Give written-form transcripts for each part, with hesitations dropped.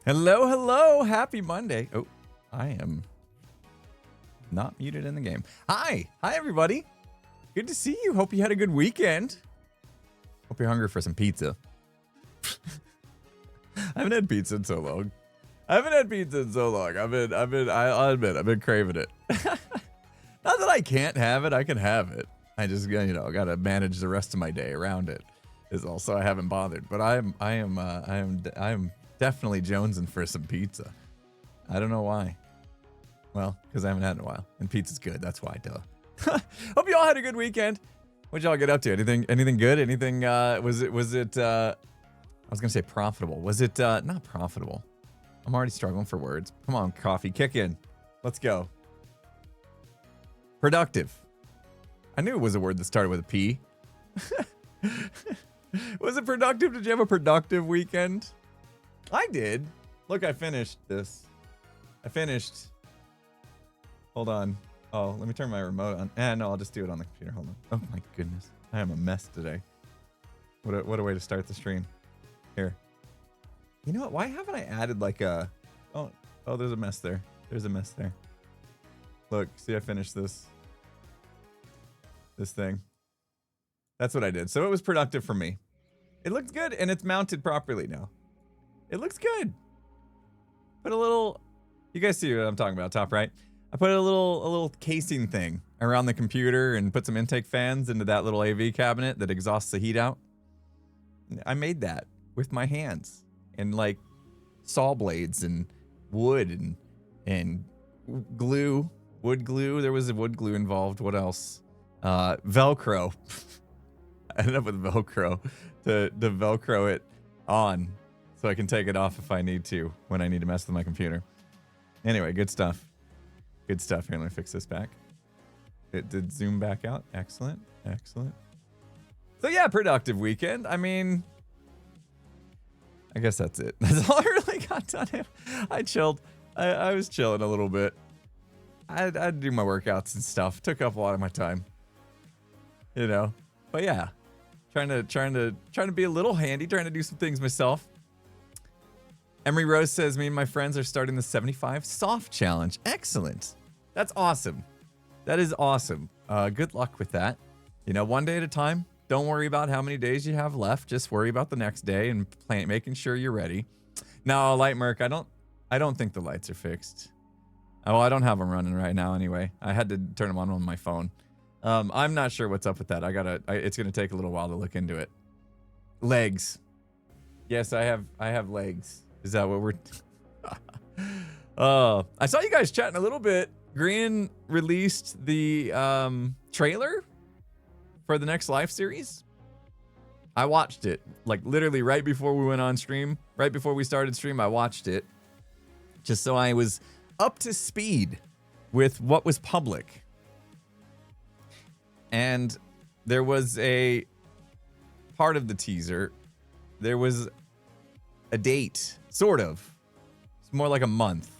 Hello, hello. Happy Monday. Oh, I am not muted in the game. Hi. Hi, everybody. Good to see you. Hope you had a good weekend. Hope you're hungry for some pizza. I haven't had pizza in so long. I'll admit, I've been craving it. Not that I can't have it. I can have it. I just, got to manage the rest of my day around it is all. So I haven't bothered, but I am definitely jonesing for some pizza. I don't know why. Well, because I haven't had it in a while, and pizza's good. That's why, duh. Hope you all had a good weekend. What'd y'all get up to? Anything good? Anything? Was it? I was gonna say profitable. Was it not profitable? I'm already struggling for words. Come on, coffee, kick in. Let's go. Productive. I knew it was a word that started with a P. Was it productive? Did you have a productive weekend? I did. Look, I finished this. Hold on. Oh, let me turn my remote on. No, I'll just do it on the computer. Hold on. Oh my goodness. I am a mess today. What a way to start the stream. Here. You know what? Why haven't I added like a... Oh, there's a mess there. There's a mess there. Look, see, I finished this thing. That's what I did. So it was productive for me. It looks good, and it's mounted properly now. It looks good. Put a little... You guys see what I'm talking about, top right? I put a little casing thing around the computer and put some intake fans into that little AV cabinet that exhausts the heat out. I made that with my hands and like saw blades and wood and glue, wood glue. There was a wood glue involved. What else? Velcro. I ended up with Velcro to Velcro it on so I can take it off if I need to when I need to mess with my computer. Anyway, good stuff. Good stuff. Here, let me fix this back. It did zoom back out. Excellent. Excellent. So yeah, productive weekend. I mean, I guess that's it. That's all I really got done. I chilled. I was chilling a little bit. I'd do my workouts and stuff. Took up a lot of my time. You know. But yeah. Trying to be a little handy, trying to do some things myself. Emery Rose says, me and my friends are starting the 75 soft challenge. Excellent. That's awesome. That is awesome. Good luck with that. You know, one day at a time. Don't worry about how many days you have left. Just worry about the next day and making sure you're ready. Now, Light Merc, I don't think the lights are fixed. Well, I don't have them running right now anyway. I had to turn them on my phone. I'm not sure what's up with that. It's gonna take a little while to look into it. Legs. Yes, I have legs. Is that what we're... I saw you guys chatting a little bit. Green released the trailer for the next live series. I watched it, like literally right before we went on stream. Right before we started stream, I watched it. Just so I was up to speed with what was public. And there was a part of the teaser. There was a date. Sort of. It's more like a month.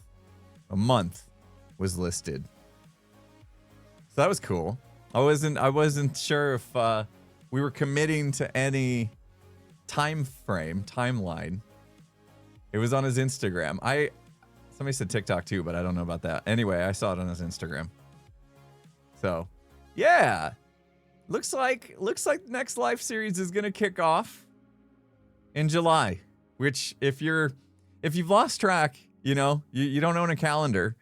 A month was listed. So that was cool. I wasn't sure if we were committing to any timeline. It was on his Instagram. Somebody said TikTok too, but I don't know about that. Anyway, I saw it on his Instagram. So, yeah. Looks like the next live series is gonna kick off in July. Which, if you've lost track, you know, you don't own a calendar.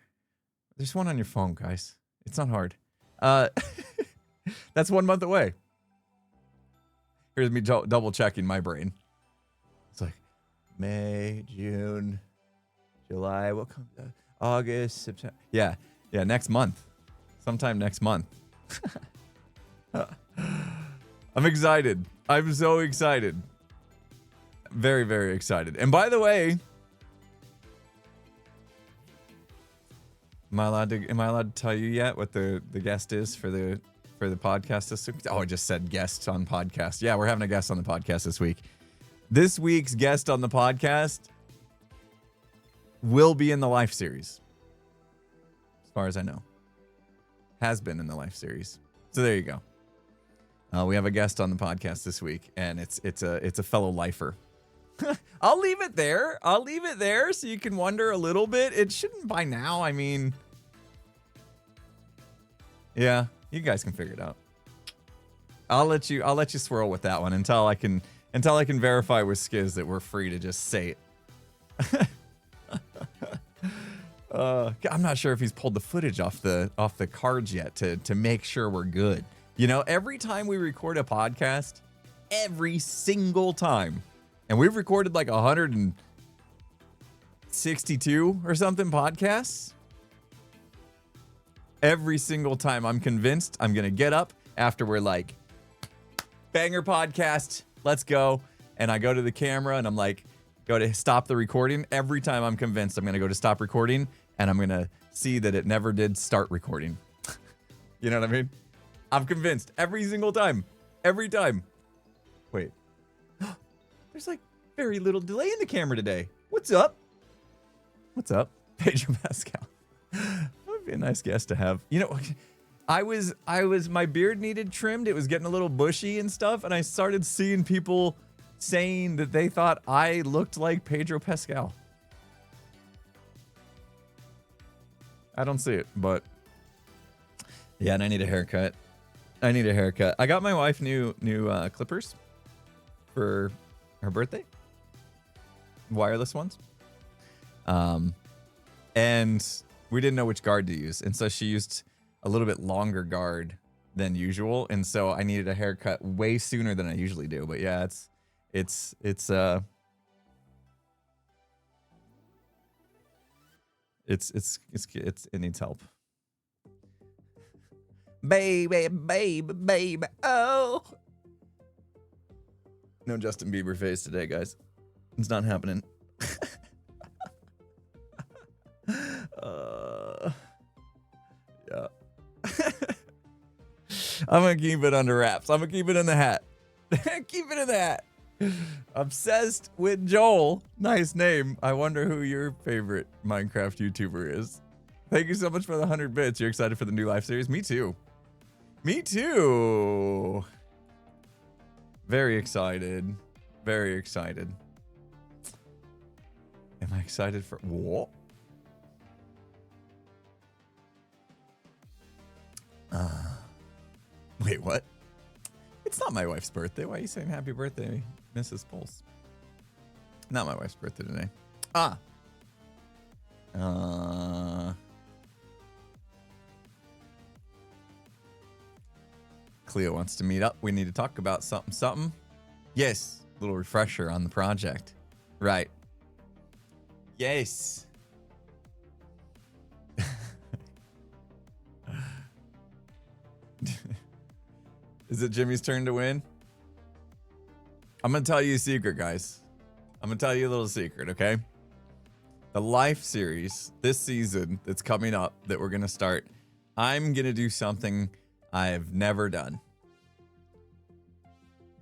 There's one on your phone, guys. It's not hard. That's 1 month away. Here's me double checking my brain. It's like May, June, July. What comes? August, September. Yeah, next month. Sometime next month. I'm excited. I'm so excited. Very, very excited. And by the way, am I allowed to tell you yet what the guest is for the podcast this week? Oh, I just said guest on podcast. Yeah, we're having a guest on the podcast this week. This week's guest on the podcast will be in the Life series. As far as I know. Has been in the Life series. So there you go. We have a guest on the podcast this week, and it's a fellow lifer. I'll leave it there. I'll leave it there so you can wonder a little bit. It shouldn't by now. I mean, yeah, you guys can figure it out. I'll let you swirl with that one until I can verify with Skiz that we're free to just say it. I'm not sure if he's pulled the footage off the cards yet to make sure we're good. You know, every time we record a podcast, every single time, and we've recorded like 162 or something podcasts. Every single time, I'm convinced I'm gonna get up after we're like, banger podcast, let's go. And I go to the camera and I'm like, go to stop the recording. Every time I'm convinced I'm gonna go to stop recording and I'm gonna see that it never did start recording. You know what I mean? I'm convinced every single time. Every time. Wait. There's like very little delay in the camera today. What's up? What's up? Pedro Pascal. That would be a nice guest to have. You know, my beard needed trimmed. It was getting a little bushy and stuff. And I started seeing people saying that they thought I looked like Pedro Pascal. I don't see it, but yeah, and I need a haircut. I got my wife new clippers for her birthday. Wireless ones. And we didn't know which guard to use. And so she used a little bit longer guard than usual. And so I needed a haircut way sooner than I usually do. But yeah, it needs help. Baby, oh. No Justin Bieber face today, guys. It's not happening. Yeah. I'm gonna keep it under wraps. I'm gonna keep it in the hat. Keep it in the hat. Obsessed with Joel. Nice name. I wonder who your favorite Minecraft YouTuber is. Thank you so much for the 100 bits. You're excited for the new live series? Me too. Me too. Very excited. Very excited. Am I excited for what? Wait, what? It's not my wife's birthday. Why are you saying happy birthday, Mrs. Pulse? Not my wife's birthday today. Cleo wants to meet up. We need to talk about something. Yes. Little refresher on the project. Right. Yes. Is it Jimmy's turn to win? I'm going to tell you a secret, guys. I'm going to tell you a little secret, okay? The life series this season that's coming up that we're going to start, I'm going to do something I've never done.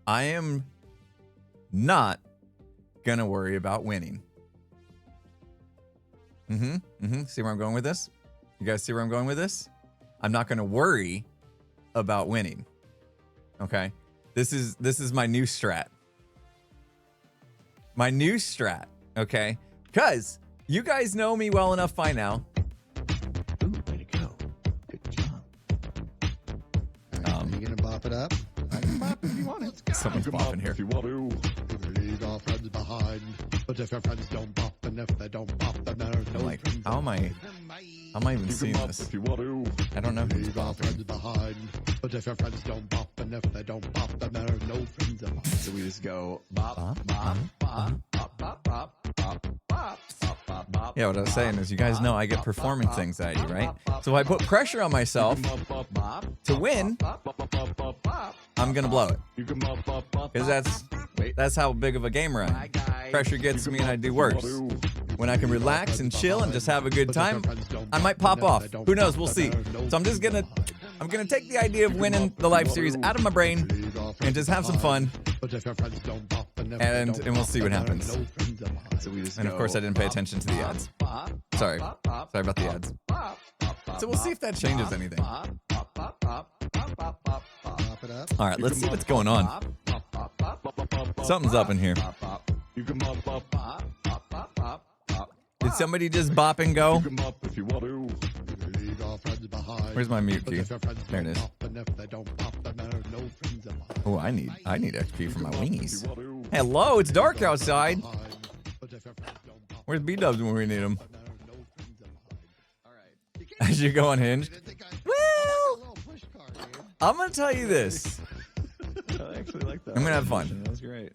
I am not going to worry about winning. See where I'm going with this? You guys see where I'm going with this? I'm not going to worry about winning. Okay? This is my new strat. My new strat, okay? Because you guys know me well enough by now. Ooh, way to go. Good job. Are you going to bop it up? I can bop if you want it. Someone's bopping here. If you want to. Leave our friends behind. But if your friends don't bop, and if they don't bop, then there's no like, how am I even seeing this? If you want to. I don't know who's Leave our friends bopping. behind. But if your friends don't bop, and if they don't bop, then there's no friends of mine. So we just go bop, bop, bop, bop, bop, bop, bop, bop, bop, bop. Yeah, what I was saying is you guys know I get performance anxiety, right? So if I put pressure on myself to win, I'm going to blow it. Because that's how big of a gamer I am. Pressure gets me and I do worse. When I can relax and chill and just have a good time, I might pop off. Who knows? We'll see. So I'm just gonna take the idea of winning the live series out of my brain and just have some fun. And we'll see what happens. And of course I didn't pay attention to the ads. Sorry about the ads. So we'll see if that changes anything. All right, let's see what's going on. Something's up in here. You can bop, bop, bop, bop, bop, bop, bop. Did somebody just bop and go? You can bop if you want to. Leave our friends behind. Where's my mute But key? if your friends There it don't is. bop, and if they don't bop, then there are no friends of mine. Oh, I need XP for my wingies. If you want to. Hello, it's dark outside. But if your friends don't bop, Where's B-dubs when we need them? then there are no friends of mine. All right. As you go unhinged. Well, I'm gonna tell you this. I actually like that. I'm gonna have fun. That was great.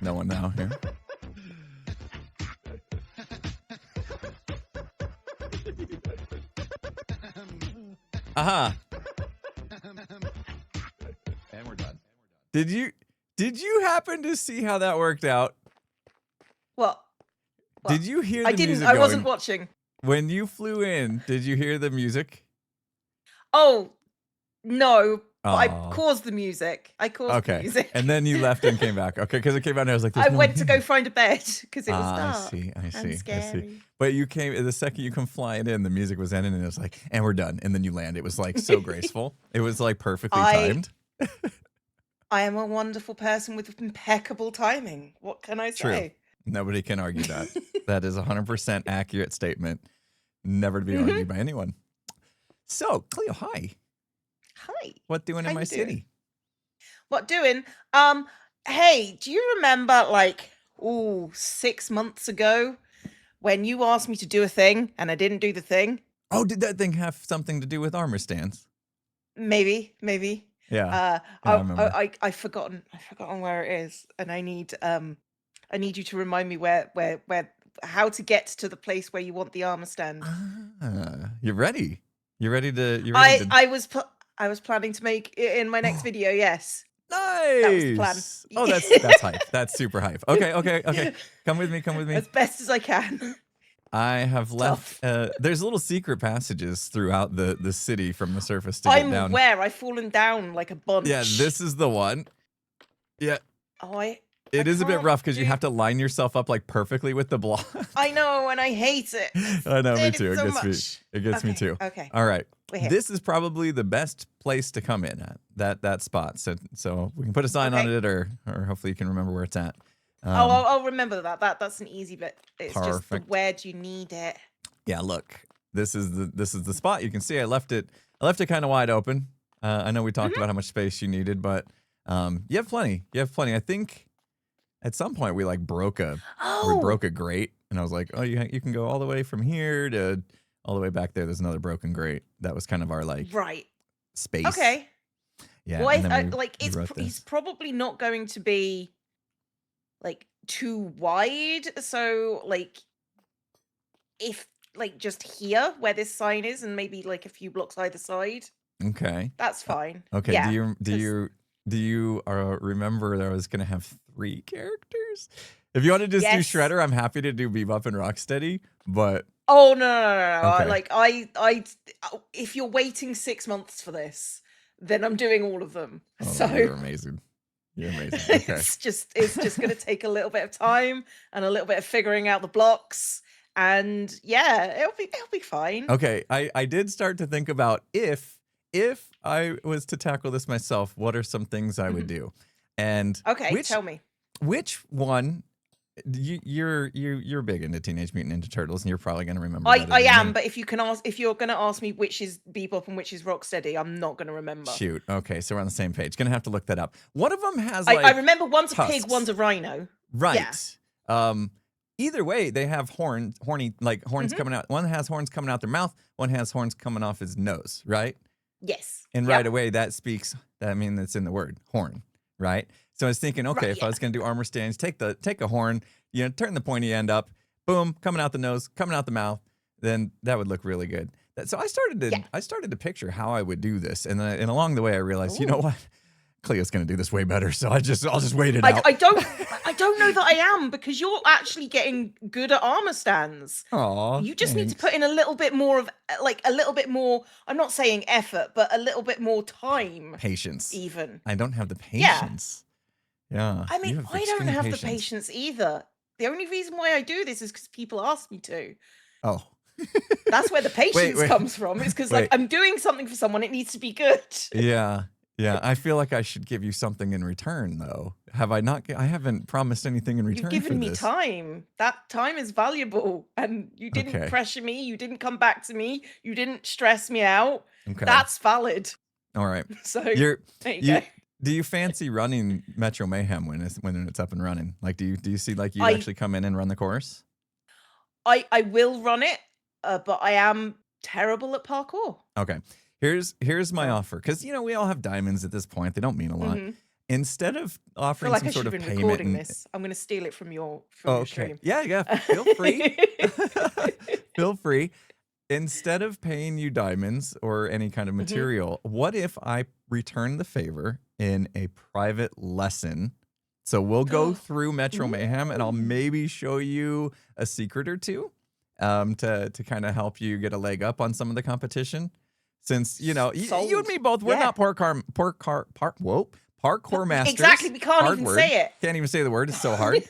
No one now here. Aha. And we're done. Did you happen to see how that worked out? What? Did you hear the I didn't. music I going? wasn't watching. When you flew in, did you hear the music? Oh, no. But I Aw. caused the music. I caused the Okay. music. And then you left and came back. Okay, because it came out and I was like, I "There's no went one to here." go find a bed because it was I dark see. I and see. scary. But you came the second you come flying in, the music was ending and it was like, and we're done. And then you land. It was like so graceful. It was like perfectly timed. I am a wonderful person with impeccable timing. What can I True. say? Nobody can argue that. That is a 100% accurate statement. Never to be argued by anyone. So, Cleo, hi. Hi. What doing How in my you doing? city? What doing? Hey, do you remember like 6 months ago when you asked me to do a thing and I didn't do the thing? Oh, did that thing have something to do with armor stands? Maybe. Yeah. I remember. I've forgotten where it is, and I need you to remind me where how to get to the place where you want the armor stand. You're ready. You're ready to. I was planning to make it in my next video. Yes. Nice. That was the plan. Oh, that's hype. That's super hype. Okay. Come with me. As best as I can. I have left. There's little secret passages throughout the city from the surface to I'm get down. aware. I've fallen down like a bunch. Yeah, this is the one. Yeah, Oh, it is a bit can't rough because you do- have to line yourself up like perfectly with the block. I know, and I hate it. I know, me Hate too. it so It gets me. much. It gets me Okay, too. okay. All right. We're here. This is probably the best place to come in at that spot. So we can put a sign on Okay. it, or hopefully you can remember where it's at. I'll remember that. That's an easy bit. It's just the Perfect. where do you need it? Yeah, look. This is the spot. You can see I left it kind of wide open. I know we talked about how much space you needed, but you have plenty. I think at some point we like broke a grate, and I was like, oh, you can go all the way from here to all the way back there. There's another broken grate. That was kind of our like Right. space. Okay. Yeah. Well, and then we it's wrote he's this. probably not going to be like too wide. So like if like just here where this sign is, and maybe like a few blocks either side, Okay. that's fine. Okay. Yeah, Do you remember that I was gonna have 3 characters? If you want to just do Yes. Shredder, I'm happy to do Bebop and Rocksteady. But Oh no. Okay. Like if you're waiting 6 months for this, then I'm doing all of them. oh, So you're amazing. You're amazing. Okay. it's just going to take a little bit of time and a little bit of figuring out the blocks, and yeah, it'll be fine. Okay. I did start to think about if I was to tackle this myself, what are some things I would do? And Okay, tell me. which one? You're big into Teenage Mutant Ninja Turtles, and you're probably gonna remember. I better than am, me. but if you're going to ask me which is Bebop and which is Rocksteady, I'm not going to remember. Shoot. Okay, so we're on the same page. Gonna have to look that up. One of them has I like remember one's a pig, tusks. one's a rhino. Right. Either way, they have horns Mm-hmm. coming out. One has horns coming out their mouth. One has horns coming off his nose. Right. Yes. And Yep. right away, that means it's in the word horn. Right. So I was thinking, okay, Right, if I was gonna do armor stands, take a horn, turn the pointy end up, boom, coming out the nose, coming out the mouth, then that would look really good. So I started to picture how I would do this, and along the way, I realized, you know what, Cleo's gonna do this way better. So I'll just wait it out. I don't know that I am, because you're actually getting good at armor stands. Aw, You just need to thanks. put in a little bit more of a little bit more. I'm not saying effort, but a little bit more time. Patience. Even. I don't have the Yeah. patience. Yeah. I you mean, have I don't extreme have the patience either. The only reason why I do this is because people ask me to. Oh. That's where the patience wait. comes from. It's because like Wait. I'm doing something for someone. It needs to be good. Yeah. Yeah, I feel like I should give you something in return, though. Have I not? I haven't promised anything in return You've given for me this. time. That time is valuable. And you didn't Okay. pressure me. You didn't come back to me. You didn't stress me out. Okay. That's valid. All right. So You're there you you. go. Do you fancy running Metro Mayhem when it's up and running? Like, do you see like you I- actually come in and run the course? I will run it, but I am terrible at parkour. Okay. Here's my So- offer, because we all have diamonds at this point. They don't mean a lot. Mhm. Instead of I feel offering like some I sort should of have been payment, recording and, this. I'm going to steal it from your okay, stream. yeah, feel free, feel free. Instead of paying you diamonds or any kind of Mhm. material, what if I return the favor in a private lesson? So we'll go through Metro Mayhem, and I'll Ooh. maybe show you a secret or two, to kind of help you get a leg up on some of the competition. Since you and Sold. me both, we're Yeah. not parkour masters. Exactly. We can't Hard even word. say it. Can't even say the word. It's so hard.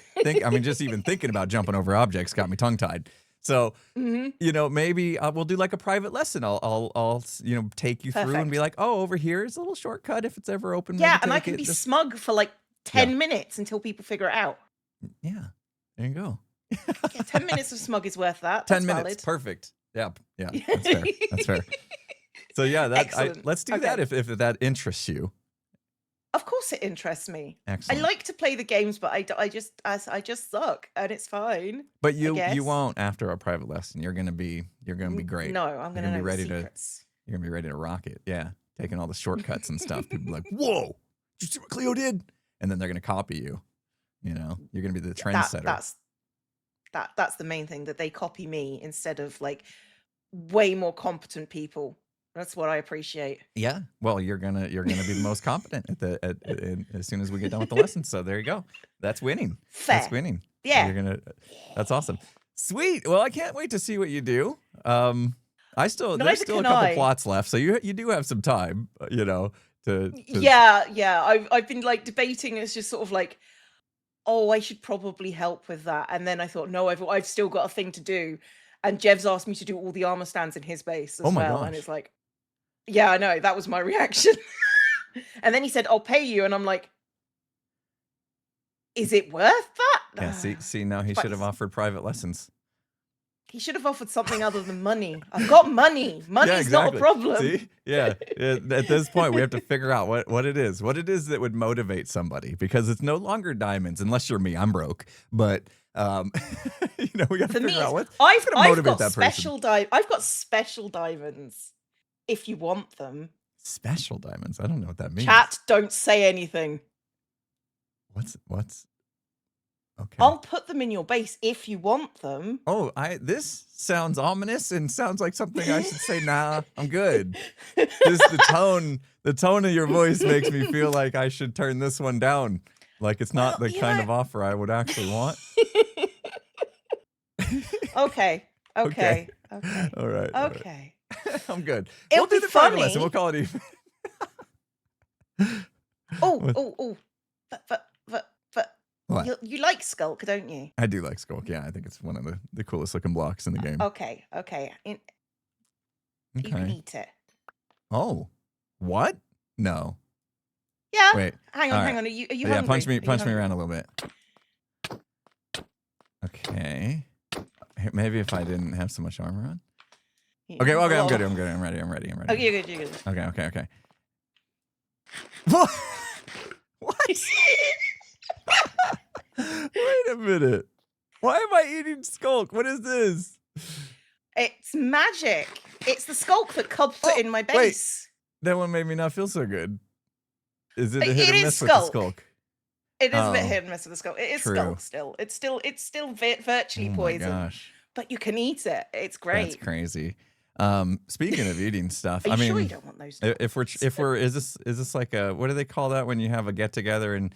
Just even thinking about jumping over objects got me tongue tied. So Mhm. maybe we'll do like a private lesson. I'll take you through and Perfect. be like, oh, over here is a little shortcut if it's ever open. Yeah, maybe and I take can it. be Just- smug for like 10 minutes until people figure it out. yeah. There you go. Yeah, 10 minutes of smug is worth that. 10 That's minutes. valid. Perfect. Yeah. That's fair. That's fair. So yeah, Excellent. let's do Okay. that if that interests you. Of course, it interests me. Excellent. I like to play the games, but I just suck, and it's fine. But you guess. won't after a private lesson. You're gonna be great. No, I'm You're gonna know be ready the to. secrets. You're gonna be ready to rock it. Yeah, taking all the shortcuts and stuff. People be like, whoa, did you see what Cleo did? And then they're gonna copy you. You're gonna be the trendsetter. That's the main thing, that they copy me instead of like way more competent people. That's what I appreciate. Yeah. Well, you're gonna be the most competent as soon as we get done with the lesson. So there you go. That's winning. Fair. That's winning. Yeah. That's awesome. Sweet. Well, I can't wait to see what you do. There's still a Neither couple can I. plots left, so you do have some time. To Yeah. I've been like debating. It's just sort of like, oh, I should probably help with that. And then I thought, no, I've still got a thing to do. And Jev's asked me to do all the armor stands in his base as Oh my well. And gosh. it's like, yeah, I know. That was my reaction. And then he said, I'll pay you. And I'm like, is it worth that? Yeah. See. Now he But should have offered private lessons. he should have offered something other than money. I've got money. Money's not a problem. See? Yeah. At this point, we have to figure out what it is that would motivate somebody, because it's no longer diamonds, unless you're me. I'm broke, but we got to For figure me, out what's I've going to motivate got that person. I've got special diamonds if you want them. Special diamonds. I don't know what that means. Chat, don't say anything. What's? Okay. I'll put them in your base if you want them. Oh, this sounds ominous and sounds like something I should say. Nah, I'm good. Just the tone of your voice makes me feel like I should turn this one down. Like it's not Well, the kind of offer I would actually want. Okay. Okay. Okay. All right. all right. Okay. I'm good. It'll we'll do be the private funny. lesson. We'll call it even. Oh. What? You like Skulk, don't you? I do like Skulk. Yeah, I think it's one of the coolest looking blocks in the game. Okay. You can Okay. eat it. Oh, what? No. Yeah. Wait. Hang all on. right. Are you Yeah, hungry? punch Are me you punch me hungry? around a little bit. Okay. Maybe if I didn't have so much armor on. Okay, well, okay, I'm good. I'm ready. Okay, you're good. You're good. Okay. What? Wait a minute. Why am I eating Skulk? What is this? It's magic. It's the Skulk that Cub put in my wait. base. That one made me not feel so good. Is it a It hit or is miss with the Skulk. Skulk? It is a bit Oh, hit and miss with the Skulk. It is true. Skulk still. It's still virtually Oh my poison. gosh. But you can eat it. It's That's great. crazy. Speaking of eating stuff, Are you I mean, sure you don't want those? if we're is this like a, what do they call that when you have a get together and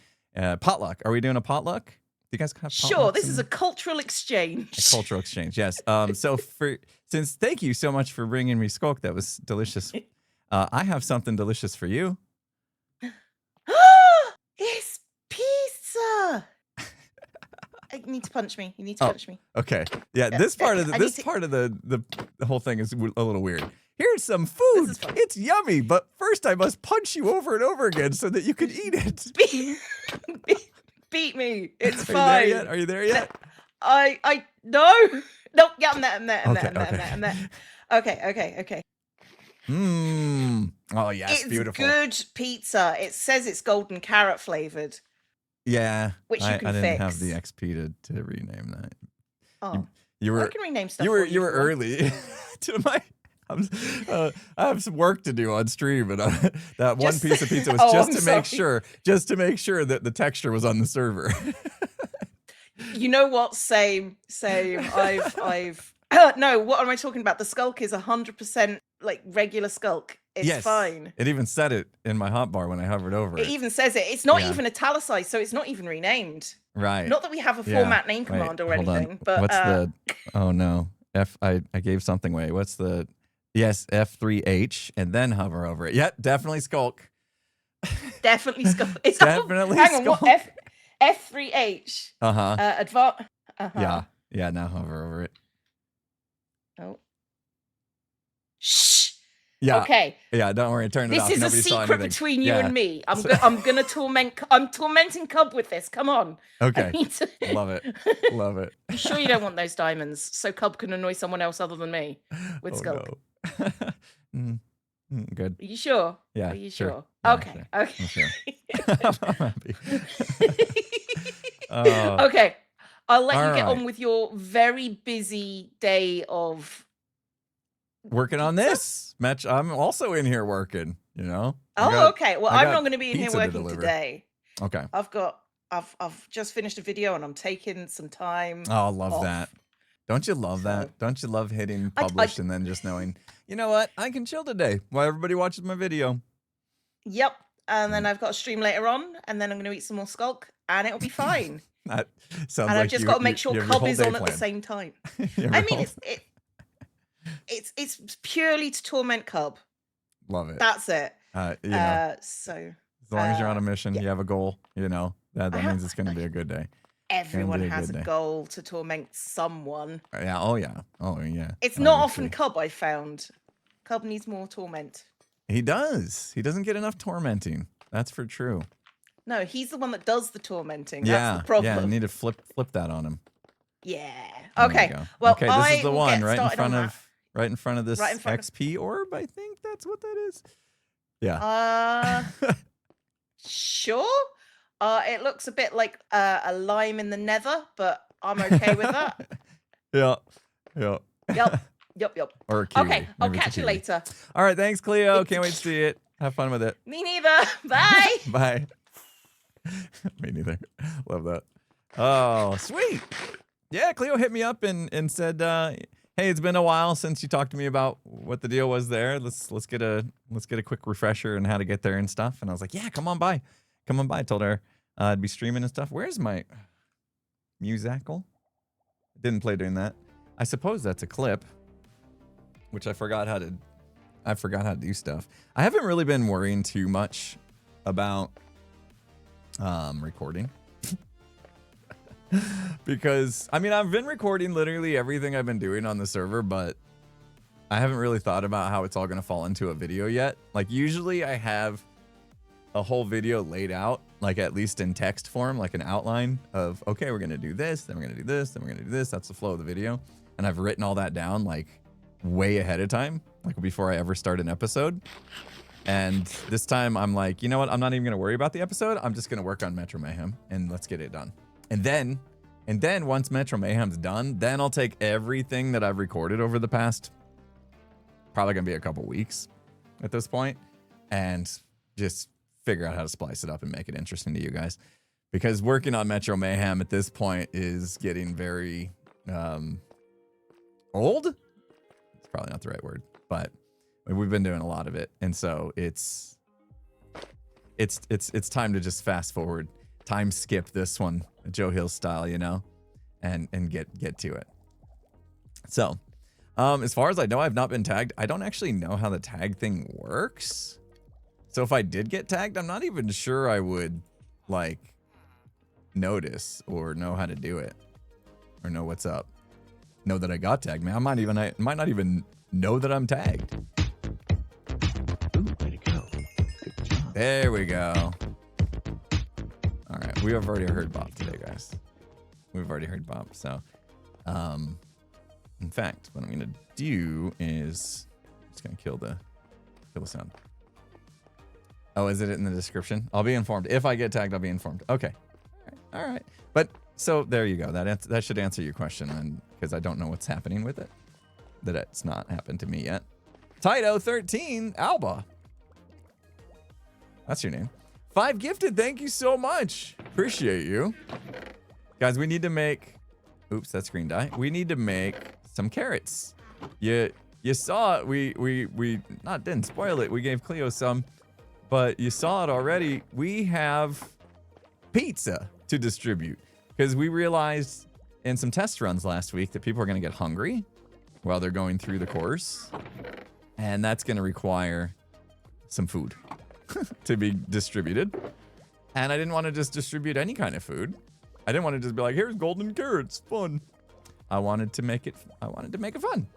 potluck? Are we doing a potluck? Do you guys have Sure, potlucks this is in- a cultural exchange. a cultural exchange? Yes. So thank you so much for bringing me Skulk. That was delicious. I have something delicious for you. It's pizza. You need to punch me. You need to Oh. punch me. Okay. Yeah. Yeah, This part of I need the whole thing is a little weird. Here's some This food. is fun. It's yummy, but first I must punch you over and over again so that you can eat it. Beat me. It's Are you there fine. yet? Are you there yet? No. Nope. Yeah, I'm there. I'm there. I'm Okay, there. I'm okay. there. I'm there. Okay. Mmm. Oh, yes, It's beautiful. good pizza. It says it's golden carrot flavored. Yeah. Which you can I didn't have the fix. XP to rename that. Oh, You I were can rename stuff. you for were you if want. early to my. I have some work to do on stream, and that one Just- piece of pizza was Oh, just I'm to make sure that the texture was on the server. You know what? Same. I've. No, what am I talking about? The skulk is 100% like regular skulk. It's Yes, fine. It even said it in my hotbar when I hovered over it. It even says it. It's not Yeah. even italicized, so it's not even renamed. Right. Not that we have a Yeah. format name Wait, command or hold on. anything, but What's the? Oh no, I gave something away. What's the? Yes, F3H, and then hover over it. Yep, definitely skulk. definitely skulk. It's Definitely hang on, what skulk. F3H? Uh-huh. Advanced. Yeah. Now hover over it. Oh. Shh. Yeah. Okay. Yeah. Don't worry. Turn it This off. is a Nobody saw secret anything. between you Yeah. and me. I'm So- I'm gonna torment. I'm tormenting Cub with this. Come on. I Okay. need to. Love it. Love it. You sure you don't want those diamonds so Cub can annoy someone else other than me with Skulk? No. Good. Are you sure? Yeah. Are you sure. sure? Yeah, Okay. sure. Okay. I'm sure. I'm happy. Oh, Okay. I'll let you get alright. on with your very busy day of. working on this. Match. I'm also in here working. You know. I Oh, got- okay. Well, I I'm got not going to be in here pizza to working deliver. today. Okay. I've just finished a video and I'm taking some time. Oh, I love off. that. Don't you love So- that? Don't you love hitting I- publish and then just knowing, you know what? I can chill today while everybody watches my video. Yep. And Mm. then I've got a stream later on, and then I'm going to eat some more Skulk, and it'll be fine. That sounds and like I've just got to make sure you have your Cub whole is day on at the planned. same time. You have I your mean, whole- it's purely to torment Cub. love it. That's it. You know, So as long as you're on a mission, yeah. you have a goal. You know that I means it's going to be a good day. everyone be a has good a day. goal to torment someone. Yeah. Oh yeah. Oh yeah. It's not Obviously. often Cub, I found. Cub needs more torment. He does. He doesn't get enough tormenting. That's for true. No, he's the one that does the tormenting. Yeah. That's the problem. Yeah. I need to flip that on him. Yeah. There we Okay. go. Well, okay, this I is the will one get right in started on front that. of this Right in front of- XP orb. I think that's what that is. Yeah. Sure. It looks a bit like a lime in the nether, but I'm okay with that. Yeah. Yeah. Yep. Or a kiwi. Okay, I'll Maybe it's a catch you kiwi. later. All right. Thanks, Cleo. It's a Can't wait to see it. Have fun with it. Me neither. Bye. Bye. Me neither. Love that. Oh, sweet. Yeah, Cleo hit me up and said, "Hey, it's been a while since you talked to me about what the deal was there. Let's get a quick refresher on how to get there and stuff." And I was like, "Yeah, come on by. Come on by." I told her I'd be streaming and stuff. Where's my musical? Didn't play during that. I suppose that's a clip, which I forgot how to do stuff. I haven't really been worrying too much about recording. Because I mean, I've been recording literally everything I've been doing on the server, but I haven't really thought about how it's all going to fall into a video yet. Like usually I have a whole video laid out, like at least in text form, like an outline of, okay, we're going to do this, then we're going to do this, then we're going to do this. That's the flow of the video. And I've written all that down like way ahead of time, like before I ever start an episode. And this time I'm like, you know what? I'm not even going to worry about the episode. I'm just going to work on Metro Mayhem and let's get it done. And then once Metro Mayhem's done, then I'll take everything that I've recorded over the past, probably gonna be a couple weeks at this point, and just figure out how to splice it up and make it interesting to you guys. Because working on Metro Mayhem at this point is getting very old. It's probably not the right word, but we've been doing a lot of it, and so it's time to just fast forward. Time skip this one, Joe Hill style, you know, and get to it. So, as far as I know, I've not been tagged. I don't actually know how the tag thing works. So if I did get tagged, I'm not even sure I would like notice or know how to do it or know what's up. Know that I got tagged, man. I might not even know that I'm tagged. There we go. All right, we have already heard Bob today, guys. We've already heard Bob. So, in fact, what I'm gonna do is just gonna kill the sound. Oh, is it in the description? I'll be informed. If I get tagged, I'll be informed. Okay. All right. But so there you go. That should answer your question, and because I don't know what's happening with it, that it's not happened to me yet. Tito13 Alba. That's your name. 5 gifted. Thank you so much. Appreciate you. Guys, we need to make... Oops, that's green dye. We need to make some carrots. You saw it. We didn't spoil it. We gave Cleo some, but you saw it already. We have pizza to distribute because we realized in some test runs last week that people are going to get hungry while they're going through the course, and that's going to require some food to be distributed. And I didn't want to just distribute any kind of food. I didn't want to just be like, here's golden carrots, fun. I wanted to make it fun. I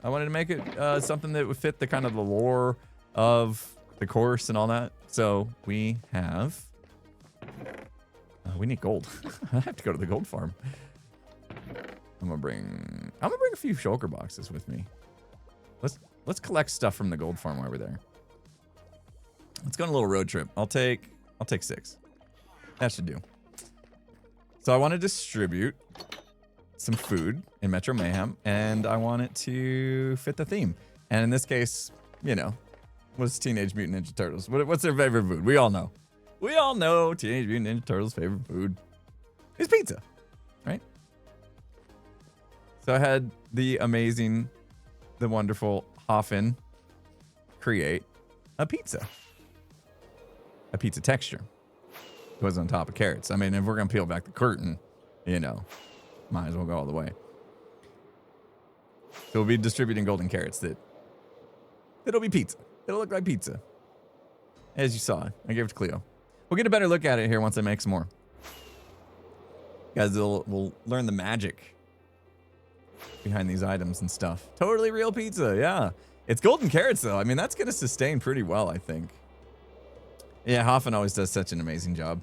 wanted to make it something that would fit the kind of the lore of the course and all that. So we have, we need gold. I have to go to the gold farm. I'm gonna bring a few shulker boxes with me. Let's collect stuff from the gold farm while we're there. Let's go on a little road trip. I'll take 6. That should do. So I want to distribute some food in Metro Mayhem, and I want it to fit the theme. And in this case, you know, what's Teenage Mutant Ninja Turtles? What's their favorite food? We all know. We all know Teenage Mutant Ninja Turtles' favorite food is pizza, right? So I had the wonderful Hoffen create a pizza texture. It was on top of carrots. I mean, if we're gonna peel back the curtain, you know, might as well go all the way. So we'll be distributing golden carrots it'll be pizza. It'll look like pizza. As you saw, I gave it to Cleo. We'll get a better look at it here once I make some more. Guys, we'll learn the magic behind these items and stuff. Totally real pizza, yeah. It's golden carrots though. I mean, that's gonna sustain pretty well, I think. Yeah, Hoffen always does such an amazing job.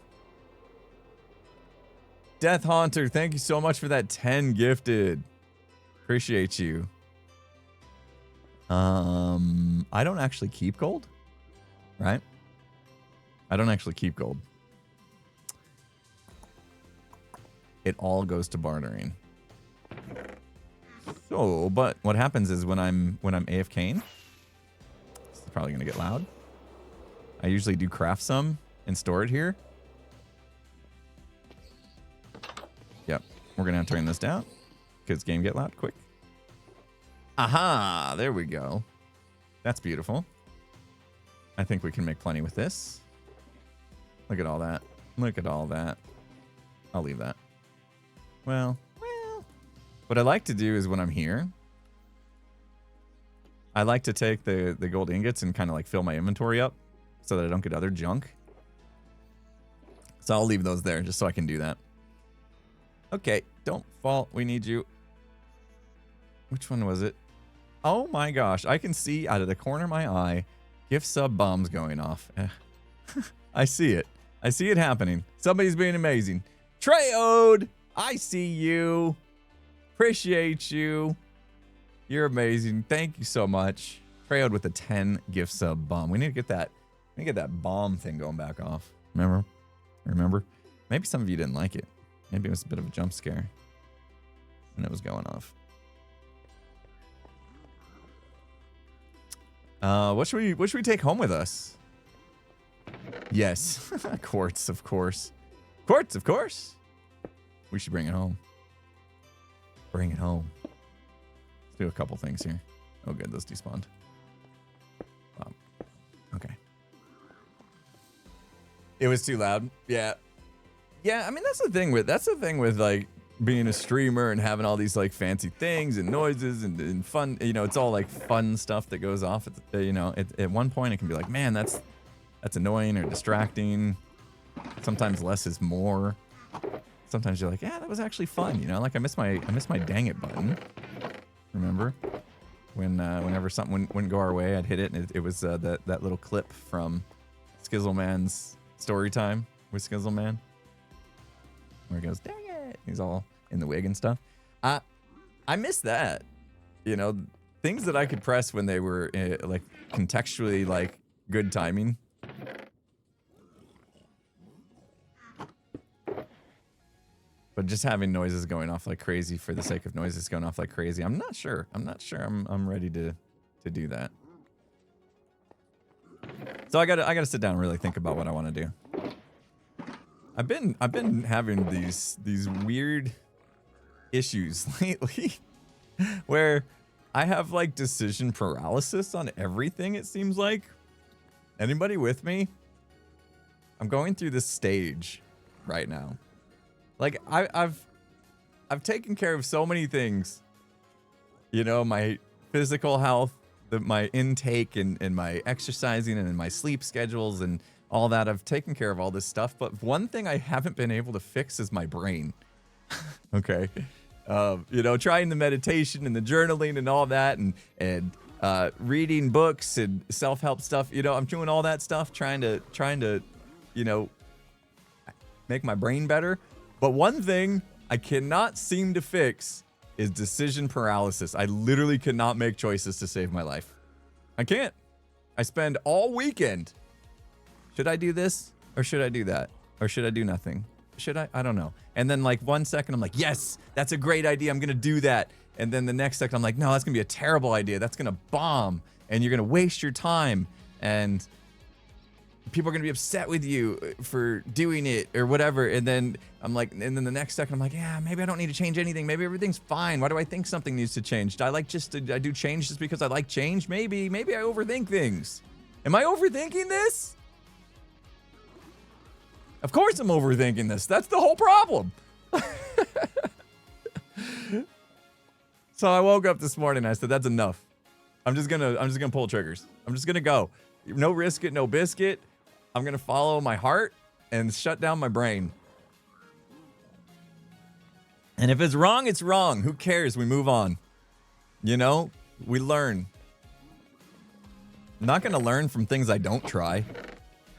Death Haunter, thank you so much for that 10 gifted. Appreciate you. I don't actually keep gold, right? I don't actually keep gold. It all goes to bartering. So, but what happens is when I'm AFKing, this is probably gonna get loud. I usually do craft some and store it here. Yep, we're gonna have to turn this down because game get loud quick. Aha, there we go. That's beautiful. I think we can make plenty with this. Look at all that. Look at all that. I'll leave that. Well, what I like to do is when I'm here, I like to take the gold ingots and kind of like fill my inventory up so that I don't get other junk. So I'll leave those there just so I can do that. Okay, don't fall. We need you. Which one was it? Oh my gosh, I can see out of the corner of my eye gift sub bombs going off. I see it. I see it happening. Somebody's being amazing. Treode, I see you. Appreciate you. You're amazing. Thank you so much. Treode with a 10 gift sub bomb. We need to get that. We need to get that bomb thing going back off. Remember? Maybe some of you didn't like it. Maybe it was a bit of a jump scare when it was going off. What should we take home with us? Yes, quartz, of course. Quartz, of course. We should bring it home. Bring it home. Let's do a couple things here. Oh, good, those despawned. Okay. It was too loud. Yeah. Yeah, I mean that's the thing with like being a streamer and having all these like fancy things and noises and fun, you know, it's all like fun stuff that goes off at, you know, at one point it can be like, man, that's annoying or distracting. Sometimes less is more. Sometimes you're like, yeah, that was actually fun, you know, like I missed my dang it button. Remember when whenever something wouldn't go our way, I'd hit it and it was that little clip from Skizzleman's story time with Skizzleman, where he goes, "Dang it!" He's all in the wig and stuff. I miss that. You know, things that I could press when they were like contextually like good timing. But just having noises going off like crazy for the sake of noises going off like crazy, I'm not sure. I'm ready to do that. So I gotta sit down and really think about what I want to do. I've been having these weird issues lately where I have like decision paralysis on everything, it seems like. Anybody with me? I'm going through this stage right now. Like I've taken care of so many things. You know, my physical health, my intake and my exercising and my sleep schedules and all that. I've taken care of all this stuff, but one thing I haven't been able to fix is my brain. Okay. You know, trying the meditation and the journaling and all that and reading books and self-help stuff. You know, I'm doing all that stuff, trying to, you know, make my brain better. But one thing I cannot seem to fix is decision paralysis. I literally cannot make choices to save my life. I can't. I spend all weekend. Should I do this or should I do that? Or should I do nothing? Should I? I don't know. And then like 1 second I'm like, yes, that's a great idea. I'm going to do that. And then the next second I'm like, no, that's going to be a terrible idea. That's going to bomb and you're going to waste your time. And people are going to be upset with you for doing it or whatever. And then I'm like, and then the next second I'm like, yeah, maybe I don't need to change anything. Maybe everything's fine. Why do I think something needs to change? I do change just because I like change? Maybe I overthink things. Am I overthinking this? Of course I'm overthinking this. That's the whole problem. So I woke up this morning and I said, that's enough. I'm just gonna pull triggers. I'm just gonna go. No risk it, no biscuit. I'm gonna follow my heart and shut down my brain. And if it's wrong, it's wrong. Who cares? We move on. You know, we learn. I'm not gonna learn from things I don't try.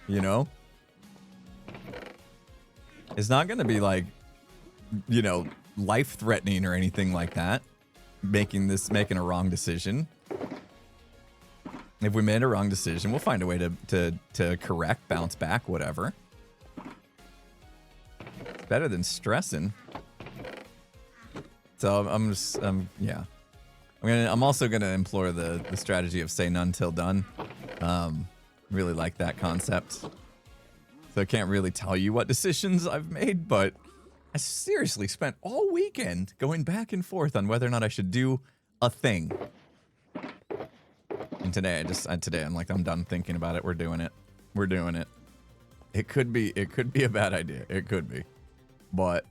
You know? It's not gonna be like, you know, life-threatening or anything like that. Making a wrong decision. If we made a wrong decision, we'll find a way to correct, bounce back, whatever. It's better than stressing. So yeah. I'm also gonna employ the strategy of say none till done. Really like that concept. So I can't really tell you what decisions I've made, but I seriously spent all weekend going back and forth on whether or not I should do a thing. And today I'm like, I'm done thinking about it. We're doing it. It could be a bad idea. It could be, but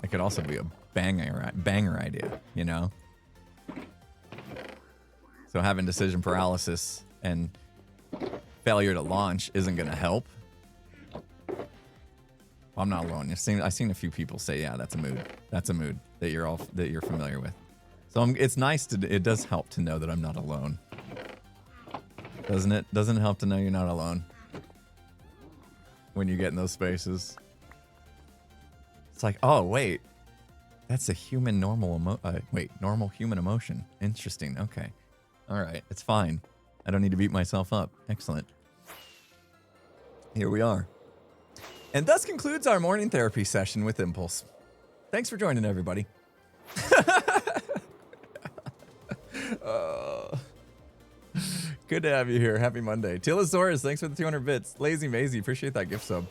it could also be a banger idea, you know? So having decision paralysis and failure to launch isn't going to help. I'm not alone. I've seen a few people say, yeah, that's a mood. That's a mood that you're familiar with. So it's nice it does help to know that I'm not alone. Doesn't it? Doesn't it help to know you're not alone when you get in those spaces? It's like, oh, wait, that's a human normal human emotion. Interesting. Okay. All right. It's fine. I don't need to beat myself up. Excellent. Here we are. And thus concludes our morning therapy session with Impulse. Thanks for joining, everybody. Good to have you here. Happy Monday. Tilosaurus, thanks for the 200 bits. Lazy Maisie, appreciate that gift sub.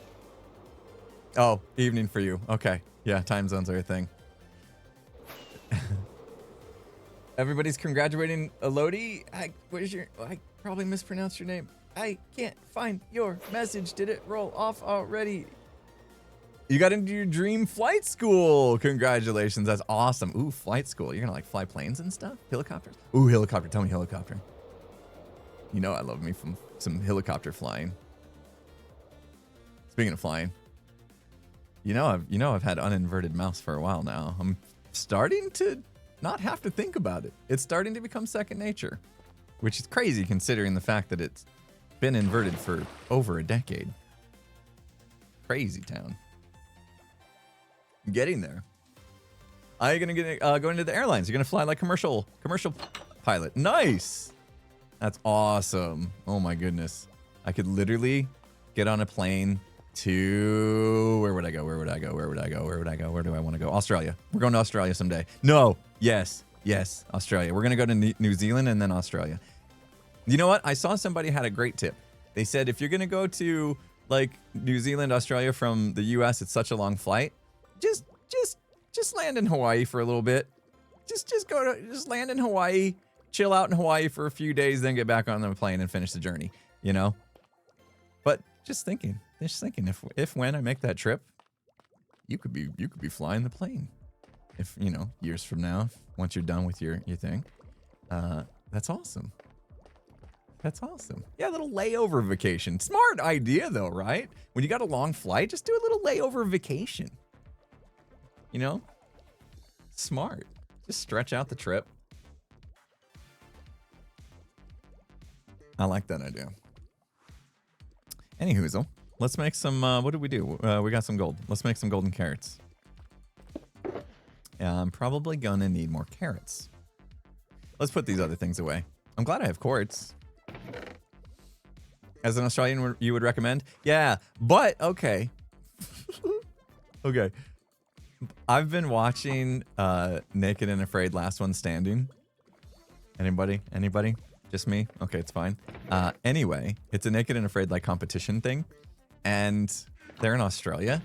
Oh, evening for you. Okay. Yeah, time zones are a thing. Everybody's congratulating Elodie. I probably mispronounced your name. I can't find your message. Did it roll off already? You got into your dream flight school. Congratulations. That's awesome. Ooh, flight school. You're gonna like fly planes and stuff? Helicopters? Ooh, helicopter. Tell me helicopter. You know I love me from some helicopter flying. Speaking of flying, you know I've had uninverted mouse for a while now. I'm starting to not have to think about it. It's starting to become second nature, which is crazy considering the fact that it's been inverted for over a decade. Crazy town. Getting there. Are you gonna get go into the airlines? You're gonna fly like commercial pilot. Nice. That's awesome. Oh my goodness. I could literally get on a plane to where would I go? Where would I go? Where would I go? Where would I go? Where do I want to go? Australia. We're going to Australia someday. No. Yes. Yes. Australia. We're gonna go to New Zealand and then Australia. You know what? I saw somebody had a great tip. They said if you're gonna go to like New Zealand, Australia from the US, it's such a long flight. Just land in Hawaii for a little bit. Just land in Hawaii, chill out in Hawaii for a few days, then get back on the plane and finish the journey, you know? But just thinking if when I make that trip, you could be flying the plane. If, you know, years from now, once you're done with your thing. That's awesome. That's awesome. Yeah, a little layover vacation. Smart idea though, right? When you got a long flight, just do a little layover vacation. You know? Smart. Just stretch out the trip. I like that idea. Anyhoozle, let's make some, what did we do? We got some gold. Let's make some golden carrots. I'm probably gonna need more carrots. Let's put these other things away. I'm glad I have quartz. As an Australian, you would recommend? Yeah, but okay. Okay. I've been watching Naked and Afraid Last One Standing. Anybody? Anybody? Just me? Okay, it's fine. Anyway, it's a Naked and Afraid like competition thing. And they're in Australia.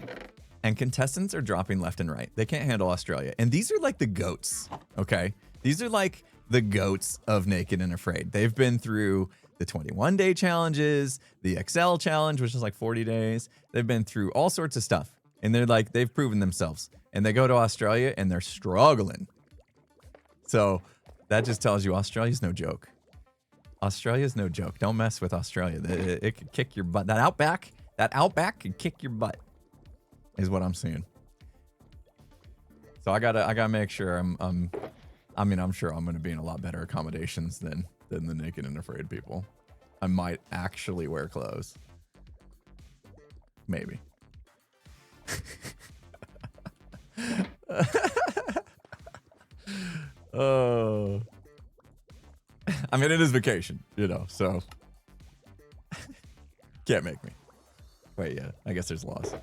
And contestants are dropping left and right. They can't handle Australia. And these are like the goats, okay? These are like the goats of Naked and Afraid. They've been through the 21-day challenges, the XL challenge, which is like 40 days. They've been through all sorts of stuff. And they're like, they've proven themselves. And they go to Australia and they're struggling. So that just tells you Australia's no joke. Australia's no joke. Don't mess with Australia. It could kick your butt. That outback could kick your butt, is what I'm seeing. So I gotta make sure I'm sure I'm gonna be in a lot better accommodations than the Naked and Afraid people. I might actually wear clothes. Maybe. Oh. I mean, it is vacation, you know, so can't make me. Wait, yeah, I guess there's laws.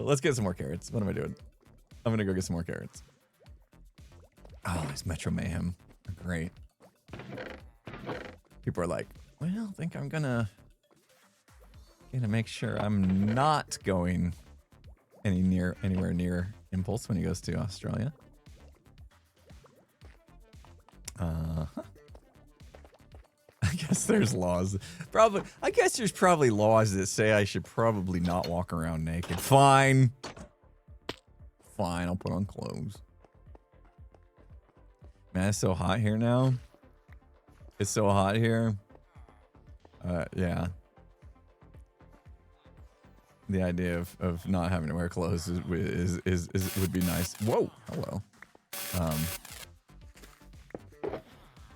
Let's get some more carrots. What am I doing? I'm gonna go get some more carrots. Oh, these Metro Mayhem are great. People are like, well, I think I'm gonna make sure I'm not going anywhere near Impulse when he goes to Australia. I guess there's laws. I guess there's probably laws that say I should probably not walk around naked. Fine. Fine, I'll put on clothes. Man, it's so hot here now. It's so hot here. Yeah. The idea of not having to wear clothes would be nice. Whoa, hello.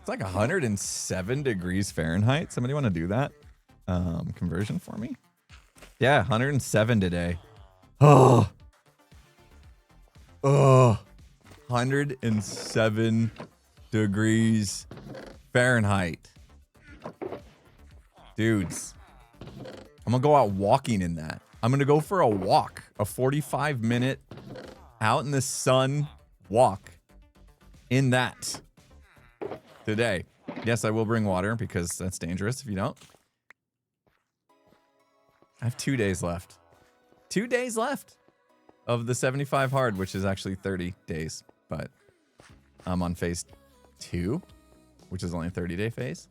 It's like 107 degrees Fahrenheit. Somebody want to do that conversion for me? Yeah, 107 today. Oh, 107 degrees Fahrenheit. Dudes, I'm gonna go out walking in that. I'm gonna go for a walk, a 45-minute out in the sun walk in that today. Yes, I will bring water because that's dangerous if you don't. I have 2 days left. 2 days left of the 75 hard, which is actually 30 days, but I'm on phase 2, which is only a 30-day phase,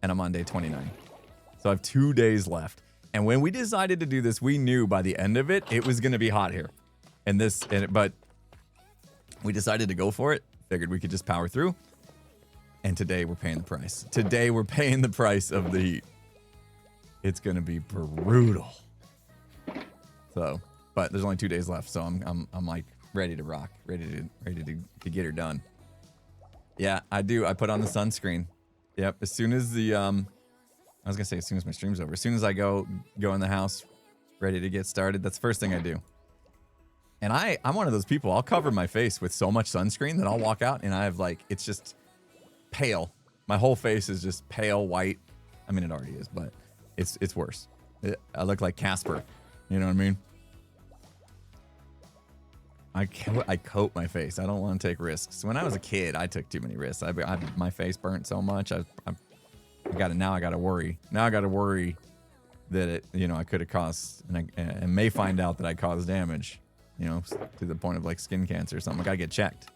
and I'm on day 29. So I have 2 days left. And when we decided to do this, we knew by the end of it, it was going to be hot here. But we decided to go for it. Figured we could just power through. And today we're paying the price. Today we're paying the price of the heat. It's going to be brutal. So, but there's only 2 days left, so I'm like ready to rock, ready to get her done. Yeah, I do. I put on the sunscreen. Yep. As soon as the I was gonna say as soon as my stream's over. As soon as I go in the house, ready to get started, that's the first thing I do. And I'm one of those people. I'll cover my face with so much sunscreen that I'll walk out and I have like it's just pale. My whole face is just pale white. I mean, it already is, but it's worse. I look like Casper. You know what I mean? I coat my face. I don't want to take risks. When I was a kid, I took too many risks. My face burnt so much. I gotta worry. Now I gotta worry that it, I could have caused, and may find out that I caused damage, to the point of like skin cancer or something. I gotta get checked.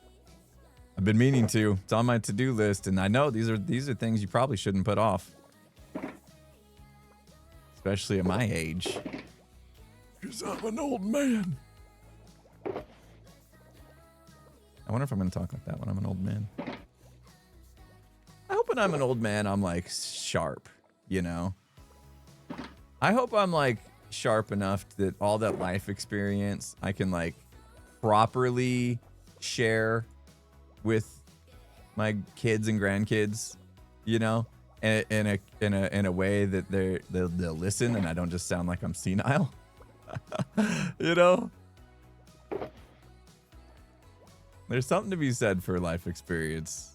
I've been meaning to. It's on my to-do list, and I know these are things you probably shouldn't put off, especially at my age. Because I'm an old man. I wonder if I'm going to talk like that when I'm an old man. I hope when I'm an old man, I'm like sharp, I hope I'm like sharp enough that all that life experience I can like properly share with my kids and grandkids, in a way that they'll listen and I don't just sound like I'm senile. There's something to be said for life experience.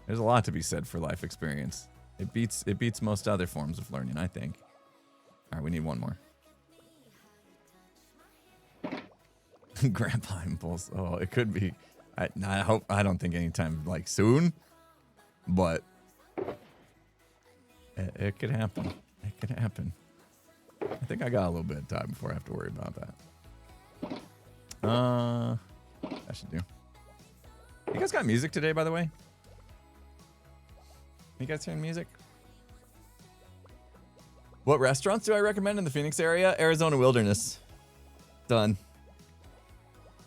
There's a lot to be said for life experience. It beats most other forms of learning, I think. All right, we need one more. Grandpa impulse. Oh, it could be. I don't think anytime like soon, but it could happen. It could happen. I think I got a little bit of time before I have to worry about that. That should do. You guys got music today, by the way? You guys hearing music? What restaurants do I recommend in the Phoenix area? Arizona Wilderness. Done.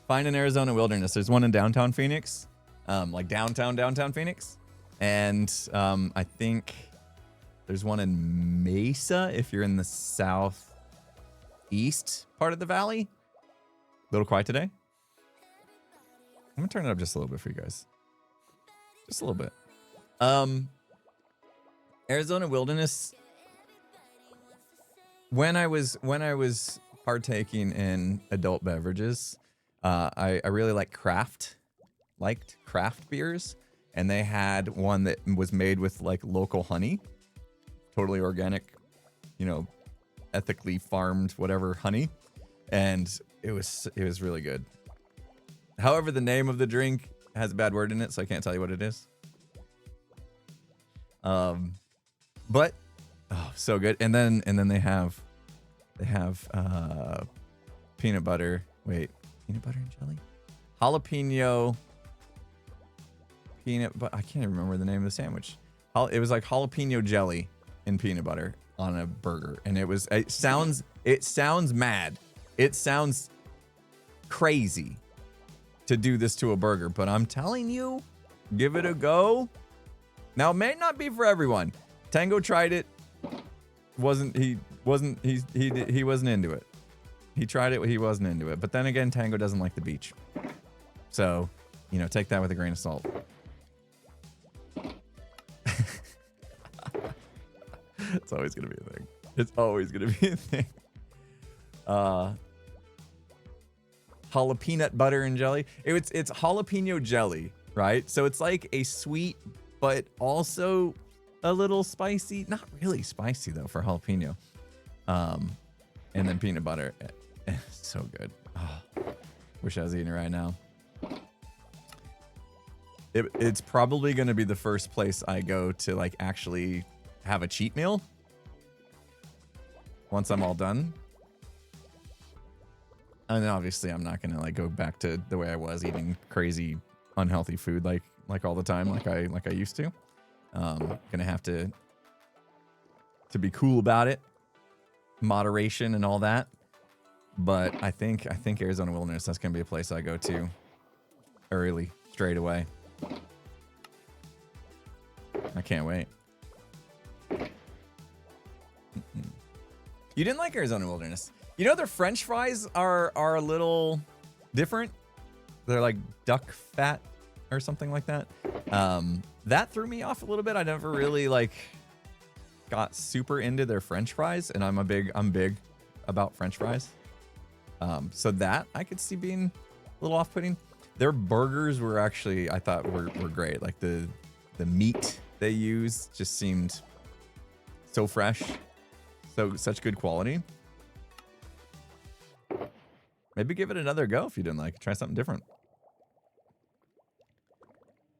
Find an Arizona Wilderness. There's one in downtown Phoenix, like downtown Phoenix, and I think there's one in Mesa if you're in the southeast part of the valley. A little quiet today. I'm gonna turn it up just a little bit for you guys. Just a little bit. Arizona Wilderness. When I was partaking in adult beverages, I really liked craft beers, and they had one that was made with like local honey, totally organic, ethically farmed whatever honey, and it was really good. However, the name of the drink has a bad word in it, so I can't tell you what it is. But so good. And then they have peanut butter. Wait, peanut butter and jelly? Jalapeno peanut butter. I can't even remember the name of the sandwich. It was like jalapeno jelly and peanut butter on a burger, and it sounds mad. It sounds crazy to do this to a burger, but I'm telling you, give it a go. Now, it may not be for everyone. Tango tried it. He wasn't into it. He tried it, he wasn't into it. But then again, Tango doesn't like the beach. So, take that with a grain of salt. It's always going to be a thing. It's always going to be a thing. Jalapeno butter and jelly. It's jalapeno jelly, right? So it's like a sweet, but also a little spicy. Not really spicy though for jalapeno. And then peanut butter. So good. Oh, wish I was eating it right now. It's probably going to be the first place I go to like actually have a cheat meal once I'm all done. And obviously I'm not gonna like go back to the way I was eating crazy unhealthy food like all the time like I used to. Gonna have to be cool about it, moderation and all that. But I think Arizona Wilderness, that's gonna be a place I go to early, straight away. I can't wait. You didn't like Arizona Wilderness. Their French fries are a little different. They're like duck fat or something like that. That threw me off a little bit. I never really like got super into their French fries, and I'm big about French fries. So that I could see being a little off-putting. Their burgers were actually, I thought were great. Like the meat they use just seemed so fresh, such good quality. Maybe give it another go if you didn't like it. Try something different.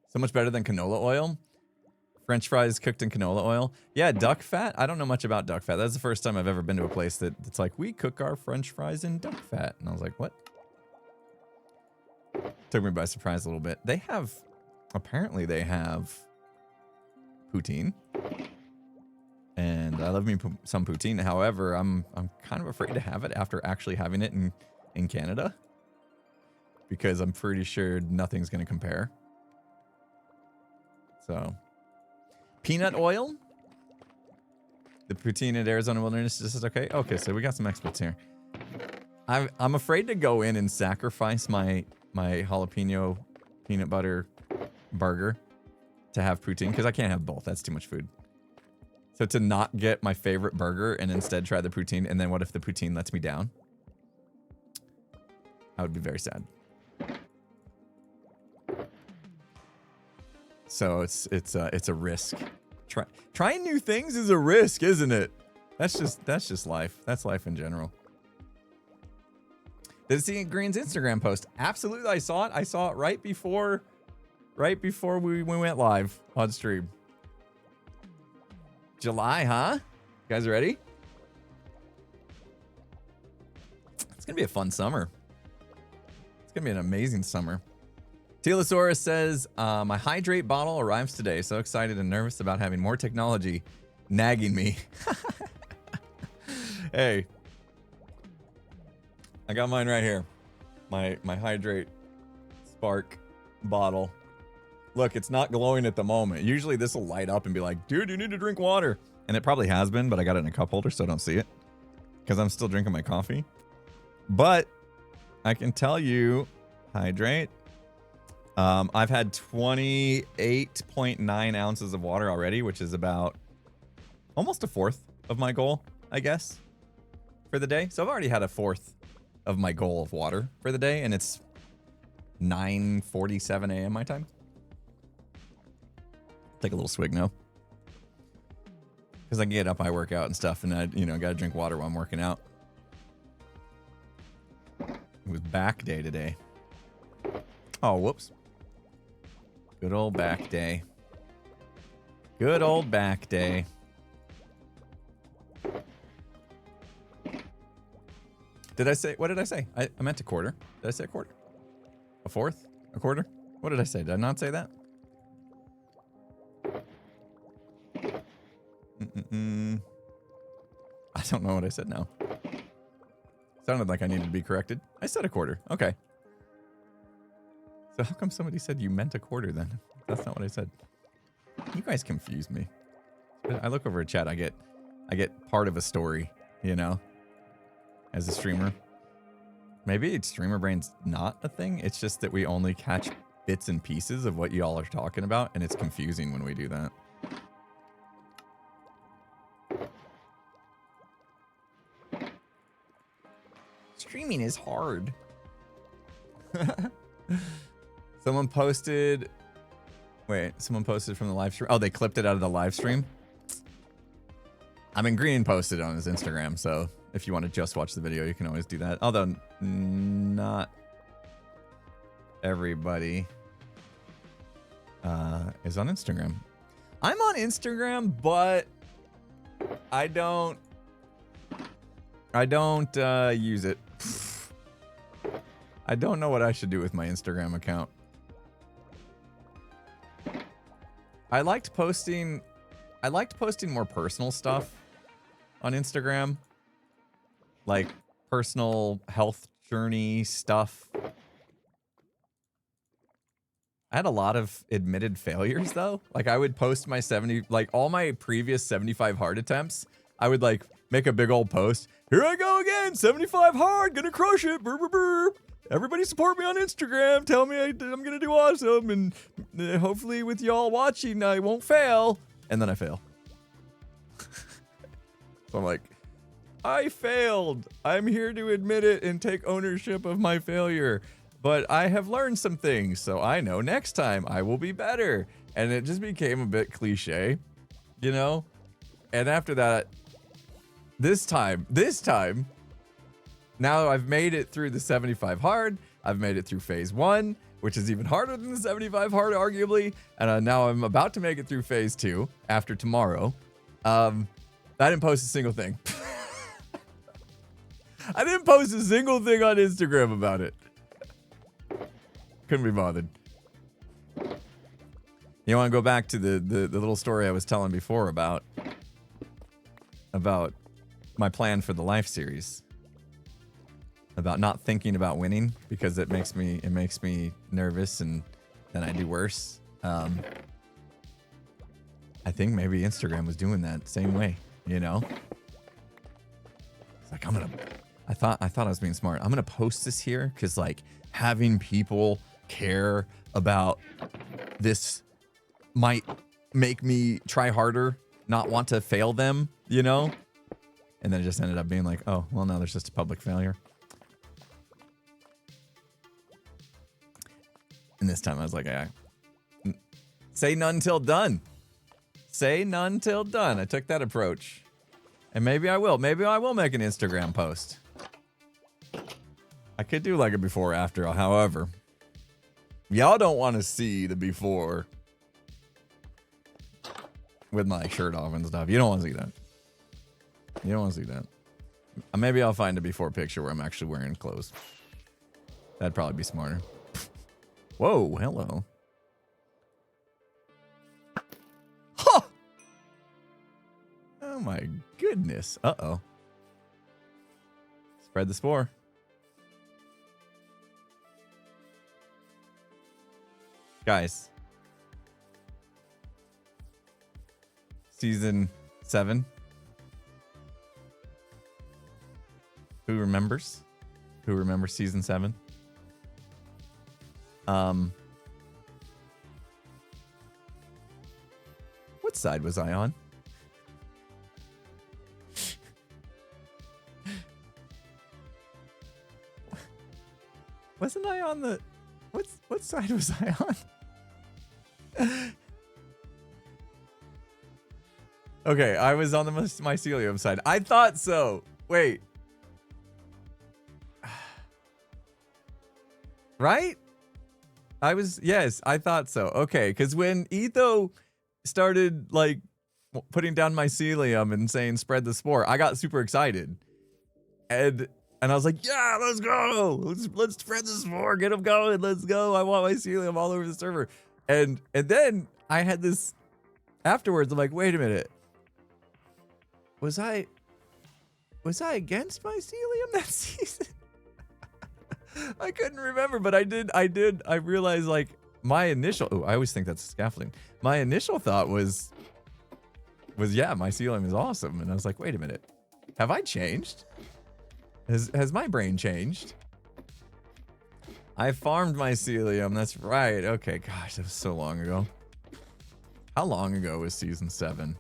So much better than canola oil. French fries cooked in canola oil. Yeah, duck fat. I don't know much about duck fat. That's the first time I've ever been to a place that's like, we cook our French fries in duck fat. And I was like, what? Took me by surprise a little bit. Apparently they have poutine. And I love me some poutine. However, I'm kind of afraid to have it after actually having it in Canada. Because I'm pretty sure nothing's going to compare. So... Peanut oil. The poutine at Arizona Wilderness is okay. Okay, so we got some experts here. I'm afraid to go in and sacrifice my jalapeno peanut butter burger to have poutine because I can't have both. That's too much food. So to not get my favorite burger and instead try the poutine, and then what if the poutine lets me down? I would be very sad. So it's a risk. Trying new things is a risk, isn't it? That's just life. That's life in general. Did you see Green's Instagram post? Absolutely, I saw it. I saw it right before we went live on stream. July, huh? You guys ready? It's gonna be a fun summer. It's gonna be an amazing summer. Telosaurus says, my hydrate bottle arrives today. So excited and nervous about having more technology nagging me. Hey, I got mine right here. My hydrate spark bottle. Look, it's not glowing at the moment. Usually this will light up and be like, dude, you need to drink water. And it probably has been, but I got it in a cup holder, so I don't see it. Because I'm still drinking my coffee. But I can tell you, hydrate. I've had 28.9 ounces of water already, which is about almost a fourth of my goal, I guess, for the day. So I've already had a fourth of my goal of water for the day, and it's 9:47 a.m. my time. Take a little swig now. Because I get up, I work out and stuff, and I, gotta drink water while I'm working out. It was back day today. Oh, whoops. Good old back day. Good old back day. Did I say, what did I say? I meant a quarter. Did I say a quarter? A fourth? A quarter? What did I say? Did I not say that? I don't know what I said now. Sounded like I needed to be corrected. I said a quarter. Okay. So how come somebody said you meant a quarter then? That's not what I said. You guys confuse me. I look over at chat, I get part of a story, as a streamer. Maybe streamer brain's not a thing. It's just that we only catch bits and pieces of what y'all are talking about, and it's confusing when we do that. Streaming is hard. Someone posted from the live stream. Oh, they clipped it out of the live stream. I mean, Green posted it on his Instagram, so if you want to just watch the video, you can always do that. Although, not everybody is on Instagram. I'm on Instagram, but I don't use it. I don't know what I should do with my Instagram account. I liked posting more personal stuff on Instagram. Like personal health journey stuff. I had a lot of admitted failures though. Like I would post my all my previous 75 heart attempts. I would like make a big old post. Here I go again, 75 hard, gonna crush it. Burp, burp, burp. Everybody support me on Instagram. Tell me I'm gonna do awesome, and hopefully with y'all watching, I won't fail. And then I fail. So I'm like, I failed. I'm here to admit it and take ownership of my failure. But I have learned some things, so I know next time I will be better. And it just became a bit cliche, you know? And after that, this time, now I've made it through the 75 hard. I've made it through phase 1, which is even harder than the 75 hard, arguably. And now I'm about to make it through phase 2 after tomorrow. I didn't post a single thing. I didn't post a single thing on Instagram about it. Couldn't be bothered. You want to go back to the little story I was telling before about my plan for the life series, about not thinking about winning because it makes me nervous and then I do worse. I think maybe Instagram was doing that same way, you know? It's like I thought I was being smart. I'm gonna post this here because like having people care about this might make me try harder, not want to fail them, you know? And then it just ended up being like, oh, well, no, there's just a public failure. And this time I was like, say none till done. Say none till done. I took that approach. And maybe I will. Maybe I will make an Instagram post. I could do like a before after, however. Y'all don't want to see the before with my shirt off and stuff. You don't want to see that. You don't want to see that. Maybe I'll find a before picture where I'm actually wearing clothes. That'd probably be smarter. Whoa, hello. Huh! Oh my goodness. Uh-oh. Spread the spore. Guys. Season 7. Who remembers? Who remembers season 7? What side was I on? Wasn't I on the... What side was I on? Okay, I was on the mycelium side. I thought so. Wait. Right? Yes, I thought so. Okay, because when Etho started, like, putting down mycelium and saying spread the spore, I got super excited. And I was like, yeah, let's go. Let's spread the spore. Get them going. Let's go. I want mycelium all over the server. And then I had this afterwards. I'm like, wait a minute. Was I against mycelium that season? I couldn't remember, but I did. I realized, like, my initial... Oh, I always think that's scaffolding. My initial thought was yeah, mycelium is awesome. And I was like, wait a minute. Have I changed? Has my brain changed? I farmed mycelium. That's right. Okay, gosh, that was so long ago. How long ago was season 7?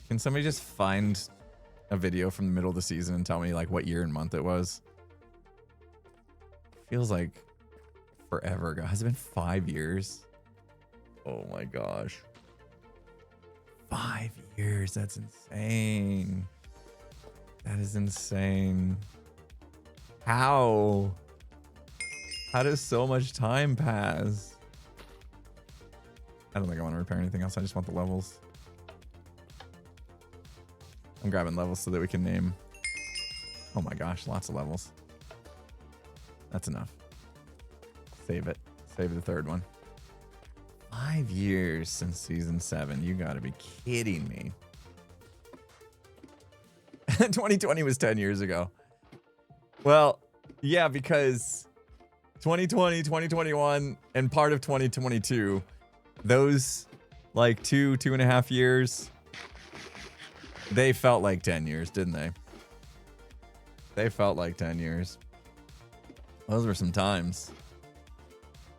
Can somebody just find a video from the middle of the season and tell me like what year and month it was? Feels like forever ago. Has it been 5 years? Oh my gosh. 5 years. That's insane. That is insane. How? How does so much time pass? I don't think I want to repair anything else. I just want the levels. I'm grabbing levels so that we can name. Oh my gosh, lots of levels. That's enough. Save it. Save the third one. 5 years since season 7. You gotta be kidding me. 2020 was 10 years ago. Well, yeah, because 2020, 2021, and part of 2022, those like 2.5 years They felt like 10 years, didn't they? They felt like 10 years. Those were some times.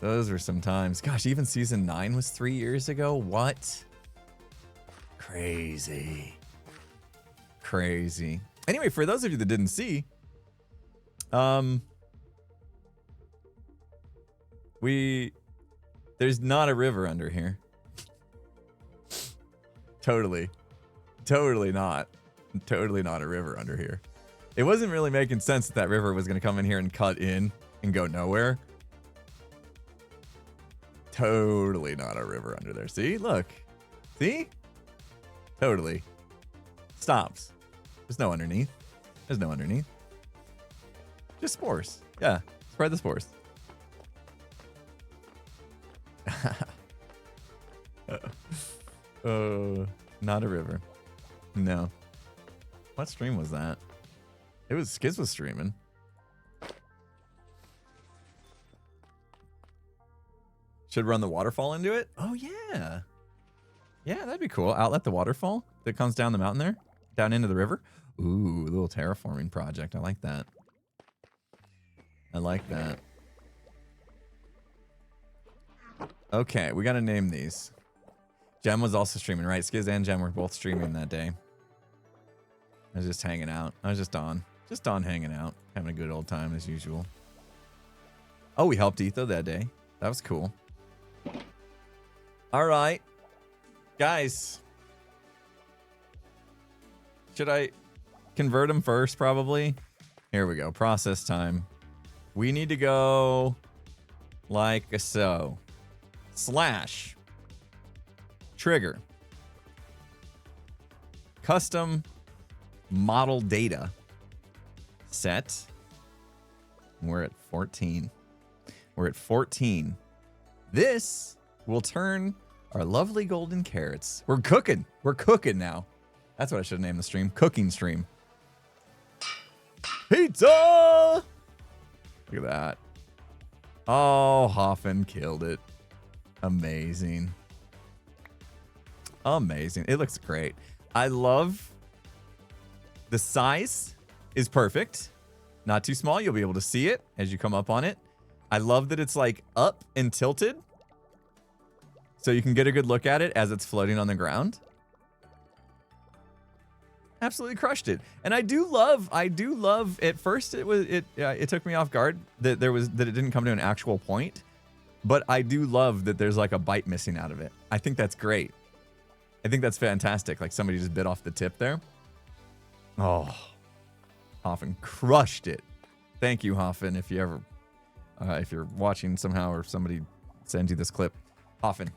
Those were some times. Gosh, even season 9 was 3 years ago. What? Crazy. Crazy. Anyway, for those of you that didn't see, there's not a river under here. Totally not. Totally not a river under here. It wasn't really making sense that river was going to come in here and cut in and go nowhere. Totally not a river under there. See? Look. See? Totally. Stops. There's no underneath. There's no underneath. Just spores. Yeah. Spread the spores. Not a river. No. What stream was that? It was Skiz was streaming. Should run the waterfall into it? Oh yeah. Yeah, that'd be cool. Outlet the waterfall that comes down the mountain there, down into the river. Ooh, a little terraforming project. I like that. I like that. Okay, we gotta name these. Jem was also streaming, right? Skiz and Jem were both streaming that day. I was just hanging out. I was just on hanging out, having a good old time as usual. Oh, we helped Etho that day. That was cool. All right, guys. Should I convert them first? Probably. Here we go. Process time. We need to go like so. Slash. Trigger. Custom model data. Set. We're at 14. We're at 14. This will turn our lovely golden carrots. We're cooking. We're cooking now. That's what I should have named the stream. Cooking stream. Pizza! Look at that. Oh, Hoffen killed it. Amazing. Amazing. It looks great. I love the size is perfect. Not too small. You'll be able to see it as you come up on it. I love that it's like up and tilted. So you can get a good look at it as it's floating on the ground. Absolutely crushed it. And I do love at first it took me off guard that it didn't come to an actual point. But I do love that there's like a bite missing out of it. I think that's great. I think that's fantastic. Like somebody just bit off the tip there. Oh, Hoffen crushed it. Thank you, Hoffen. If you ever, if you're watching somehow or somebody sends you this clip, Hoffen,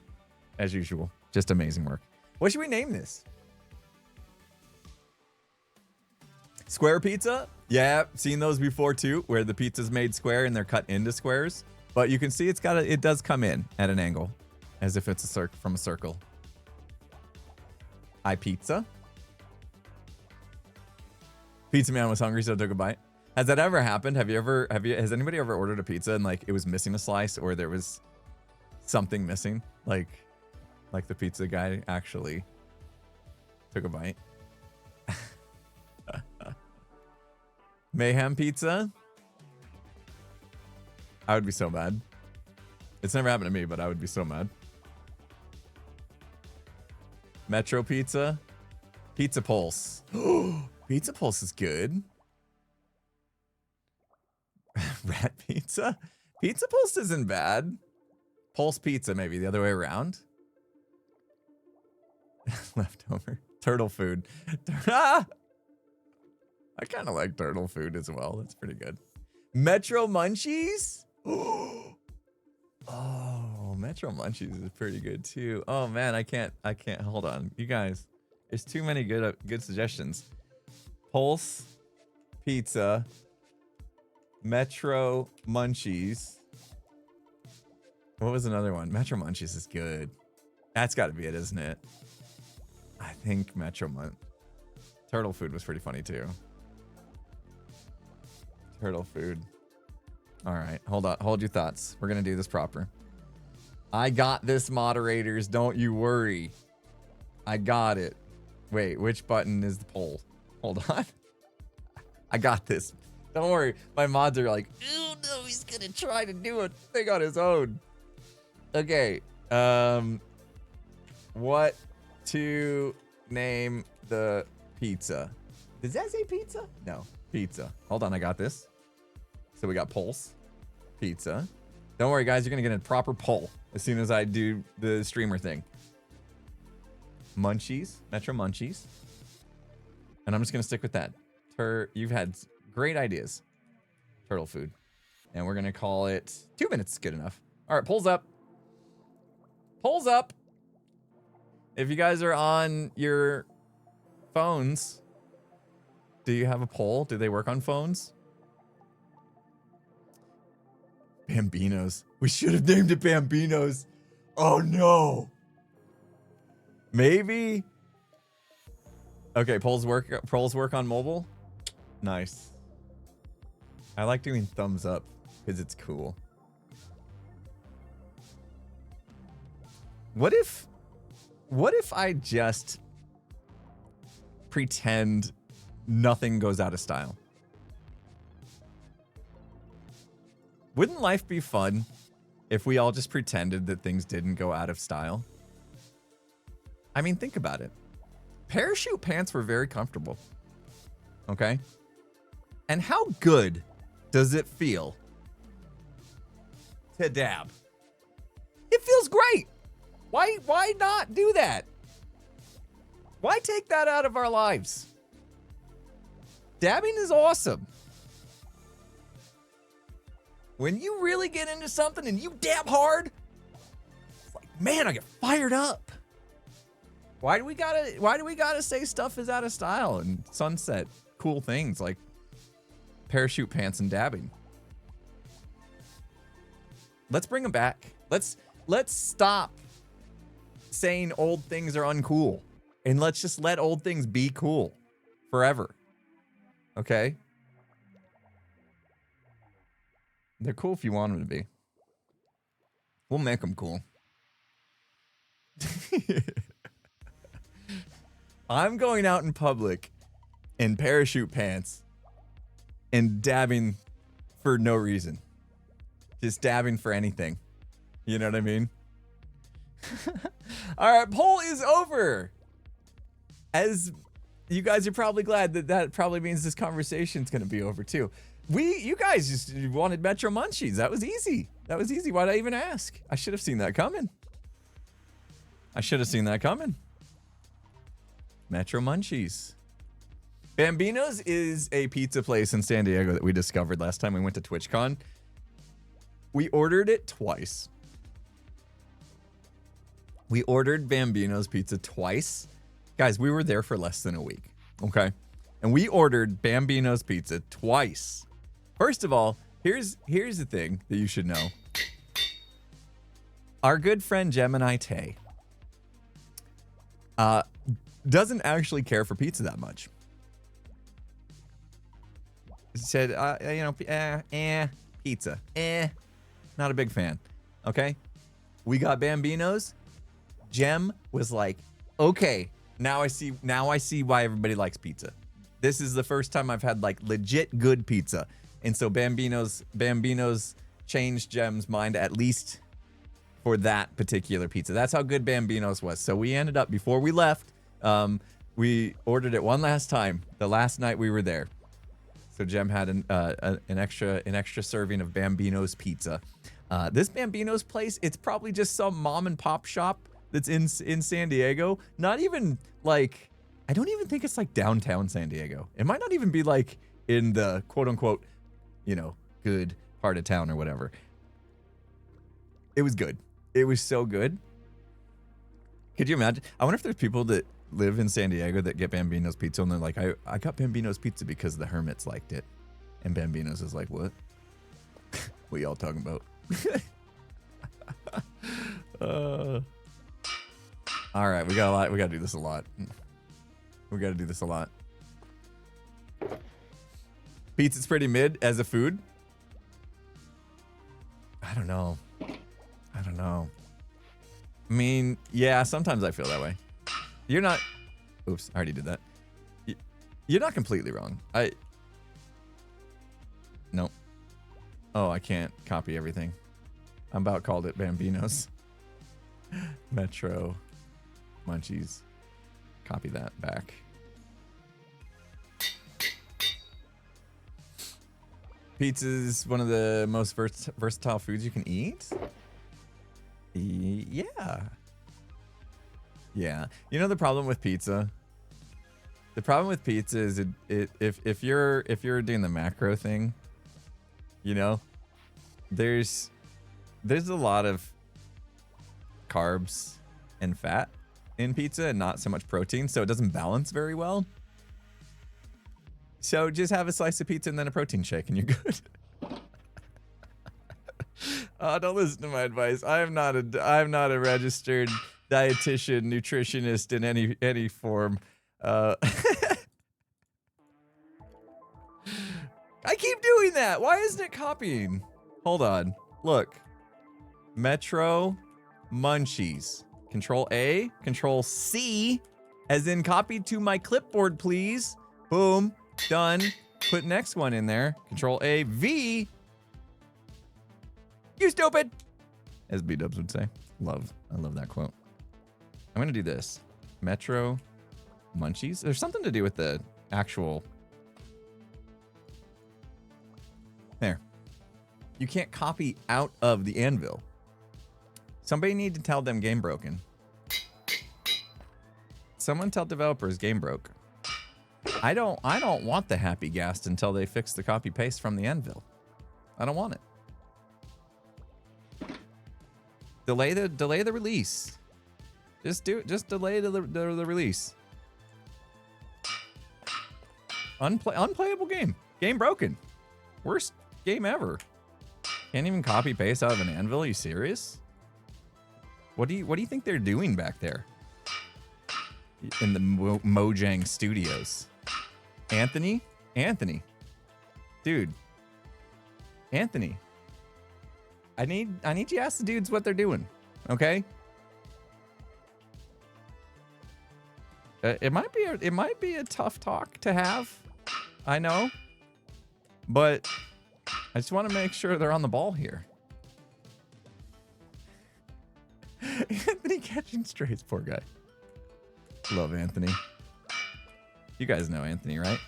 as usual, just amazing work. What should we name this? Square pizza? Yeah, seen those before too, where the pizza's made square and they're cut into squares. But you can see it does come in at an angle, as if it's from a circle. Pizza. Pizza man was hungry, so took a bite. Has that ever happened? Has anybody ever ordered a pizza and like it was missing a slice or there was something missing? Like the pizza guy actually took a bite. Mayhem pizza? I would be so mad. It's never happened to me, but I would be so mad. Metro pizza? Pizza Pulse. Pizza Pulse is good. Rat pizza? Pizza Pulse isn't bad. Pulse pizza, maybe the other way around. Leftover. Turtle food. I kind of like turtle food as well. That's pretty good. Metro Munchies? Oh, Metro Munchies is pretty good too. Oh man, I can't hold on. You guys, there's too many good suggestions. Pulse pizza, Metro Munchies. What was another one? Metro Munchies is good. That's got to be it, isn't it? I think Turtle food was pretty funny too. Turtle food. All right, hold on. Hold your thoughts. We're going to do this proper. I got this, moderators. Don't you worry. I got it. Wait, which button is the poll? Hold on. I got this. Don't worry. My mods are like, oh no, he's gonna try to do a thing on his own. Okay. What to name the pizza? Does that say pizza? No, pizza. Hold on, I got this. So we got Pulse, pizza. Don't worry, guys, you're gonna get a proper poll as soon as I do the streamer thing. Munchies, Metro Munchies. And I'm just gonna stick with that. You've had great ideas. Turtle food. And we're gonna call it 2 minutes, good enough. All right, polls up. Polls up. If you guys are on your phones, do you have a poll? Do they work on phones? Bambinos. We should have named it Bambinos. Oh no. Maybe. Okay, polls work on mobile. Nice. I like doing thumbs up because it's cool. What if I just pretend nothing goes out of style? Wouldn't life be fun if we all just pretended that things didn't go out of style? I mean, think about it. Parachute pants were very comfortable. Okay? And how good does it feel to dab? It feels great. Why not do that? Why take that out of our lives? Dabbing is awesome. When you really get into something and you dab hard, it's like, man, I get fired up. Why do we gotta say stuff is out of style and sunset cool things like parachute pants and dabbing? Let's bring them back. Let's stop saying old things are uncool and let's just let old things be cool forever. Okay? They're cool if you want them to be. We'll make them cool. I'm going out in public in parachute pants and dabbing for no reason. Just dabbing for anything. You know what I mean? All right, poll is over. As you guys are probably glad that probably means this conversation's going to be over too. You guys just wanted Metro Munchies. That was easy. That was easy. Why'd I even ask? I should have seen that coming. Metro Munchies. Bambino's is a pizza place in San Diego that we discovered last time we went to TwitchCon. We ordered it twice. We ordered Bambino's pizza twice. Guys, we were there for less than a week, okay? And we ordered Bambino's pizza twice. First of all, here's the thing that you should know. Our good friend Gemini Tay doesn't actually care for pizza that much. He said, pizza, not a big fan. Okay, we got Bambino's. Gem was like, okay, now I see why everybody likes pizza. This is the first time I've had like legit good pizza, and so Bambino's changed Gem's mind at least for that particular pizza. That's how good Bambino's was. So we ended up, before we left, we ordered it one last time. The last night we were there. So Gem had an extra serving of Bambino's pizza. This Bambino's place, it's probably just some mom and pop shop that's in San Diego. Not even like, I don't even think it's like downtown San Diego. It might not even be like in the quote unquote, good part of town or whatever. It was good. It was so good. Could you imagine? I wonder if there's people that live in San Diego that get Bambino's pizza and they're like, I got Bambino's pizza because the Hermits liked it. And Bambino's is like, what? What y'all talking about? All right, we got to do this a lot. We got to do this a lot. Pizza's pretty mid as a food. I don't know. I mean, yeah, sometimes I feel that way. You're not... Oops, I already did that. You're not completely wrong. Nope. Oh, I can't copy everything. I'm about called it Bambinos. Metro. Munchies. Copy that back. Pizza's one of the most versatile foods you can eat. Yeah. Yeah. You know the problem with pizza? The problem with pizza is if you're doing the macro thing, you know, there's a lot of carbs and fat in pizza and not so much protein, so it doesn't balance very well. So just have a slice of pizza and then a protein shake and you're good. Don't listen to my advice. I'm not a registered dietitian, nutritionist in any form. I keep doing that. Why isn't it copying? Hold on. Look. Metro Munchies. Control A, Control C, as in copied to my clipboard, please. Boom. Done. Put next one in there. Control A, V. You stupid. As B-dubs would say. I love that quote. I'm going to do this. Metro Munchies. There's something to do with the actual... There. You can't copy out of the anvil. Somebody need to tell them game broken. Someone tell developers game broke. I don't want the happy gas until they fix the copy paste from the anvil. I don't want it. Delay the release. Just delay the release. Unplayable game. Game broken. Worst game ever. Can't even copy paste out of an anvil. Are you serious? What do you think they're doing back there? In the Mojang Studios. Anthony? Dude. Anthony. I need you to ask the dudes what they're doing. Okay? It might be a tough talk to have. I know. But I just want to make sure they're on the ball here. Anthony catching strays, poor guy. Love Anthony. You guys know Anthony, right?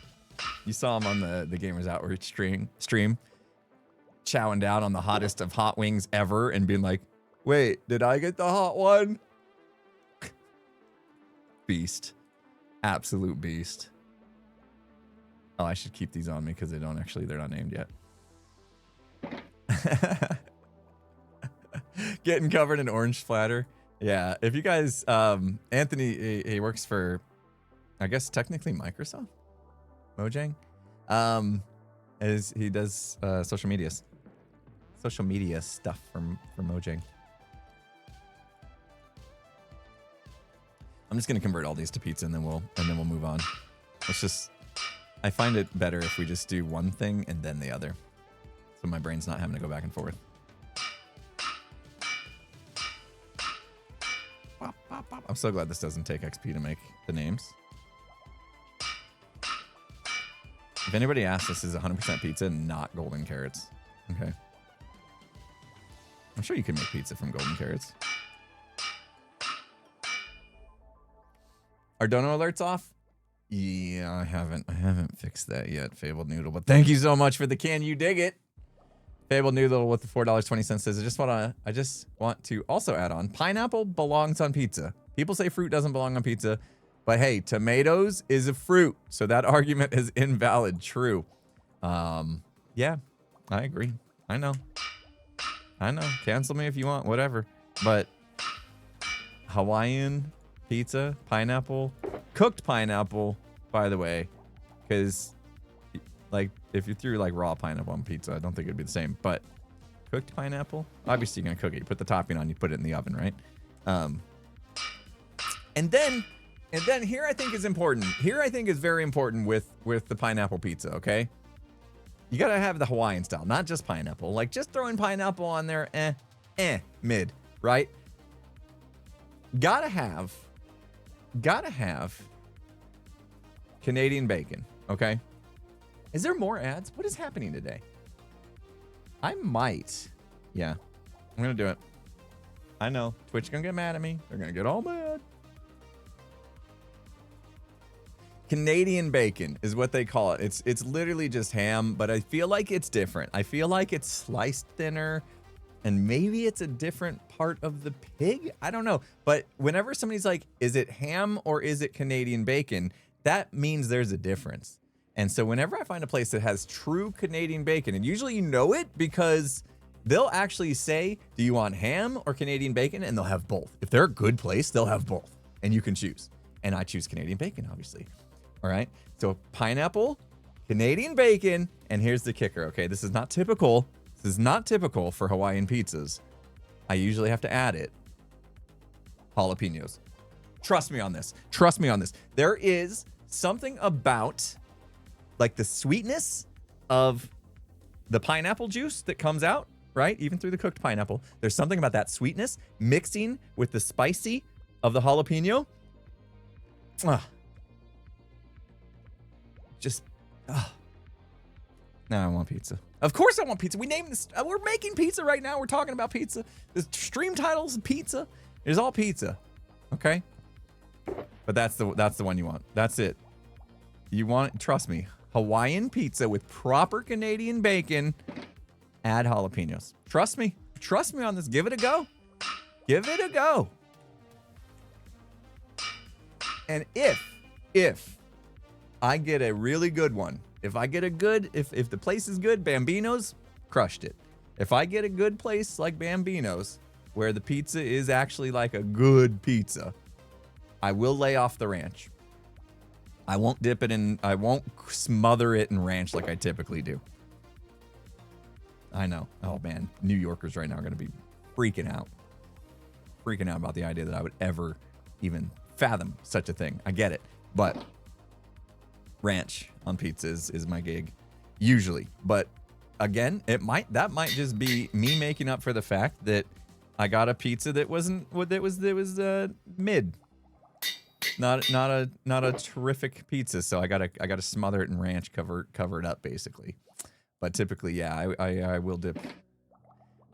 You saw him on the Gamers Outreach stream, chowing down on the hottest of hot wings ever and being like, wait, did I get the hot one? Beast. Absolute beast. Oh, I should keep these on me because they're not named yet. Getting covered in orange splatter. Yeah, if you guys, Anthony, he works for, I guess technically Microsoft, Mojang, as he does social media stuff from Mojang. I'm just gonna convert all these to pizza and then we'll move on. I find it better if we just do one thing and then the other, so my brain's not having to go back and forth. I'm so glad this doesn't take XP to make the names. If anybody asks, this is 100% pizza and not golden carrots. Okay. I'm sure you can make pizza from golden carrots. Are dono alerts off? Yeah, I haven't fixed that yet, Fabled Noodle. But thank you so much for the can you dig it. Fabled Noodle with the $4.20 says, I just want to also add on, pineapple belongs on pizza. People say fruit doesn't belong on pizza, but hey, tomatoes is a fruit, so that argument is invalid. True. Yeah, I agree. I know. Cancel me if you want, whatever. But Hawaiian pizza, pineapple, cooked pineapple, by the way, because like if you threw like raw pineapple on pizza, I don't think it'd be the same. But cooked pineapple, obviously you're gonna cook it. You put the topping on, you put it in the oven, right? And then here I think is important. Here I think is very important with the pineapple pizza. Okay, you gotta have the Hawaiian style, not just pineapple. Like just throwing pineapple on there, mid, right? Gotta have Canadian bacon, okay? Is there more ads? What is happening today? I might. Yeah, I'm gonna do it. I know. Twitch gonna get mad at me. They're gonna get all mad. Canadian bacon is what they call it. It's literally just ham, but I feel like it's different. I feel like it's sliced thinner, and maybe it's a different part of the pig. I don't know. But whenever somebody's like, is it ham or is it Canadian bacon? That means there's a difference. And so whenever I find a place that has true Canadian bacon, and usually you know it because they'll actually say, do you want ham or Canadian bacon? And they'll have both. If they're a good place, they'll have both. And you can choose. And I choose Canadian bacon, obviously. All right. So pineapple, Canadian bacon, and here's the kicker. Okay. This is not typical. This is not typical for Hawaiian pizzas. I usually have to add it. Jalapenos. Trust me on this. Trust me on this. There is something about like the sweetness of the pineapple juice that comes out, right? Even through the cooked pineapple. There's something about that sweetness mixing with the spicy of the jalapeno. Now I want pizza. Of course I want pizza. We named this. We're making pizza right now. We're talking about pizza. The stream title's pizza. It's all pizza. Okay? But that's the one you want. That's it. You want, trust me, Hawaiian pizza with proper Canadian bacon. Add jalapenos. Trust me. Trust me on this. Give it a go. Give it a go. And if I get a really good one, if the place is good, Bambino's, crushed it. If I get a good place like Bambino's, where the pizza is actually like a good pizza, I will lay off the ranch. I won't dip it in, I won't smother it in ranch like I typically do. I know. Oh man, New Yorkers right now are going to be freaking out. Freaking out about the idea that I would ever even fathom such a thing. I get it. But ranch on pizzas is my gig usually. But again, that might just be me making up for the fact that I got a pizza that was mid. Not a terrific pizza, so I gotta smother it in ranch, cover it up basically. But typically, yeah, I will dip.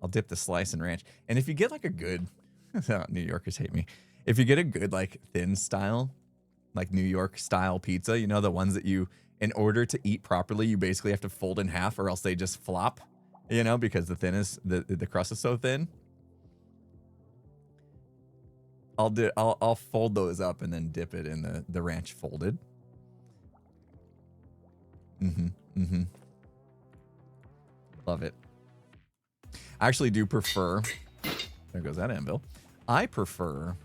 I'll dip the slice in ranch. And if you get like a good, New Yorkers hate me. If you get a good like thin style, like New York style pizza, you know, the ones that you, in order to eat properly, you basically have to fold in half or else they just flop, you know, because the crust is so thin. I'll fold those up and then dip it in the ranch folded. Love it. I actually do prefer, there goes that anvil. I prefer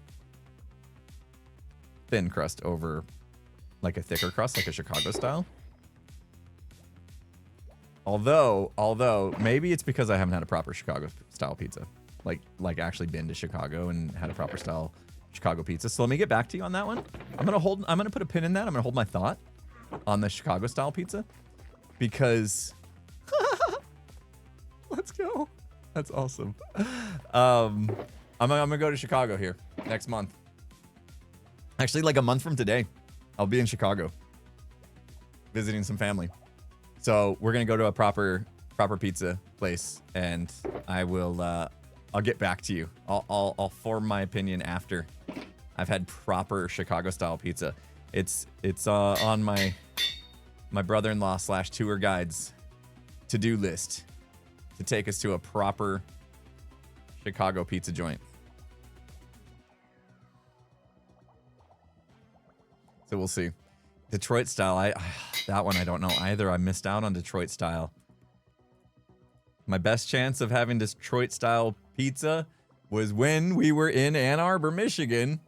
thin crust over like a thicker crust, like a Chicago style. Although maybe it's because I haven't had a proper Chicago style pizza. Like actually been to Chicago and had a proper style Chicago pizza. So let me get back to you on that one. I'm gonna put a pin in that. I'm gonna hold my thought on the Chicago style pizza because let's go. That's awesome. I'm gonna go to Chicago here next month. Actually, like a month from today, I'll be in Chicago visiting some family. So we're gonna go to a proper pizza place, and I will. I'll get back to you. I'll form my opinion after I've had proper Chicago style pizza. It's on my brother-in-law / tour guide's to-do list to take us to a proper Chicago pizza joint. So we'll see. Detroit style, that one I don't know either. I missed out on Detroit style. My best chance of having Detroit style pizza was when we were in Ann Arbor, Michigan,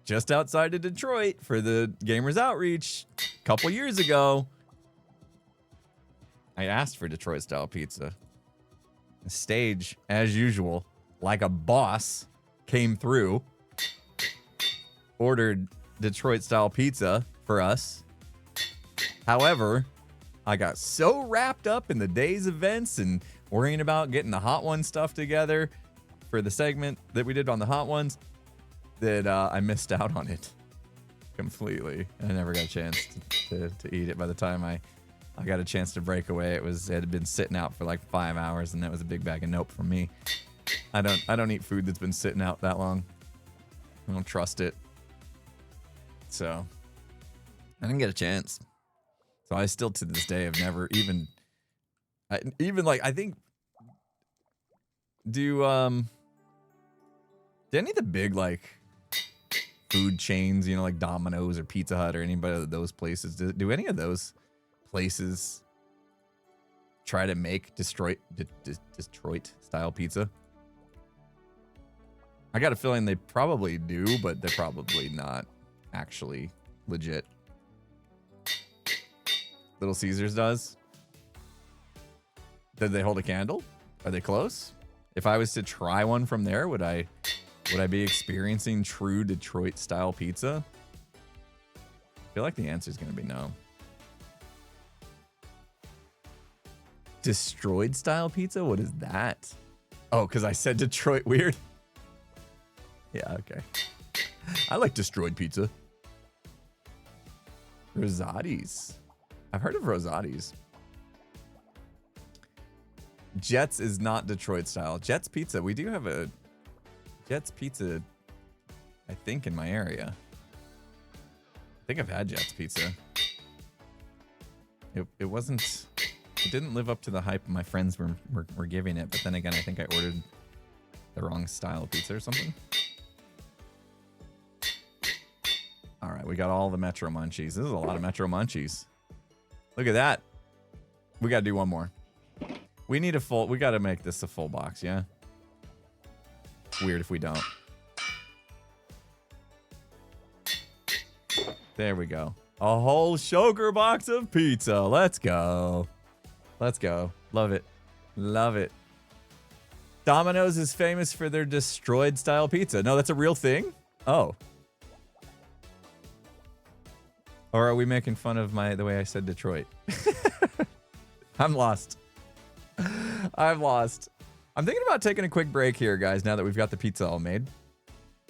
just outside of Detroit for the Gamers Outreach a couple years ago. I asked for Detroit style pizza. The stage, as usual, like a boss, came through, ordered Detroit style pizza for us. However, I got so wrapped up in the day's events and worrying about getting the Hot Ones stuff together for the segment that we did on the Hot Ones that I missed out on it completely. I never got a chance to eat it by the time I got a chance to break away. It had been sitting out for like 5 hours, and that was a big bag of nope from me. I don't eat food that's been sitting out that long. I don't trust it. So I didn't get a chance. So I still to this day have never even like I think do any of the big like food chains, you know, like Domino's or Pizza Hut or anybody of those places, do any of those places try to make Detroit style pizza? I got a feeling they probably do, but they're probably not actually legit. Little Caesars does. Did they hold a candle? Are they close? If I was to try one from there, would I be experiencing true Detroit style pizza? I feel like the answer is going to be no. Destroyed style pizza? What is that? Oh, because I said Detroit weird? Yeah, okay. I like destroyed pizza. Rosati's. I've heard of Rosati's. Jets is not Detroit style. Jets Pizza. We do have a Jets Pizza, I think, in my area. I think I've had Jets Pizza. It wasn't... It didn't live up to the hype my friends were giving it, but then again, I think I ordered the wrong style of pizza or something. All right, we got all the Metro Munchies. This is a lot of Metro Munchies. Look at that. We got to do one more. We need a full... We got to make this a full box, yeah? Weird if we don't. There we go. A whole sugar box of pizza. Let's go. Let's go. Love it. Love it. Domino's is famous for their destroyed style pizza. No, that's a real thing? Oh. Or are we making fun of the way I said Detroit? I'm lost. I'm lost. I'm thinking about taking a quick break here, guys, now that we've got the pizza all made.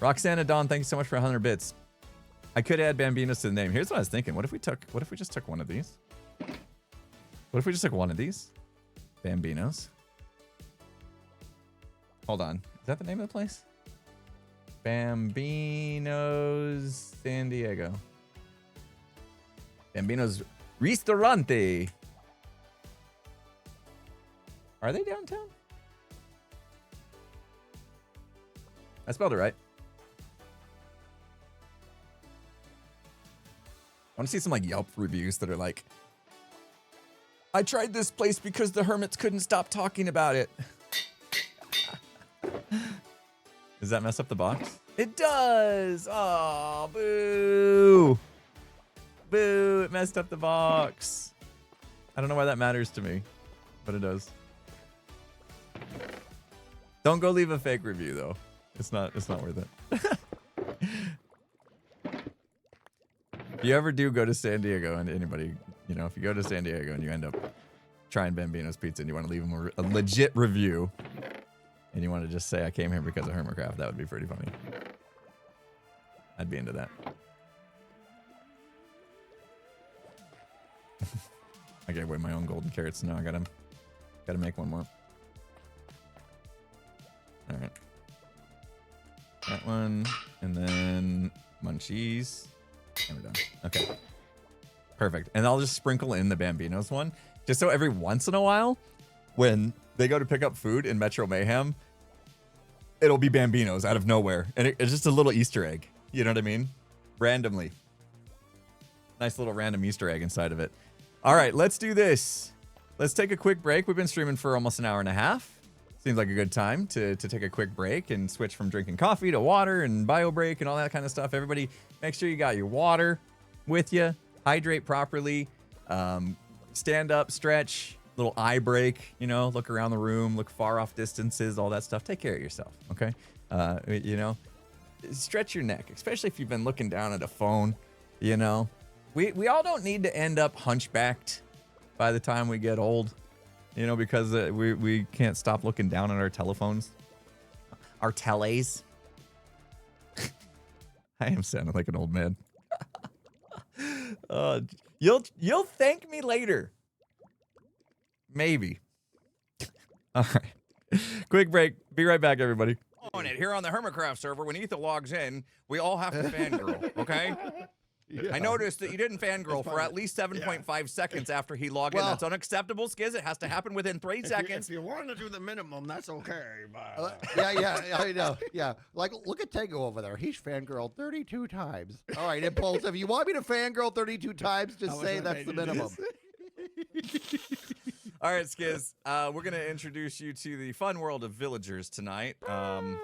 Roxana Dawn, thank you so much for 100 bits. I could add Bambinos to the name. Here's what I was thinking. What if we just took one of these? What if we just took one of these? Bambinos. Hold on. Is that the name of the place? Bambinos San Diego. Bambinos Ristorante. Are they downtown? I spelled it right. I want to see some like Yelp reviews that are like, I tried this place because the Hermits couldn't stop talking about it. Does that mess up the box? It does. Oh, boo. Boo, it messed up the box. I don't know why that matters to me, but it does. Don't go leave a fake review though. It's not worth it. If you ever do go to San Diego, and anybody, you know, if you go to San Diego and you end up trying Bambino's Pizza and you want to leave them a legit review, and you want to just say I came here because of Hermitcraft, that would be pretty funny. I'd be into that. I gave away my own golden carrots, so now I gotta make one more. All right. That one, and then Munchies. And we're done. Okay. Perfect. And I'll just sprinkle in the Bambinos one, just so every once in a while, when they go to pick up food in Metro Mayhem, it'll be Bambinos out of nowhere. And it's just a little Easter egg. You know what I mean? Randomly. Nice little random Easter egg inside of it. All right, let's do this. Let's take a quick break. We've been streaming for almost an hour and a half. Seems like a good time to take a quick break and switch from drinking coffee to water and bio break and all that kind of stuff. Everybody, make sure you got your water with you. Hydrate properly. Stand up, stretch, little eye break, you know, look around the room, look far off distances, all that stuff. Take care of yourself, okay? You know, stretch your neck, especially if you've been looking down at a phone, you know. We all don't need to end up hunchbacked by the time we get old. You know, because we can't stop looking down at our telephones. Our teles. I am sounding like an old man. You'll thank me later. Maybe. All right. Quick break. Be right back, everybody. On it here on the Hermitcraft server, when Ethan logs in, we all have to fangirl, okay? I noticed that you didn't fangirl for at least 7.5 seconds after he logged in. That's unacceptable, Skiz. It has to happen within 3 seconds. If you want to do the minimum, that's okay. But... yeah, I know. Yeah, like look at Tango over there. He's fangirled 32 times. All right, Impulse. If you want me to fangirl 32 times, just say that's the minimum. All right, Skiz. We're gonna introduce you to the fun world of villagers tonight. I'm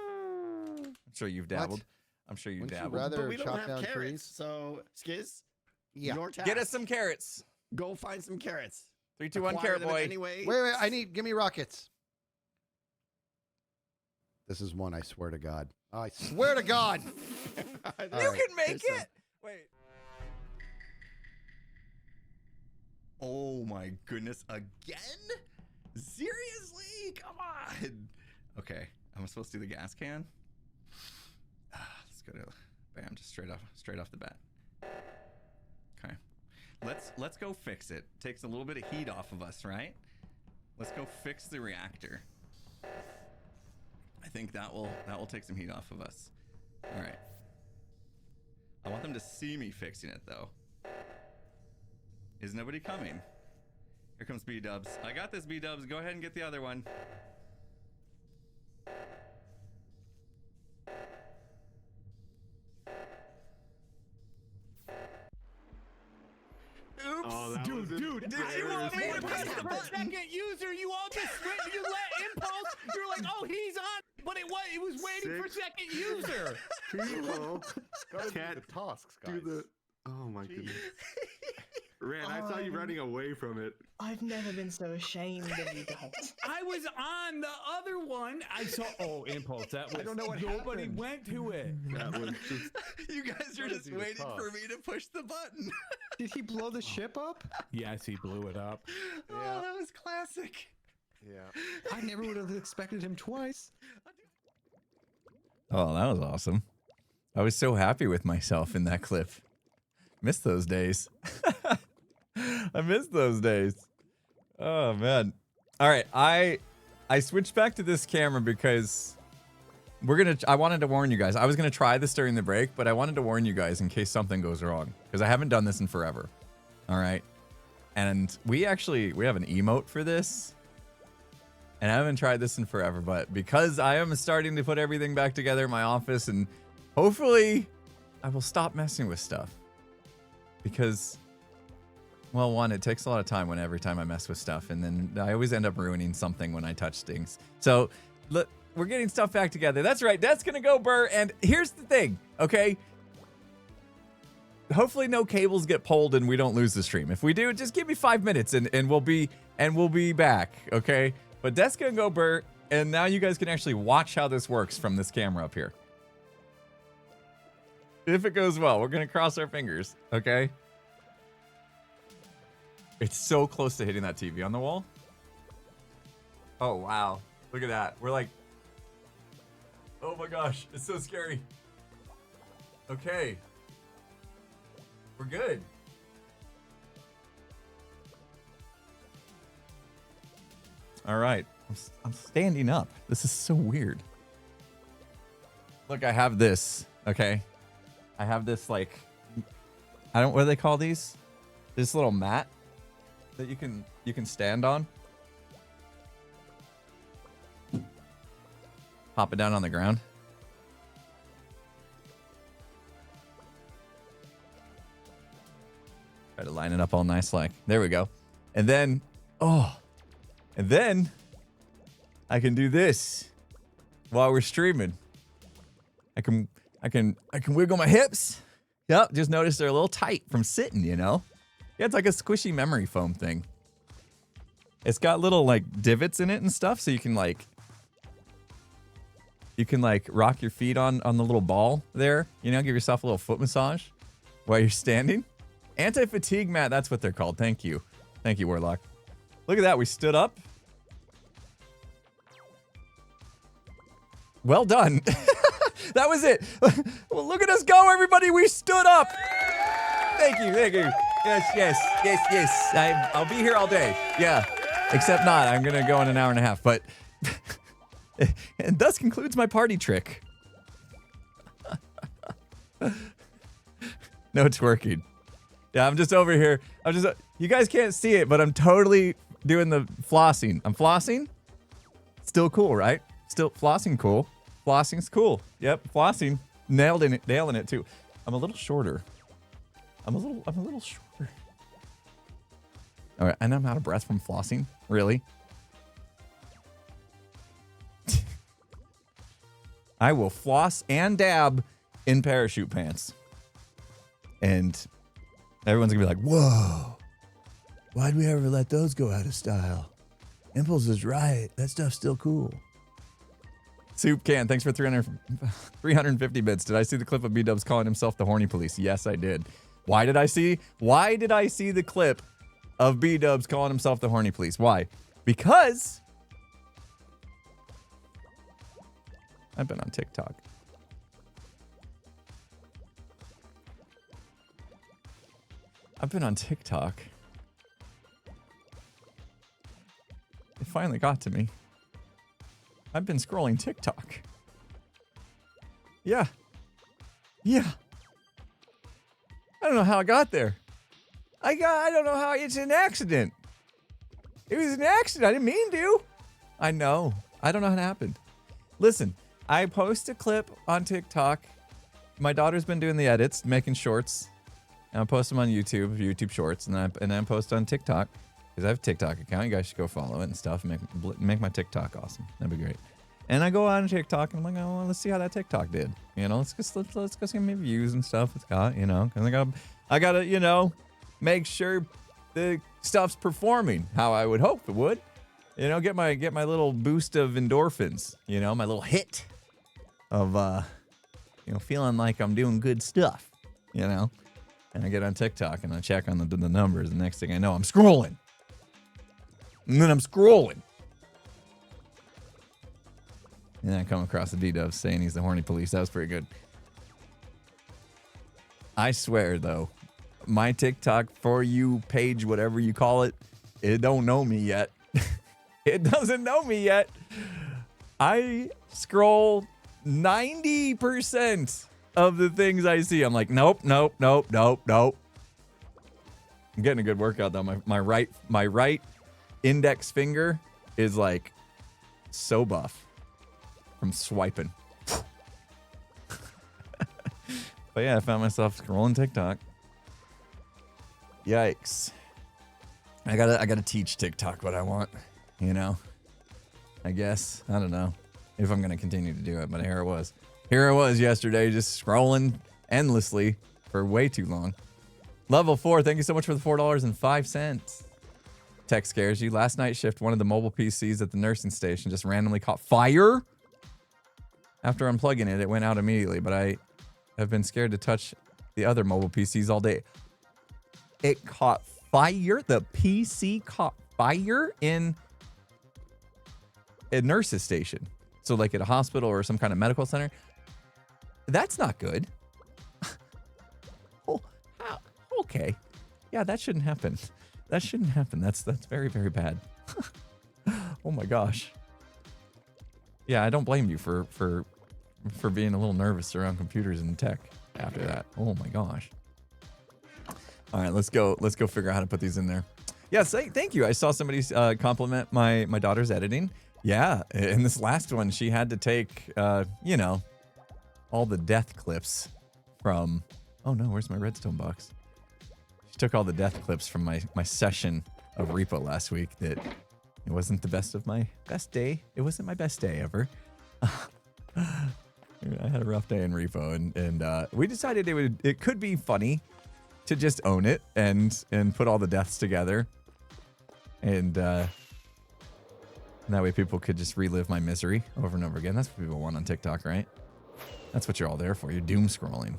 sure you've dabbled. I'm sure you've dabbled. Rather but we don't chop have down carrots, trees? so Skiz, Yeah. your task. Get us some carrots. Go find some carrots. 3, 2, 1, Acquire carrot them boy. Anyway. Wait, give me rockets. This is one, I swear to God. I swear to God. You can make it. Wait. Oh my goodness, again? Seriously? Come on. Okay, I'm supposed to do the gas can? Let's go to bam, just straight off the bat. Okay. Let's go fix it. Takes a little bit of heat off of us, right? Let's go fix the reactor. I think that will take some heat off of us. All right. I want them to see me fixing it though. Is nobody coming? Here comes B-Dubs. I got this, B-Dubs. Go ahead and get the other one. Oops. Oh, Dude, did you want me to press the button? Second user, you all just you let Impulse. You're like, oh, he's on, but it was waiting for second user. People Can't tasks, guys. do the. Oh my goodness. Ran, I saw you running away from it. I've never been so ashamed of you guys. I was on the other one. I saw. Oh, Impulse. That was. I don't know what nobody happened. went to it. That was just. You guys are just waiting for me to push the button. Did he blow the ship up? Yes, he blew it up. Oh, that was classic. Yeah. I never would have expected him twice. Oh, that was awesome. I was so happy with myself in that clip. Missed those days. I missed those days. Oh man. All right, I switched back to this camera because I wanted to warn you guys. I was gonna try this during the break, but I wanted to warn you guys in case something goes wrong because I haven't done this in forever. All right, and we have an emote for this, and I haven't tried this in forever. But because I am starting to put everything back together in my office, and hopefully I will stop messing with stuff because. Well, one, it takes a lot of time every time I mess with stuff, and then I always end up ruining something when I touch things. So, look, we're getting stuff back together. That's right. That's gonna go, Burr. And here's the thing, okay? Hopefully, no cables get pulled and we don't lose the stream. If we do, just give me 5 minutes, and we'll be back, okay? But that's gonna go, Burr. And now you guys can actually watch how this works from this camera up here. If it goes well, we're gonna cross our fingers, okay? It's so close to hitting that TV on the wall. Oh, wow. Look at that. We're like, oh my gosh, it's so scary. Okay. We're good. All right. I'm standing up. This is so weird. Look, I have this, okay? I have this, like, what do they call these? This little mat that you can stand on. Pop it down on the ground. Try to line it up all nice like. There we go. And then I can do this while we're streaming. I can wiggle my hips. Yep, just notice they're a little tight from sitting, you know? Yeah, it's like a squishy memory foam thing. It's got little like divots in it and stuff, so you can like rock your feet on the little ball there. You know, give yourself a little foot massage while you're standing. Anti-fatigue mat, that's what they're called. Thank you. Thank you, Warlock. Look at that, we stood up. Well done. That was it. Well, look at us go, everybody. We stood up. Thank you. Thank you. Yes. I'll be here all day. Yeah. Except not. I'm going to go in an hour and a half. But and thus concludes my party trick. No twerking. Yeah, I'm just over here. You guys can't see it, but I'm totally doing the flossing. I'm flossing. Still cool, right? Still flossing cool. Flossing's cool. Yep, flossing. Nailing it too. I'm a little shorter. I'm a little shorter. All right, and I'm out of breath from flossing. Really? I will floss and dab in parachute pants. And everyone's gonna be like, whoa, why'd we ever let those go out of style? Impulse is right. That stuff's still cool. Soup Can, thanks for 350 bits. Did I see the clip of B-Dubs calling himself the horny police? Yes, I did. Why did I see the clip of B-Dubs calling himself the horny police? Why? Because I've been on TikTok. It finally got to me. I've been scrolling TikTok. Yeah. I don't know how I got there. I don't know how. It's an accident. It was an accident. I didn't mean to. I know. I don't know how it happened. Listen, I post a clip on TikTok. My daughter's been doing the edits, making shorts. And I post them on YouTube Shorts, and then I post on TikTok because I have a TikTok account. You guys should go follow it and stuff. And make my TikTok awesome. That'd be great. And I go on TikTok and I'm like, oh, let's see how that TikTok did. You know, let's go see how many views and stuff it's got. You know, because I gotta make sure the stuff's performing how I would hope it would. You know, get my little boost of endorphins. You know, my little hit of feeling like I'm doing good stuff. You know. And I get on TikTok and I check on the numbers. And the next thing I know, I'm scrolling. And then I'm scrolling. And then I come across the B-Dubs saying he's the horny police. That was pretty good. I swear, though, my TikTok For You page, whatever you call it, it don't know me yet. It doesn't know me yet. I scroll 90% of the things I see. I'm like, nope. I'm getting a good workout though. My right index finger is like so buff from swiping. But yeah, I found myself scrolling TikTok. Yikes. I gotta teach TikTok what I want, you know. I guess. I don't know if I'm gonna continue to do it, but here I was yesterday, just scrolling endlessly for way too long. Level 4, thank you so much for the $4.05. Tech scares you. Last night shift, one of the mobile PCs at the nursing station just randomly caught fire. After unplugging it, it went out immediately, but I have been scared to touch the other mobile PCs all day. It caught fire? The PC caught fire in a nurse's station. So like at a hospital or some kind of medical center. That's not good. Oh, okay. Yeah, that shouldn't happen. That's very, very bad. Oh my gosh. Yeah, I don't blame you for being a little nervous around computers and tech after that. Oh my gosh. All right, let's go figure out how to put these in there. Yeah, thank you. I saw somebody compliment my daughter's editing. Yeah, in this last one, she had to take, all the death clips from... Oh no, where's my redstone box? She took all the death clips from my session of Repo last week that it wasn't the best day. It wasn't my best day ever. I had a rough day in Repo, and we decided it could be funny to just own it and put all the deaths together. And that way people could just relive my misery over and over again. That's what people want on TikTok, right? That's what you're all there for. You're doom scrolling.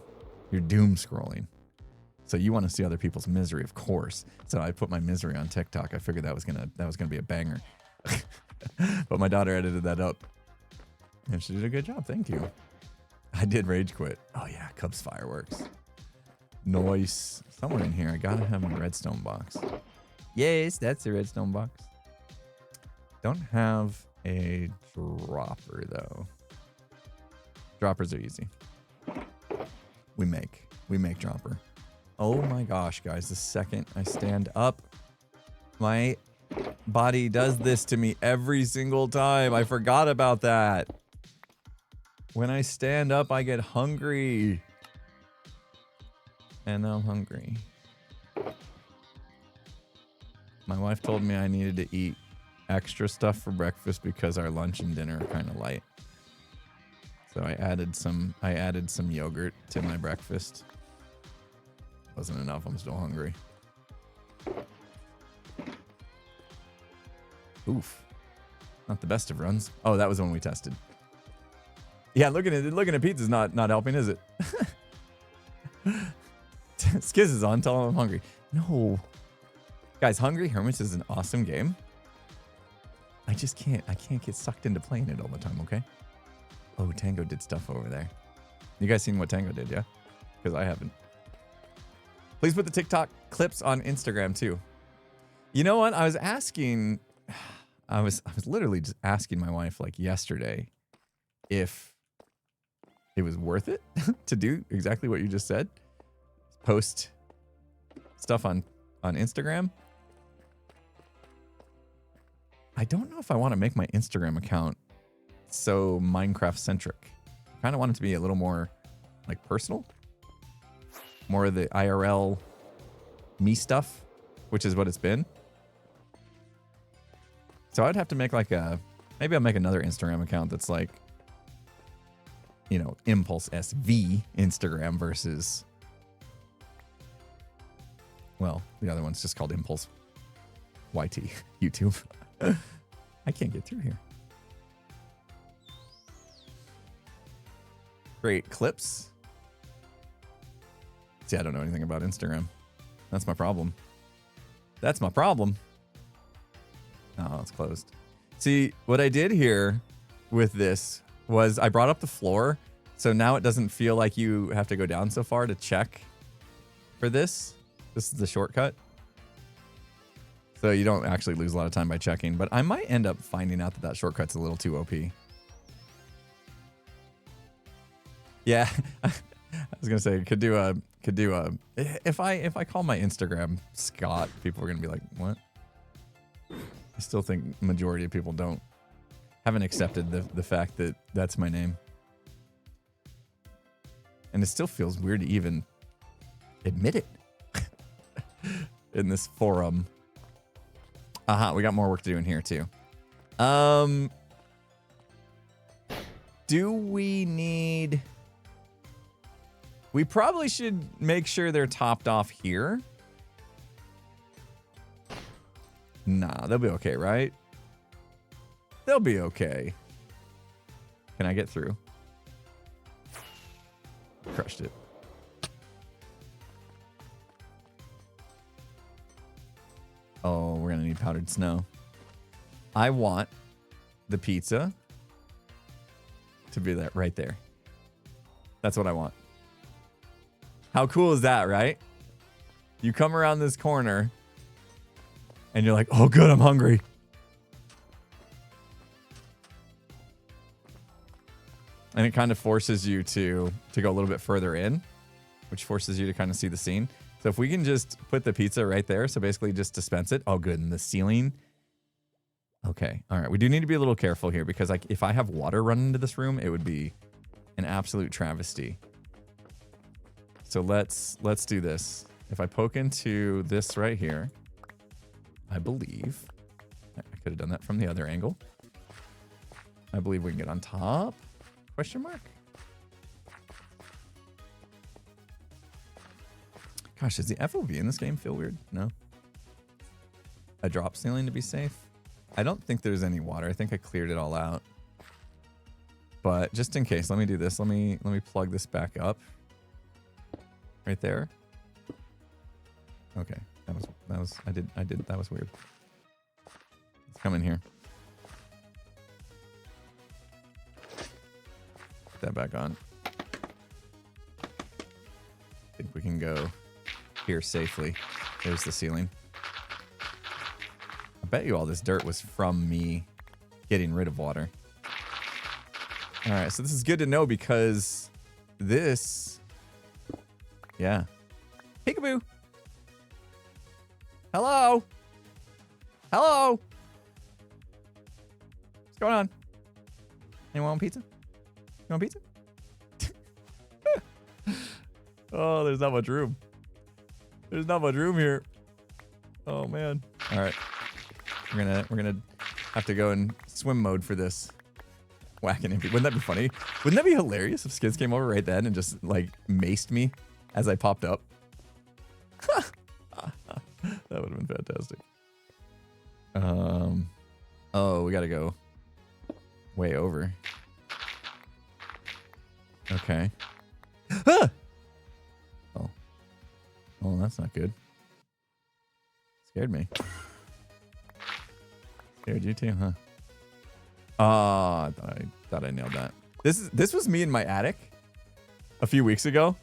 So you want to see other people's misery, of course. So I put my misery on TikTok. I figured that was gonna be a banger. But my daughter edited that up. And she did a good job. Thank you. I did rage quit. Oh yeah, Cubs fireworks. Nice. Somewhere in here, I gotta have my redstone box. Yes, that's a redstone box. Don't have a dropper though. Droppers are easy. We make dropper. Oh my gosh, guys, the second I stand up, my body does this to me every single time. I forgot about that. When I stand up, I get hungry. And I'm hungry. My wife told me I needed to eat extra stuff for breakfast because our lunch and dinner are kind of light. So I added some yogurt to my breakfast. Wasn't enough. I'm still hungry. Oof. Not the best of runs. Oh, that was the one we tested. Yeah, looking at pizza's not helping, is it? Skiz is on. Tell him I'm hungry. No. Guys, Hungry Hermits is an awesome game. I can't get sucked into playing it all the time, okay? Oh, Tango did stuff over there. You guys seen what Tango did, yeah? Because I haven't. Please put the TikTok clips on Instagram too. You know what? I was literally just asking my wife like yesterday if it was worth it to do exactly what you just said. Post stuff on Instagram. I don't know if I want to make my Instagram account so Minecraft centric. I kind of want it to be a little more like personal, more of the IRL me stuff, which is what it's been. So I'd have to make like maybe I'll make another Instagram account that's like, you know, Impulse SV Instagram versus, well, the other one's just called Impulse YT YouTube. I can't get through here. Great clips. See, I don't know anything about Instagram. That's my problem. That's my problem. Oh, it's closed. See, what I did here with this was I brought up the floor, so now it doesn't feel like you have to go down so far to check for this. This is the shortcut. So you don't actually lose a lot of time by checking, but I might end up finding out that shortcut's a little too OP. Yeah, I was gonna say could do a if I call my Instagram Scott, people are gonna be like, what? I still think majority of people haven't accepted the fact that that's my name, and it still feels weird to even admit it in this forum. We got more work to do in here too. Do we need... We probably should make sure they're topped off here. Nah, they'll be okay, right? They'll be okay. Can I get through? Crushed it. Oh, we're gonna need powdered snow. I want the pizza to be that right there. That's what I want. How cool is that, right? You come around this corner and you're like, oh good, I'm hungry. And it kind of forces you to go a little bit further in, which forces you to kind of see the scene. So if we can just put the pizza right there, so basically just dispense it. Oh, good. And the ceiling. Okay. All right. We do need to be a little careful here because like if I have water run into this room, it would be an absolute travesty. So let's do this. If I poke into this right here, I believe I could have done that from the other angle. I believe we can get on top. Question mark. Gosh, does the FOV in this game feel weird? No. A drop ceiling to be safe? I don't think there's any water. I think I cleared it all out. But just in case, let me do this. Let me plug this back up. Right there. Okay. That was weird. Let's come in here. Put that back on. I think we we can go here safely. There's the ceiling. I bet you all this dirt was from me getting rid of water. All right, so this is good to know because this... Yeah. Peekaboo. Hello. Hello. What's going on? Anyone want pizza? You want pizza? Oh, there's not much room. There's not much room here. Oh man. All right. We're gonna have to go in swim mode for this. Whacking him. Wouldn't that be funny? Wouldn't that be hilarious if Skids came over right then and just like maced me as I popped up? That would have been fantastic. Oh, we gotta go way over. Okay. Ah! Oh, that's not good. Scared me. Scared you too, huh? I thought I nailed that. This was me in my attic a few weeks ago.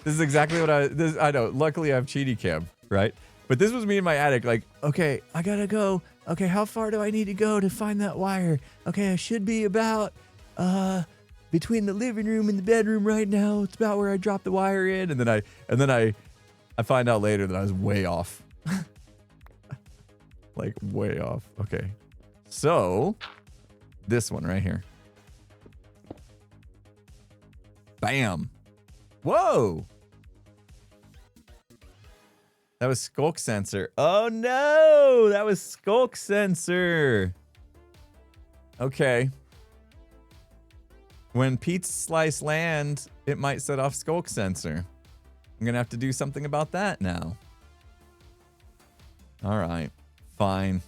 This is exactly what I know. Luckily I have cheaty cam, right? But this was me in my attic, like, okay, I gotta go. Okay, how far do I need to go to find that wire? Okay, I should be about between the living room and the bedroom right now. It's about where I dropped the wire in, and then I find out later that I was way off. Like way off. Okay. So, this one right here. Bam. Whoa. That was Skulk Sensor. Oh no, that was Skulk Sensor. Okay. When Pete's Slice land, it might set off Skulk Sensor. I'm gonna have to do something about that now. All right, fine.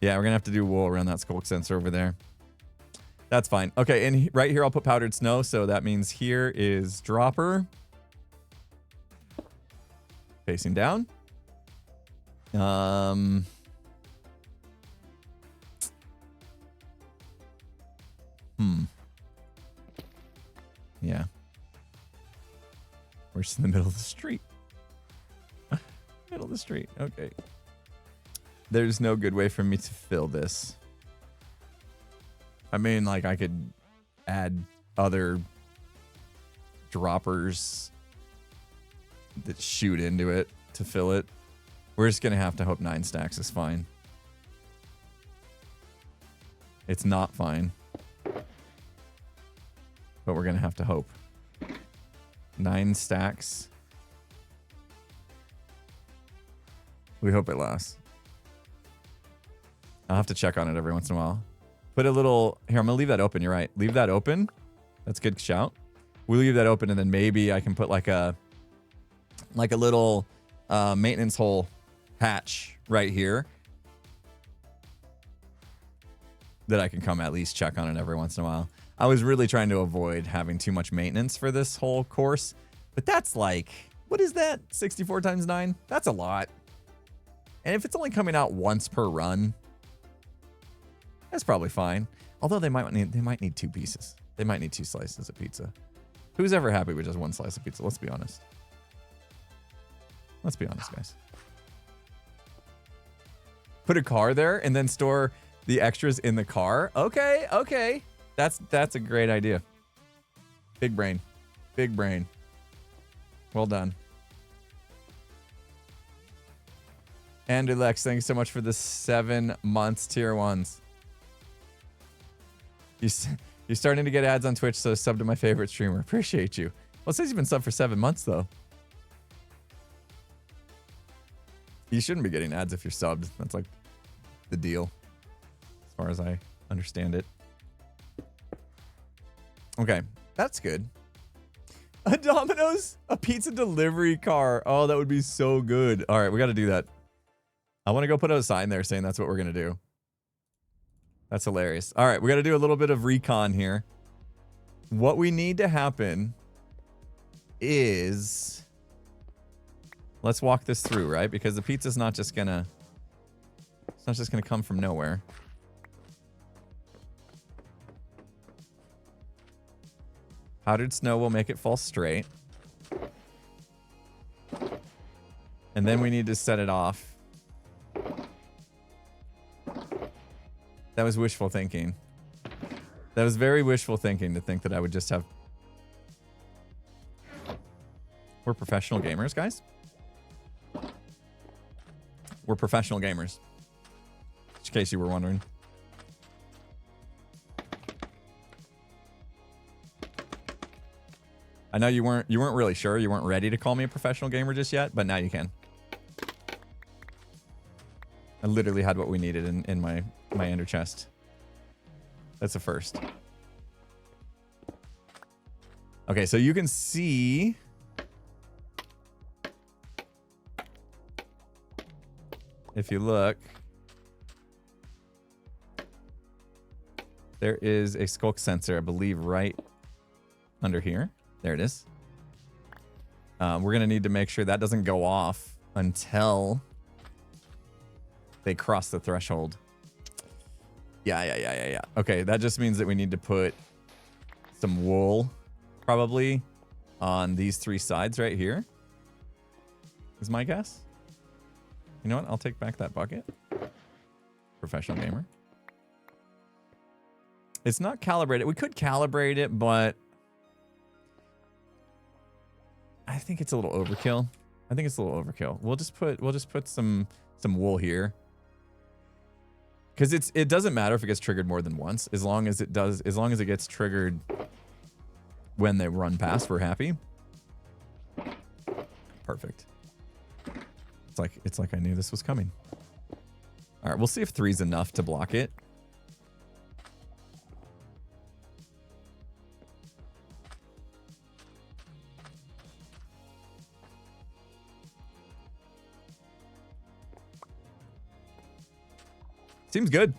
Yeah, we're gonna have to do wool around that Skulk Sensor over there. That's fine. Okay, and right here I'll put powdered snow, so that means here is dropper. Facing down. Yeah. We're just in the middle of the street. Middle of the street. Okay. There's no good way for me to fill this. I mean, like, I could add other droppers that shoot into it to fill it. We're just going to have to hope 9 stacks is fine. It's not fine. But we're going to have to hope. 9 stacks. We hope it lasts. I'll have to check on it every once in a while. Put a little... Here, I'm going to leave that open. You're right. Leave that open. That's a good shout. We'll leave that open, and then maybe I can put like a little maintenance hole hatch right here that I can come at least check on it every once in a while. I was really trying to avoid having too much maintenance for this whole course, but that's like, what is that? 64 times 9? That's a lot. And if it's only coming out once per run, that's probably fine. Although they might need 2 pieces. They might need 2 slices of pizza. Who's ever happy with just 1 slice of pizza? Let's be honest. Let's be honest, guys. Put a car there and then store the extras in the car. Okay, okay. That's a great idea. Big brain. Big brain. Well done. Andrew Lex, thanks so much for the 7 months tier 1s. You're starting to get ads on Twitch, so sub to my favorite streamer. Appreciate you. Well, it says you've been subbed for 7 months, though. You shouldn't be getting ads if you're subbed. That's like the deal, as far as I understand it. Okay, that's good. A Domino's, a pizza delivery car. Oh, that would be so good. All right, we got to do that. I want to go put a sign there saying that's what we're going to do. That's hilarious. All right, we got to do a little bit of recon here. What we need to happen is... Let's walk this through, right? Because the pizza's not just gonna... It's not just gonna come from nowhere. Powdered snow will make it fall straight. And then we need to set it off. That was wishful thinking. That was very wishful thinking to think that I would just have... We're professional gamers, guys. We're professional gamers. Just in case you were wondering. I know you weren't really sure. You weren't ready to call me a professional gamer just yet, but now you can. I literally had what we needed in my ender chest. That's a first. Okay, so you can see... If you look... There is a skulk sensor, I believe, right under here. There it is. We're going to need to make sure that doesn't go off until they cross the threshold. Yeah. Okay, that just means that we need to put some wool, probably, on these 3 sides right here. Is my guess. You know what? I'll take back that bucket. Professional gamer. It's not calibrated. We could calibrate it, but I think it's a little overkill. We'll just put some wool here. Because it doesn't matter if it gets triggered more than once, as long as it gets triggered when they run past, we're happy. Perfect. It's like I knew this was coming. All right, we'll see if 3's enough to block it. Seems good.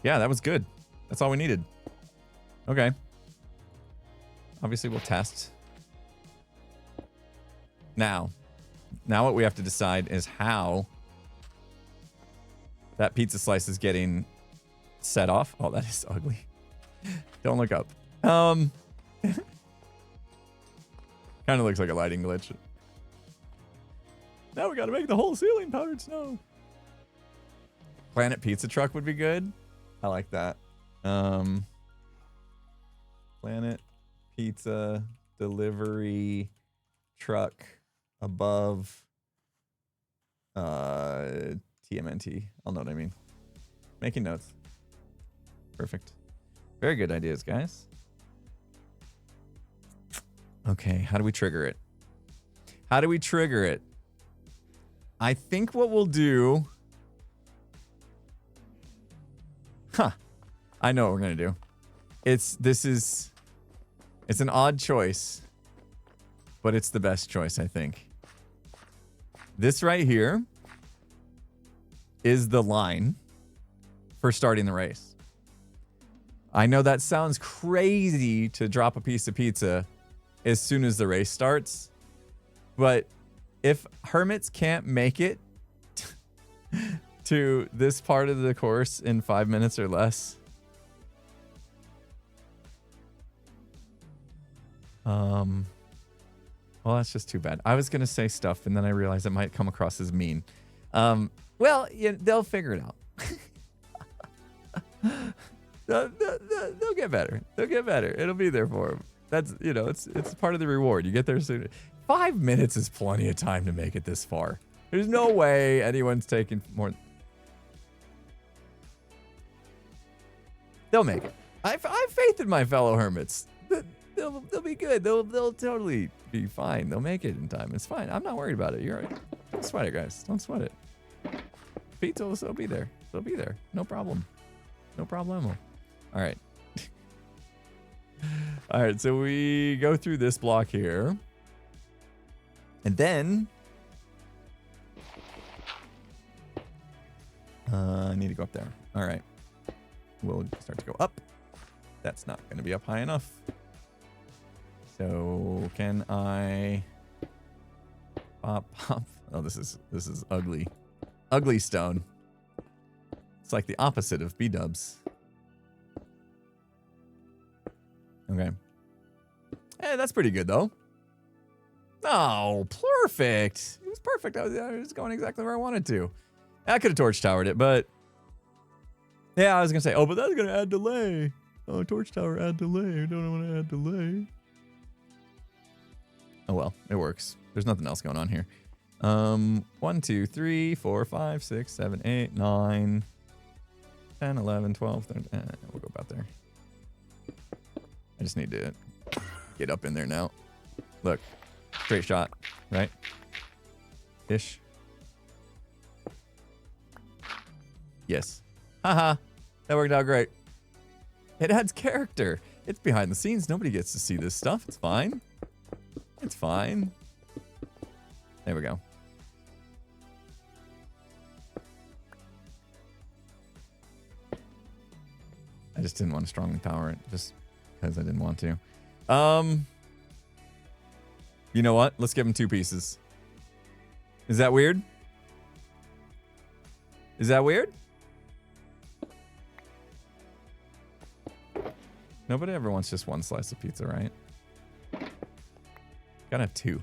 Yeah, that was good. That's all we needed. Okay. Obviously, we'll test. Now what we have to decide is how that pizza slice is getting set off. Oh, that is ugly. Don't look up. Kind of looks like a lighting glitch. Now we gotta make the whole ceiling powdered snow. Planet Pizza Truck would be good. I like that. Planet Pizza Delivery Truck above TMNT. I'll know what I mean. Making notes. Perfect. Very good ideas, guys. Okay, how do we trigger it? I think what we'll do... I know what we're going to do. It's an odd choice, but it's the best choice, I think. This right here is the line for starting the race. I know that sounds crazy to drop a piece of pizza as soon as the race starts, but if Hermits can't make it to this part of the course in 5 minutes or less, well, that's just too bad. I was gonna say stuff, and then I realized it might come across as mean. Well, yeah, they'll figure it out. They'll get better. It'll be there for them. That's, it's part of the reward. You get there sooner. 5 minutes is plenty of time to make it this far. There's no way anyone's taking more. They'll make it. I have faith in my fellow hermits. They'll be good. They'll totally be fine. They'll make it in time. It's fine. I'm not worried about it. You're right. Don't sweat it, guys. Don't sweat it. Pizza will still be there. They'll be there. No problem. No problemo. All right. All right. So we go through this block here. And then I need to go up there. All right. We'll start to go up. That's not going to be up high enough. So can I pop? Oh, this is ugly. Ugly stone. It's like the opposite of B-dubs. Okay. Hey, that's pretty good, though. Oh, perfect. It was perfect. I was going exactly where I wanted to. I could have torch towered it, but... Yeah, I was going to say, oh, but that's going to add delay. Oh, torch tower, add delay. I don't want to add delay. Oh, well, it works. There's nothing else going on here. 1, 2, 3, 4, 5, 6, 7, 8, 9, 10, 11, 12, 13. We'll go about there. I just need to get up in there now. Look, straight shot, right? Ish. Yes. Haha, that worked out great. It adds character. It's behind the scenes. Nobody gets to see this stuff. It's fine. It's fine. There we go. I just didn't want to strongly power it just because I didn't want to. You know what? Let's give him 2 pieces. Is that weird? Is that weird? Nobody ever wants just 1 slice of pizza, right? Gotta have 2.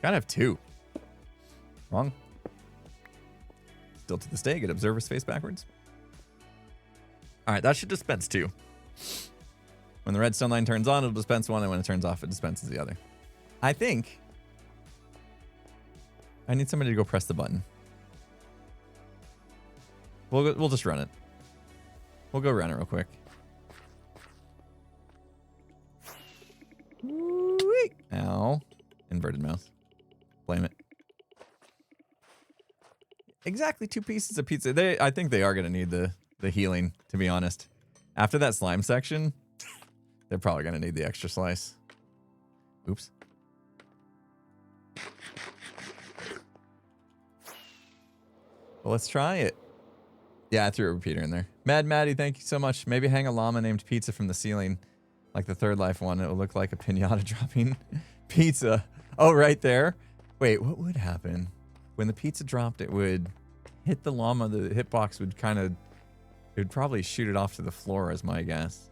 Gotta have 2. Wrong. Still to this day, get observer's face backwards. All right, that should dispense 2. When the redstone line turns on, it'll dispense 1, and when it turns off, it dispenses the other. I think I need somebody to go press the button. We'll just run it. We'll go run it real quick. Whee! Ow. Inverted mouse. Blame it. Exactly 2 pieces of pizza. I think they are going to need the healing, to be honest. After that slime section, they're probably going to need the extra slice. Oops. Well, let's try it. Yeah, I threw a repeater in there. Mad Maddie, thank you so much. Maybe hang a llama named Pizza from the ceiling, like the Third Life one. It will look like a pinata dropping pizza. Oh, right there. Wait, what would happen? When the pizza dropped, it would hit the llama. The hitbox would kind of... It would probably shoot it off to the floor, is my guess.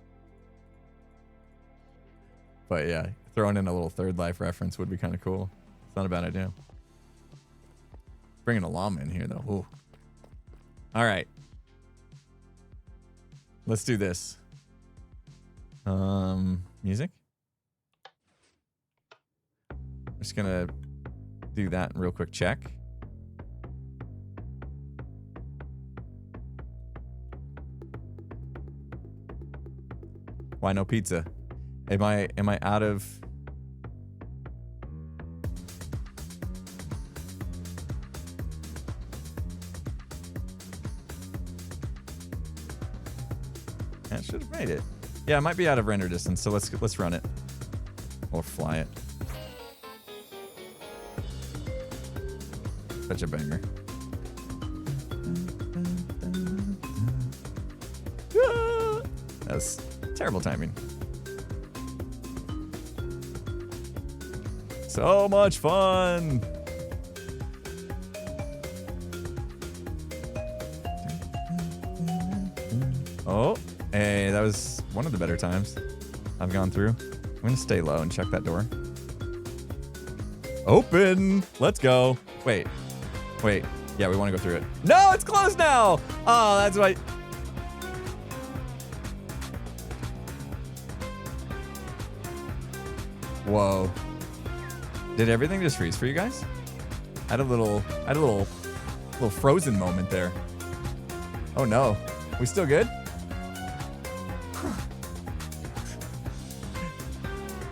But yeah, throwing in a little Third Life reference would be kind of cool. It's not a bad idea. Bringing a llama in here, though. Ooh. All right. Let's do this. Music? I'm just gonna do that real quick check. Why no pizza? Am I out of... I should have made it. Yeah, I might be out of render distance, so let's run it. Or fly it. Such a banger. That's terrible timing. So much fun! Oh, hey, that was one of the better times I've gone through. I'm gonna stay low and check that door. Open! Let's go. Wait. Yeah, we want to go through it. No, it's closed now! Oh, that's why. Whoa. Did everything just freeze for you guys? I had a little frozen moment there. Oh no. We still good?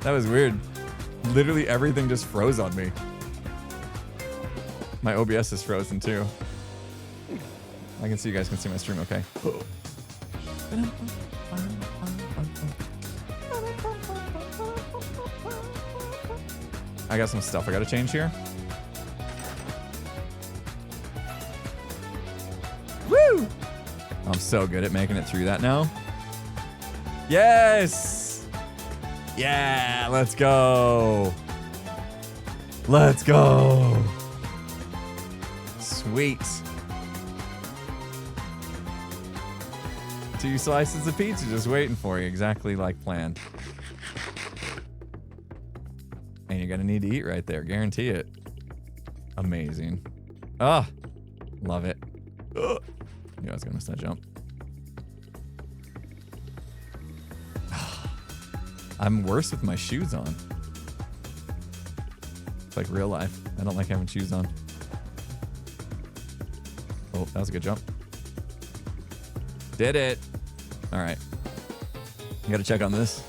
That was weird. Literally everything just froze on me. My OBS is frozen too. I can see you guys can see my stream okay. I got some stuff I gotta change here. Woo! I'm so good at making it through that now. Yes! Yeah, let's go. Let's go. Sweet. 2 slices of pizza just waiting for you, exactly like planned. gonna need to eat right there. Guarantee it. Amazing. Ah, love it. Ugh. Knew I was gonna miss that jump. I'm worse with my shoes on. It's like real life. I don't like having shoes on. Oh, that was a good jump. Did it. All right. You gotta check on this.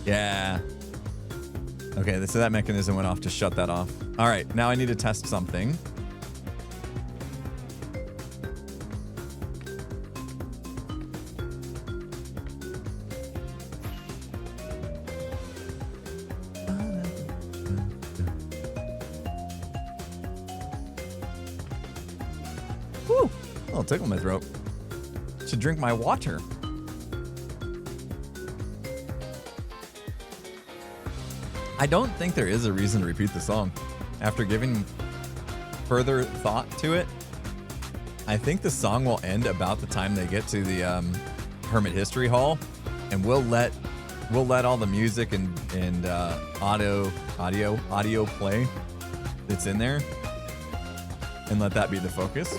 Yeah. Okay, so that mechanism went off to shut that off. All right, now I need to test something. Woo! Oh, tickle my throat. Should drink my water. I don't think there is a reason to repeat the song. After giving further thought to it, I think the song will end about the time they get to the Hermit History Hall, and we'll let all the music and audio play that's in there, and let that be the focus.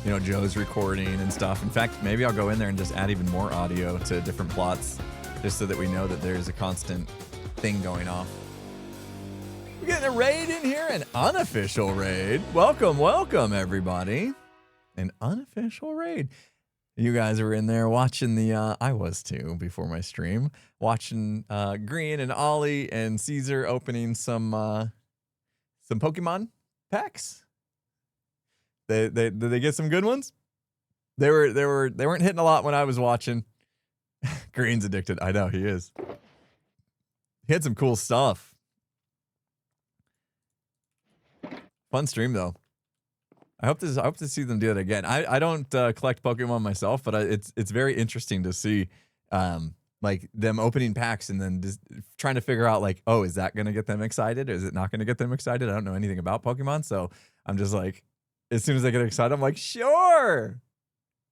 You know, Joe's recording and stuff. In fact, maybe I'll go in there and just add even more audio to different plots, just so that we know that there's a constant thing going off. We're getting a raid in here, an unofficial raid. Welcome, welcome, everybody. An unofficial raid. You guys were in there watching the, I was too, before my stream, watching Green and Ollie and Caesar opening some Pokemon packs. Did they get some good ones? They weren't hitting a lot when I was watching. Green's addicted. I know he is. He had some cool stuff. Fun stream though. I hope to see them do it again. I don't collect Pokemon myself, but it's very interesting to see like them opening packs and then just trying to figure out like, oh, is that gonna get them excited? Is it not gonna get them excited? I don't know anything about Pokemon, so I'm just like, as soon as I get excited, I'm like, sure.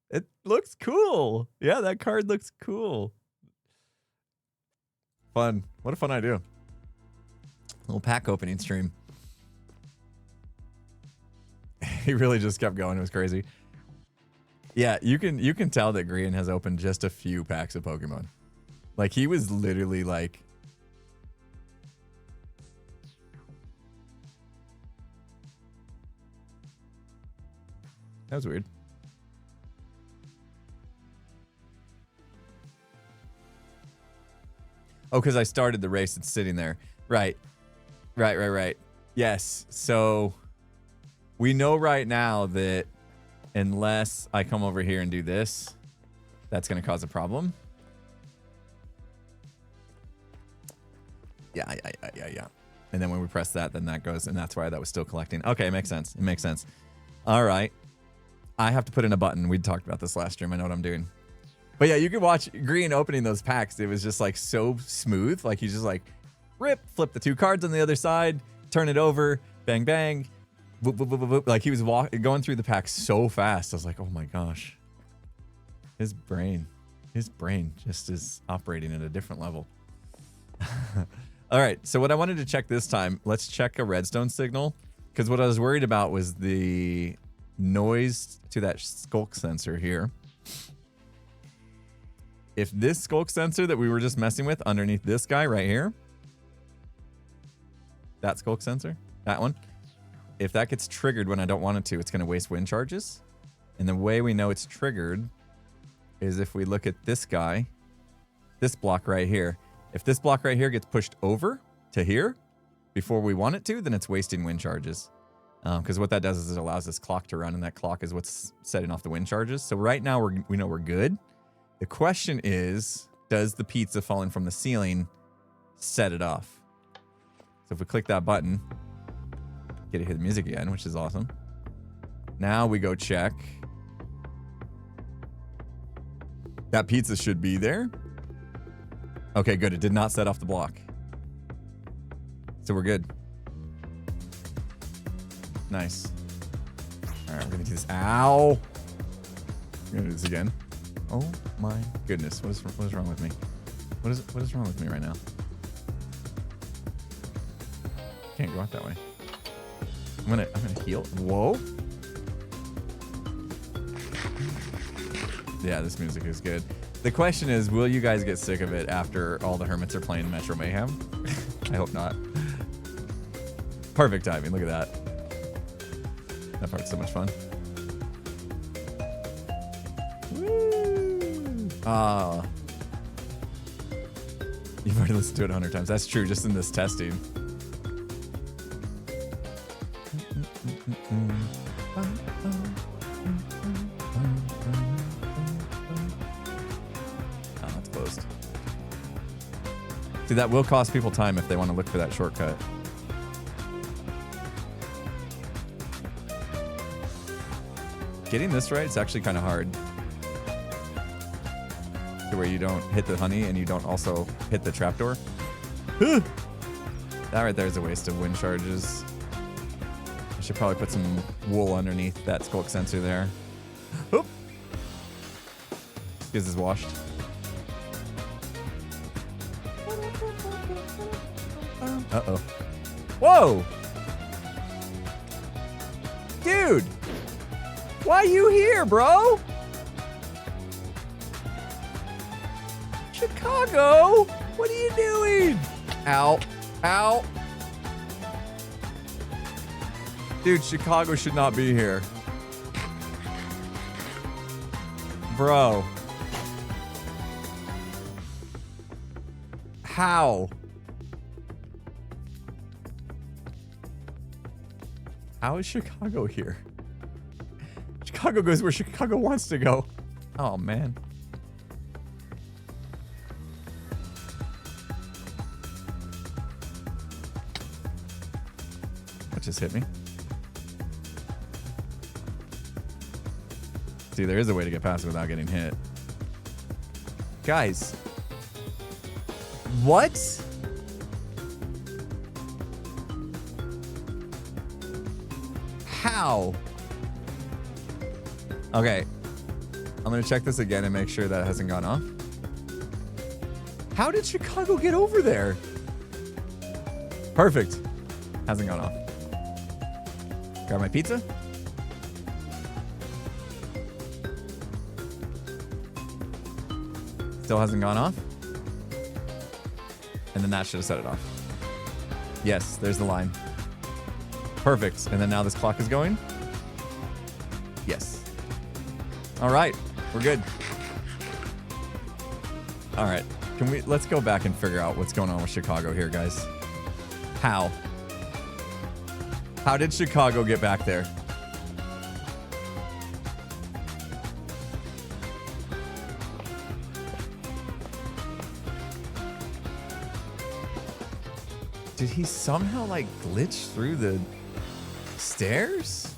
It looks cool. Yeah, that card looks cool. Fun. What a fun idea. Little pack opening stream. He really just kept going. It was crazy. Yeah, you can tell that Green has opened just a few packs of Pokemon. Like, he was literally like... That was weird. Oh, because I started the race. It's sitting there. Right. Yes. So we know right now that unless I come over here and do this, that's going to cause a problem. Yeah. And then when we press that, then that goes, and that's why that was still collecting. Okay, it makes sense. It makes sense. All right. I have to put in a button. We talked about this last stream. I know what I'm doing. But yeah, you can watch Green opening those packs. It was just like so smooth. Like he's just like, rip, flip the two cards on the other side, turn it over, bang, bang, boop, boop, boop, boop, boop. Like he was going through the packs so fast. I was like, oh my gosh. His brain just is operating at a different level. All right, so what I wanted to check this time, let's check a redstone signal. Because what I was worried about was the noise to that skulk sensor here. If this skulk sensor that we were just messing with underneath this guy right here, that skulk sensor, that one, if that gets triggered when I don't want it to, it's going to waste wind charges. And the way we know it's triggered is if we look at this guy, this block right here. If this block right here gets pushed over to here before we want it to, then it's wasting wind charges. Because what that does is it allows this clock to run, and that clock is what's setting off the wind charges. So right now we know we're good. The question is, does the pizza falling from the ceiling set it off? So if we click that button, get to hear the music again, which is awesome. Now we go check. That pizza should be there. Okay, good. It did not set off the block. So we're good. Nice. All right, we're going to do this. Ow. We're going to do this again. Oh my goodness. What is wrong with me? What is wrong with me right now? can't go out that way. I'm gonna heal. Whoa. Yeah, this music is good. The question is, will you guys get sick of it after all the hermits are playing Metro Mayhem? I hope not. Perfect timing. Look at that. That part's so much fun. Woo! Ah. You've already listened to it 100 times. That's true, just in this testing. Oh, that's closed. See, that will cost people time if they want to look for that shortcut. Getting this right, it's actually kind of hard. To where you don't hit the honey and you don't also hit the trapdoor. That right there is a waste of wind charges. I should probably put some wool underneath that skulk sensor there. Oop! Giz is washed. Uh-oh. Whoa! Dude! Why you here, bro? Chicago? What are you doing? Ow. Ow. Dude, Chicago should not be here. Bro. How? How is Chicago here? Chicago goes where Chicago wants to go. Oh, man. What just hit me? See, there is a way to get past it without getting hit. Guys. What? How? Okay. I'm going to check this again and make sure that hasn't gone off. How did Chicago get over there? Perfect. Hasn't gone off. Grab my pizza. Still hasn't gone off. And then that should have set it off. Yes, there's the line. Perfect. And then now this clock is going. Yes. All right. We're good. All right. Let's go back and figure out what's going on with Chicago here, guys. How? How did Chicago get back there? Did he somehow like glitch through the stairs?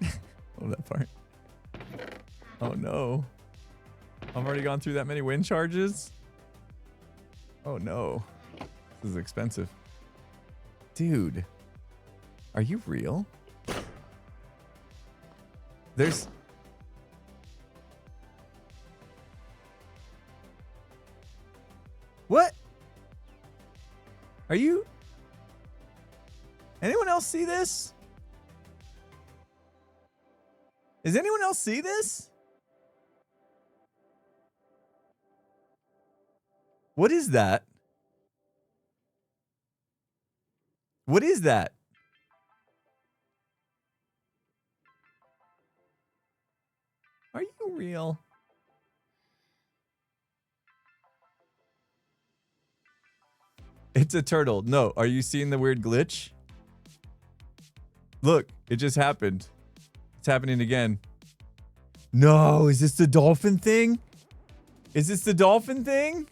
Oh, that part. Oh no. I've already gone through that many wind charges. Oh no. This is expensive. Dude. Are you real? There's... What? Are you... Anyone else see this? Does anyone else see this? What is that? What is that? Are you real? It's a turtle. No, are you seeing the weird glitch? Look, it just happened. It's happening again. No, is this the dolphin thing? Is this the dolphin thing?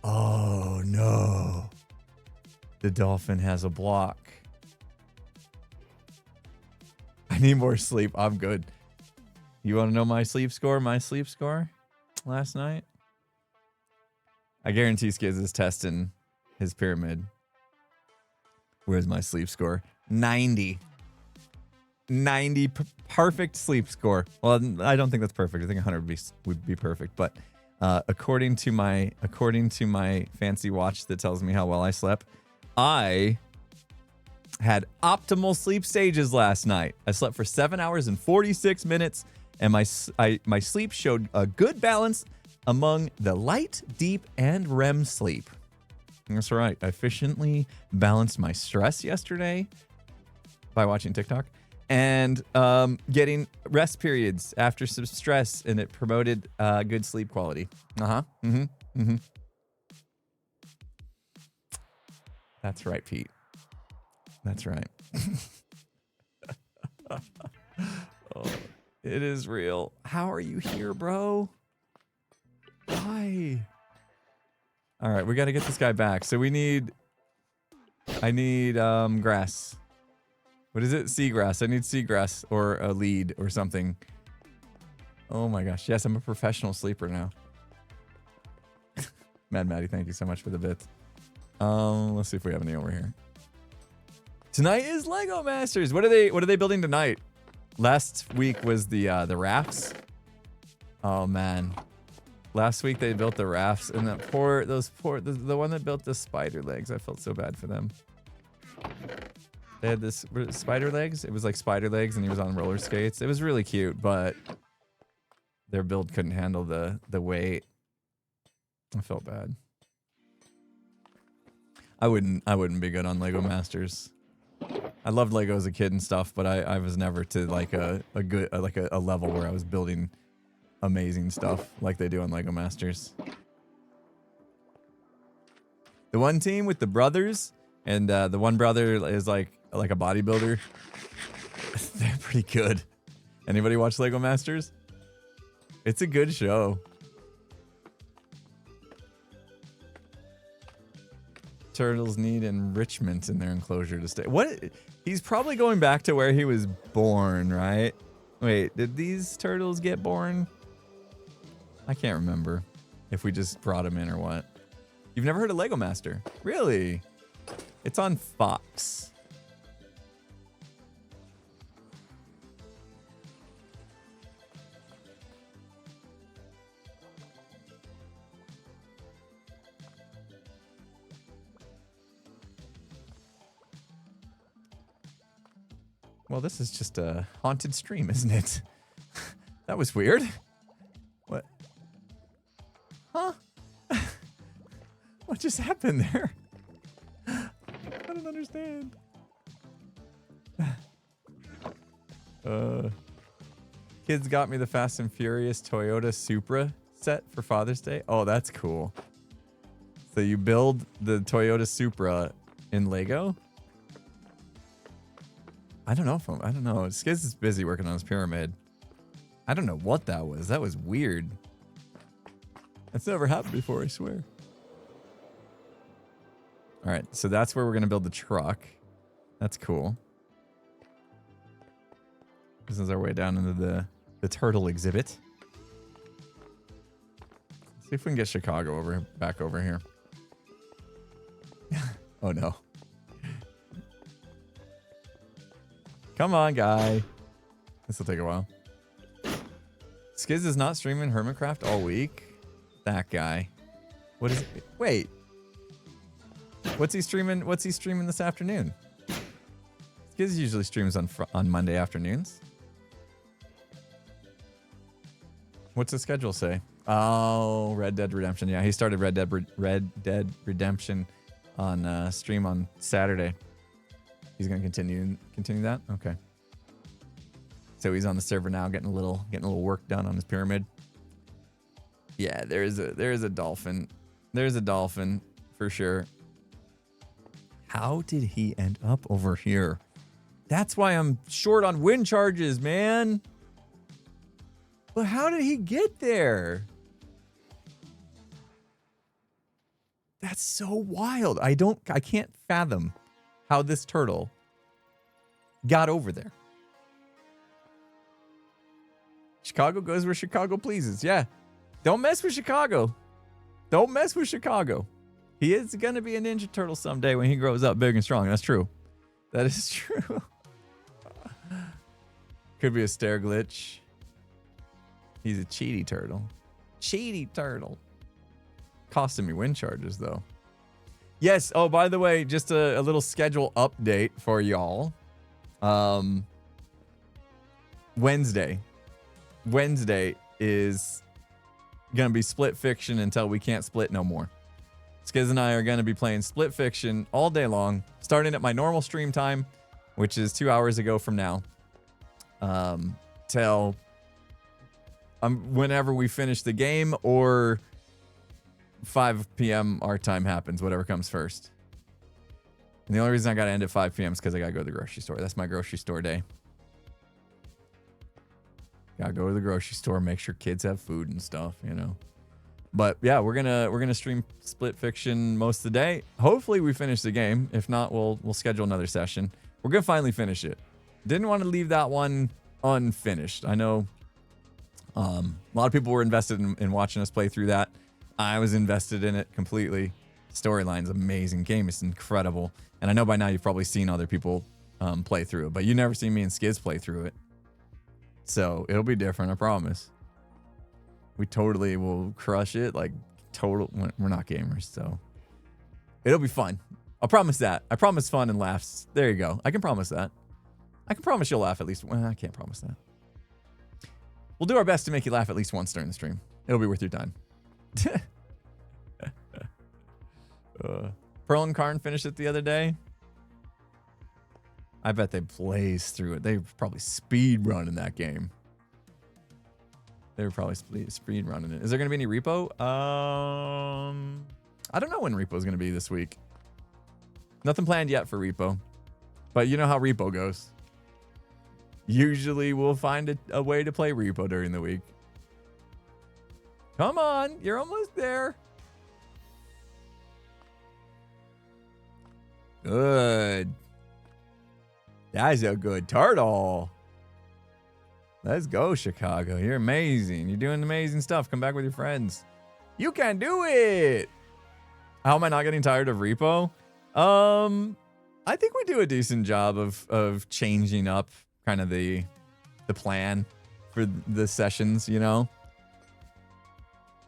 Oh, no. The dolphin has a block. I need more sleep. I'm good. You want to know my sleep score? My sleep score last night? I guarantee Skiz is testing his pyramid. Where's my sleep score? 90. 90 perfect sleep score. Well, I don't think that's perfect. I think 100 would be perfect, but according to my fancy watch that tells me how well I slept, I had optimal sleep stages last night. I slept for 7 hours and 46 minutes, and my sleep showed a good balance among the light, deep, and REM sleep. That's right. I efficiently balanced my stress yesterday by watching TikTok and getting rest periods after some stress, and it promoted good sleep quality. That's right, Pete. That's right. Oh, it is real. How are you here, bro? Why? All right, we got to get this guy back. So I need grass. What is it? Seagrass. I need seagrass or a lead or something. Oh my gosh. Yes, I'm a professional sleeper now. Mad Maddie, thank you so much for the bits. Let's see if we have any over here. Tonight is Lego Masters. What are they building tonight? Last week was the rafts. Oh man. Last week they built the rafts, and the one that built the spider legs, I felt so bad for them. They had this spider legs. It was like spider legs, and he was on roller skates. It was really cute, but their build couldn't handle the weight. I felt bad. I wouldn't be good on Lego Masters. I loved Lego as a kid and stuff, but I was never to like a level where I was building amazing stuff like they do on Lego Masters. The one team with the brothers, and the one brother is like a bodybuilder. They're pretty good. Anybody watch Lego Masters? It's a good show. Turtles need enrichment in their enclosure to stay. What? He's probably going back to where he was born, right? Wait, did these turtles get born? I can't remember if we just brought him in or what. You've never heard of Lego Master? Really? It's on Fox. Well, this is just a haunted stream, isn't it? That was weird. What? Huh? What just happened there? I don't understand. Kids got me the Fast and Furious Toyota Supra set for Father's Day. Oh, that's cool. So you build the Toyota Supra in Lego? I don't know. Skiz is busy working on his pyramid. I don't know what that was. That was weird. That's never happened before, I swear. All right, so that's where we're going to build the truck. That's cool. This is our way down into the turtle exhibit. See if we can get Chicago back over here. Oh, no. Come on, guy. This will take a while. Skiz is not streaming Hermitcraft all week. That guy. What is it? Wait. What's he streaming? What's he streaming this afternoon? Skiz usually streams on Monday afternoons. What's the schedule say? Oh, Red Dead Redemption. Yeah, he started Red Dead Redemption on stream on Saturday. He's gonna continue that. Okay. So he's on the server now, getting a little work done on his pyramid. Yeah, there is a dolphin. There's a dolphin for sure. How did he end up over here? That's why I'm short on wind charges, man. But how did he get there? That's so wild. I can't fathom how this turtle got over there. Chicago goes where Chicago pleases. Yeah. Don't mess with Chicago. Don't mess with Chicago. He is going to be a Ninja Turtle someday when he grows up big and strong. That's true. That is true. Could be a stair glitch. He's a cheaty turtle. Cheaty turtle. Costing me wind charges, though. Yes. Oh, by the way, just a little schedule update for y'all. Wednesday is going to be Split Fiction until we can't split no more. Skiz and I are going to be playing Split Fiction all day long, starting at my normal stream time, which is 2 hours ago from now, till whenever we finish the game, or 5 p.m. our time happens, whatever comes first. And the only reason I got to end at 5 p.m. is because I got to go to the grocery store. That's my grocery store day. Got to go to the grocery store, make sure kids have food and stuff, you know. But yeah, we're gonna stream Split Fiction most of the day. Hopefully we finish the game. If not, we'll schedule another session. We're gonna finally finish it. Didn't want to leave that one unfinished. I know a lot of people were invested in watching us play through that. I was invested in it completely. Storyline's amazing. Game is incredible. And I know by now you've probably seen other people play through it, but you never seen me and Skiz play through it. So it'll be different, I promise. We totally will crush it. Like, total. We're not gamers, so it'll be fun. I'll promise that. I promise fun and laughs. There you go. I can promise that. I can promise you'll laugh at least. Well, I can't promise that. We'll do our best to make you laugh at least once during the stream. It'll be worth your time. Pearl and Karn finished it the other day. I bet they blazed through it. They probably speed running that game. They were probably speed running it. Is there going to be any repo? I don't know when repo is going to be this week. Nothing planned yet for repo. But you know how repo goes. Usually we'll find a way to play repo during the week. Come on, you're almost there. Good. That's a good turtle. Let's go, Chicago. You're amazing. You're doing amazing stuff. Come back with your friends. You can do it. How am I not getting tired of repo? I think we do a decent job of changing up kind of the plan for the sessions, you know?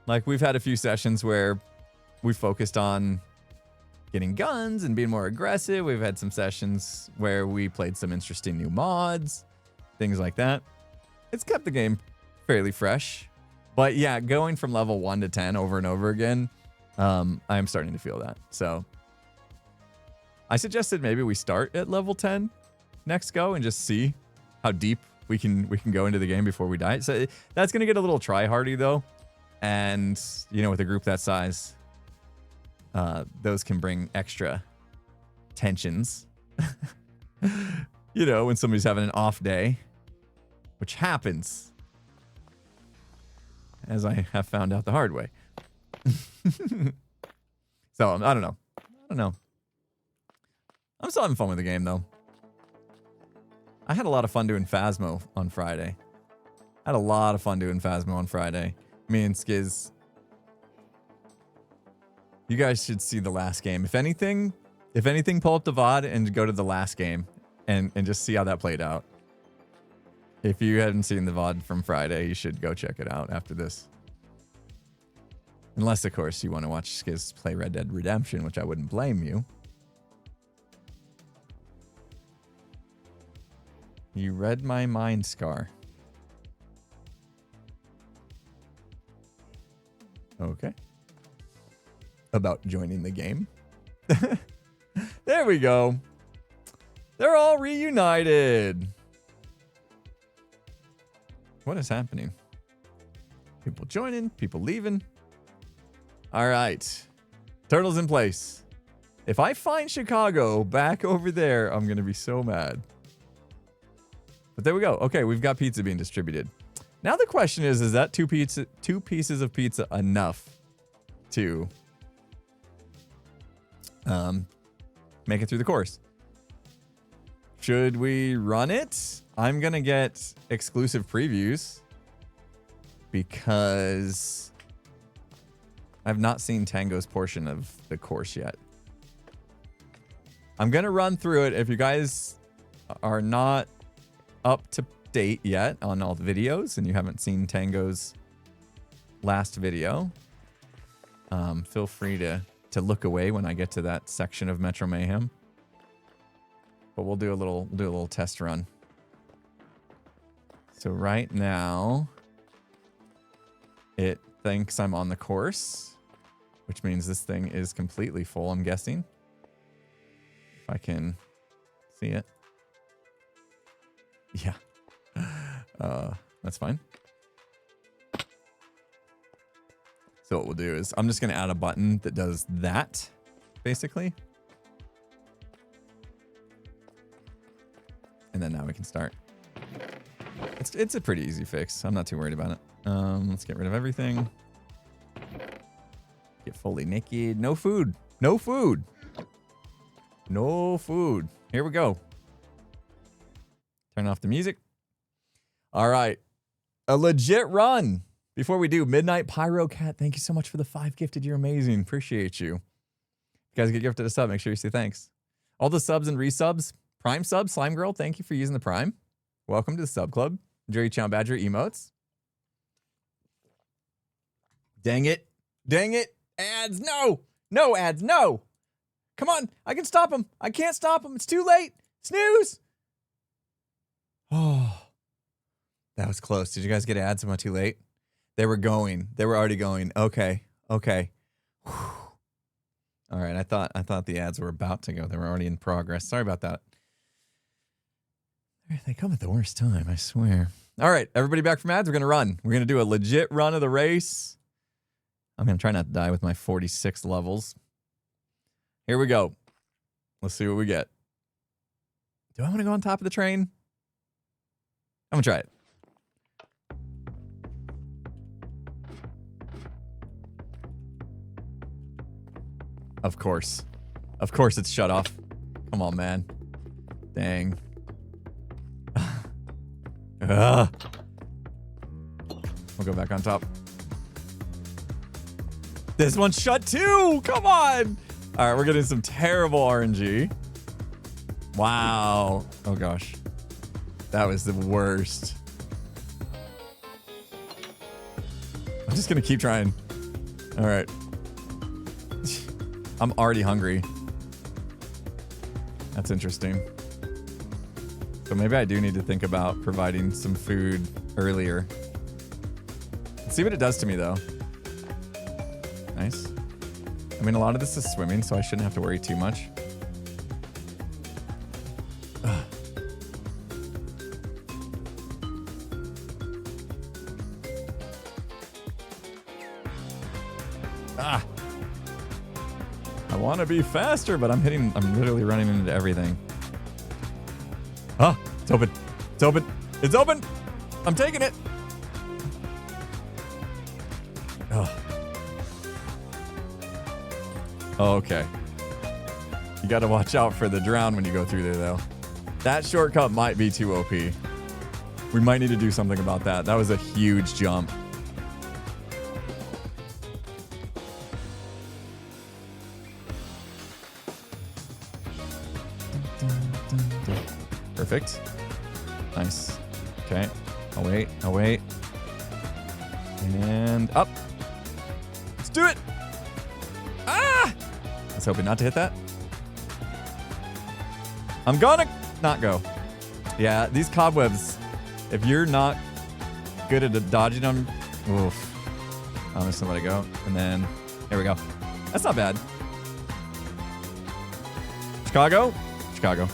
Like, we've had a few sessions where we focused on getting guns and being more aggressive. We've had some sessions where we played some interesting new mods, things like that. It's kept the game fairly fresh. But yeah, going from level 1 to 10 over and over again, I'm starting to feel that. So I suggested maybe we start at level 10 next go and just see how deep we can go into the game before we die. So that's going to get a little try-hardy though. And, you know, with a group that size, those can bring extra tensions. You know, when somebody's having an off day, which happens, as I have found out the hard way. So, I don't know. I'm still having fun with the game, though. I had a lot of fun doing Phasmo on Friday. Me and Skiz. You guys should see the last game. If anything, pull up the VOD and go to the last game and just see how that played out. If you hadn't seen the VOD from Friday, you should go check it out after this. Unless, of course, you want to watch Skiz play Red Dead Redemption, which I wouldn't blame you. You read my mind, Scar. Okay. About joining the game. There we go. They're all reunited. What is happening? People joining, people leaving. All right. Turtles in place. If I find Chicago back over there, I'm going to be so mad. But there we go. Okay, we've got pizza being distributed. Now the question is that two pieces of pizza enough to make it through the course? Should we run it? I'm going to get exclusive previews because I've not seen Tango's portion of the course yet. I'm going to run through it. If you guys are not up to date yet on all the videos and you haven't seen Tango's last video. Feel free to look away when I get to that section of Metro Mayhem. But we'll do a little test run. So right now, it thinks I'm on the course, which means this thing is completely full, I'm guessing. If I can see it. Yeah. That's fine. So what we'll do is I'm just going to add a button that does that, basically. And then now we can start. It's a pretty easy fix. I'm not too worried about it. Let's get rid of everything. Get fully naked. No food. No food. No food. Here we go. Turn off the music. All right. A legit run. Before we do, Midnight Pyro Cat, thank you so much for the 5 gifted. You're amazing. Appreciate you. If you guys get gifted a sub, make sure you say thanks. All the subs and resubs. Prime sub, Slime Girl, thank you for using the Prime. Welcome to the sub club. Jerry Chow Badger emotes. Dang it. Dang it. Ads, no. No ads, no. Come on, I can stop them. I can't stop them. It's too late. Snooze. Oh, that was close. Did you guys get ads? Am I too late? They were going. They were already going. Okay. Okay. Whew. All right. I thought the ads were about to go. They were already in progress. Sorry about that. They come at the worst time, I swear. All right. Everybody back from ads. We're going to run. We're going to do a legit run of the race. I'm going to try not to die with my 46 levels. Here we go. Let's see what we get. Do I want to go on top of the train? I'm going to try it. Of course. Of course it's shut off. Come on, man. Dang. We'll go back on top. This one's shut too! Come on! All right, we're getting some terrible RNG. Wow. Oh, gosh. That was the worst. I'm just going to keep trying. All right. I'm already hungry. That's interesting. So maybe I do need to think about providing some food earlier. Let's see what it does to me, though. Nice. I mean, a lot of this is swimming, so I shouldn't have to worry too much. Ah! I want to be faster, but I'm literally running into everything. Ah, it's open. It's open. It's open. I'm taking it. Oh. Okay. You got to watch out for the drown when you go through there, though. That shortcut might be too OP. We might need to do something about that. That was a huge jump. Perfect. Nice. Okay. I'll wait. I'll wait. And up. Let's do it. Ah! I was hoping not to hit that. I'm gonna not go. Yeah, these cobwebs, if you're not good at dodging them, oof. I'm just gonna let it go. And then, here we go. That's not bad. Chicago? Chicago.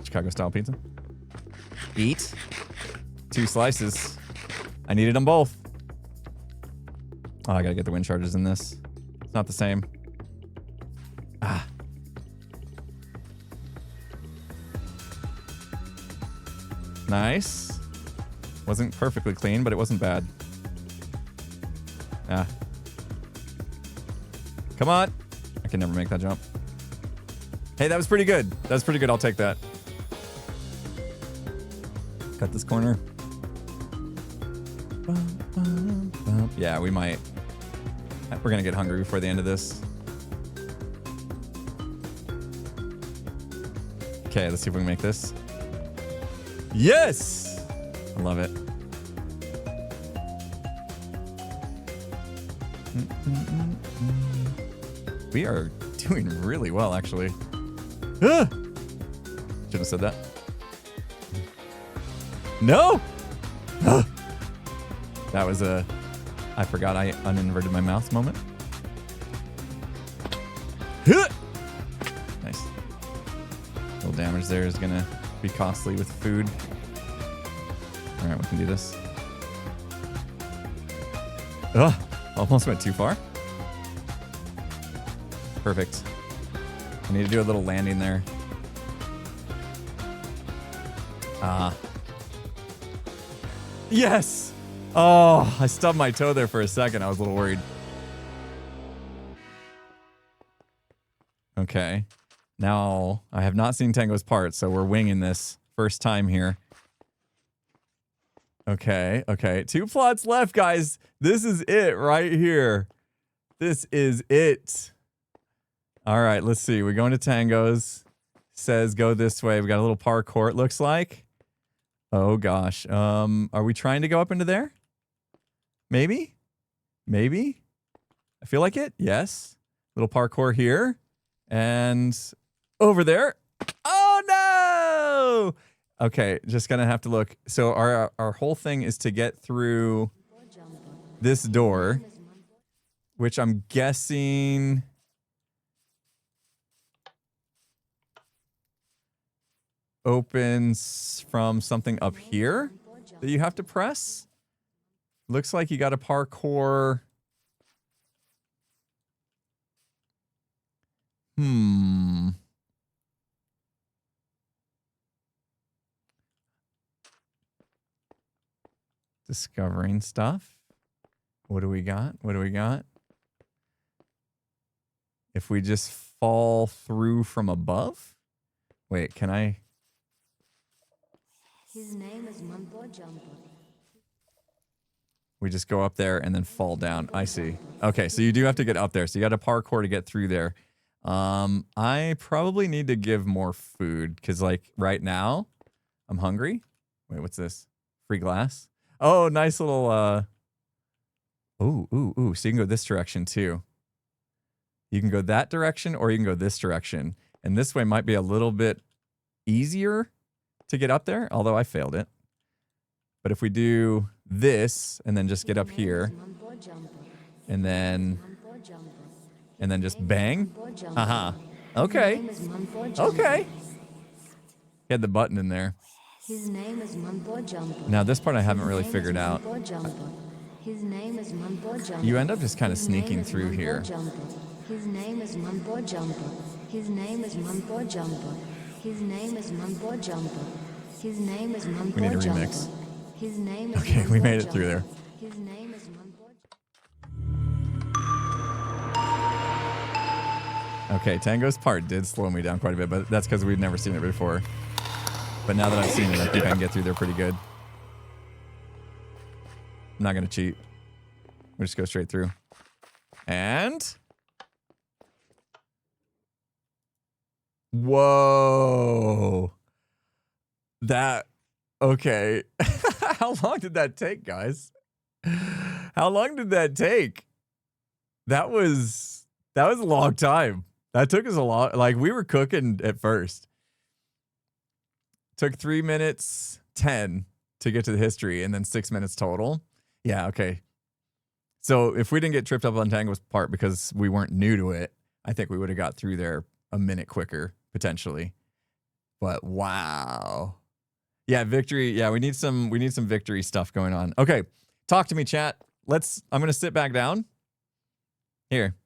Chicago style pizza. Eat. 2 slices. I needed them both. Oh, I gotta get the wind charges in this. It's not the same. Ah. Nice. Wasn't perfectly clean, but it wasn't bad. Ah. Come on. I can never make that jump. Hey, that was pretty good. That was pretty good. I'll take that. Cut this corner. Yeah, we might. We're gonna get hungry before the end of this. Okay, let's see if we can make this. Yes! I love it. We are doing really well, actually. Ah! Should have said that. No! Ah! That was a I forgot I uninverted my mouse moment. Huh! Nice. A little damage there is gonna be costly with food. All right, we can do this. Oh, almost went too far. Perfect. I need to do a little landing there. Yes! Oh, I stubbed my toe there for a second. I was a little worried. Okay. Now, I have not seen Tango's part, so we're winging this first time here. Okay, okay. 2 plots left, guys. This is it right here. This is it. All right, let's see. We're going to Tango's. Says go this way. We got a little parkour, it looks like. Oh, gosh. Are we trying to go up into there? Maybe? Maybe? I feel like it. Yes. Little parkour here. And over there. Oh, no! Okay, just gonna have to look. So our whole thing is to get through this door, which I'm guessing opens from something up here that you have to press. Looks like you got to parkour. Discovering stuff. What do we got? What do we got? If we just fall through from above? Wait, can I? His name is Mambo Jumbo. We just go up there and then fall down. I see. Okay, so you do have to get up there. So you got to parkour to get through there. I probably need to give more food because, like, right now, I'm hungry. Wait, what's this? Free glass? Oh, nice little, ooh. So you can go this direction, too. You can go that direction or you can go this direction. And this way might be a little bit easier to get up there, although I failed it. But if we do this and then just get up here and then just bang. Haha. Okay. Okay. Had the button in there. His name is Mambo Jumbo. Now this part I haven't really figured out. His name is Mambo Jumbo. You end up just kind of sneaking through here. His name is Mambo Jumbo. His name is Mambo Jumbo. His name is Mambo Jumbo. His name is Mambo Jumbo. We need a remix. His name is Okay, we made it through there. His name is Mambo. Okay, Tango's part did slow me down quite a bit, but that's because we'd never seen it before. But now that I've seen it, I think I can get through there pretty good. I'm not going to cheat. We'll just go straight through. And... Whoa. That... Okay. How long did that take, guys? How long did that take? That was a long time. That took us a lot. Like, we were cooking at first. Took 3 minutes 10 to get to the history and then 6 minutes total. Yeah, okay. So if we didn't get tripped up on Tango's part because we weren't new to it, I think we would have got through there a minute quicker, potentially. But wow. Yeah, victory. Yeah, we need some victory stuff going on. Okay, talk to me, chat. I'm gonna sit back down. Here.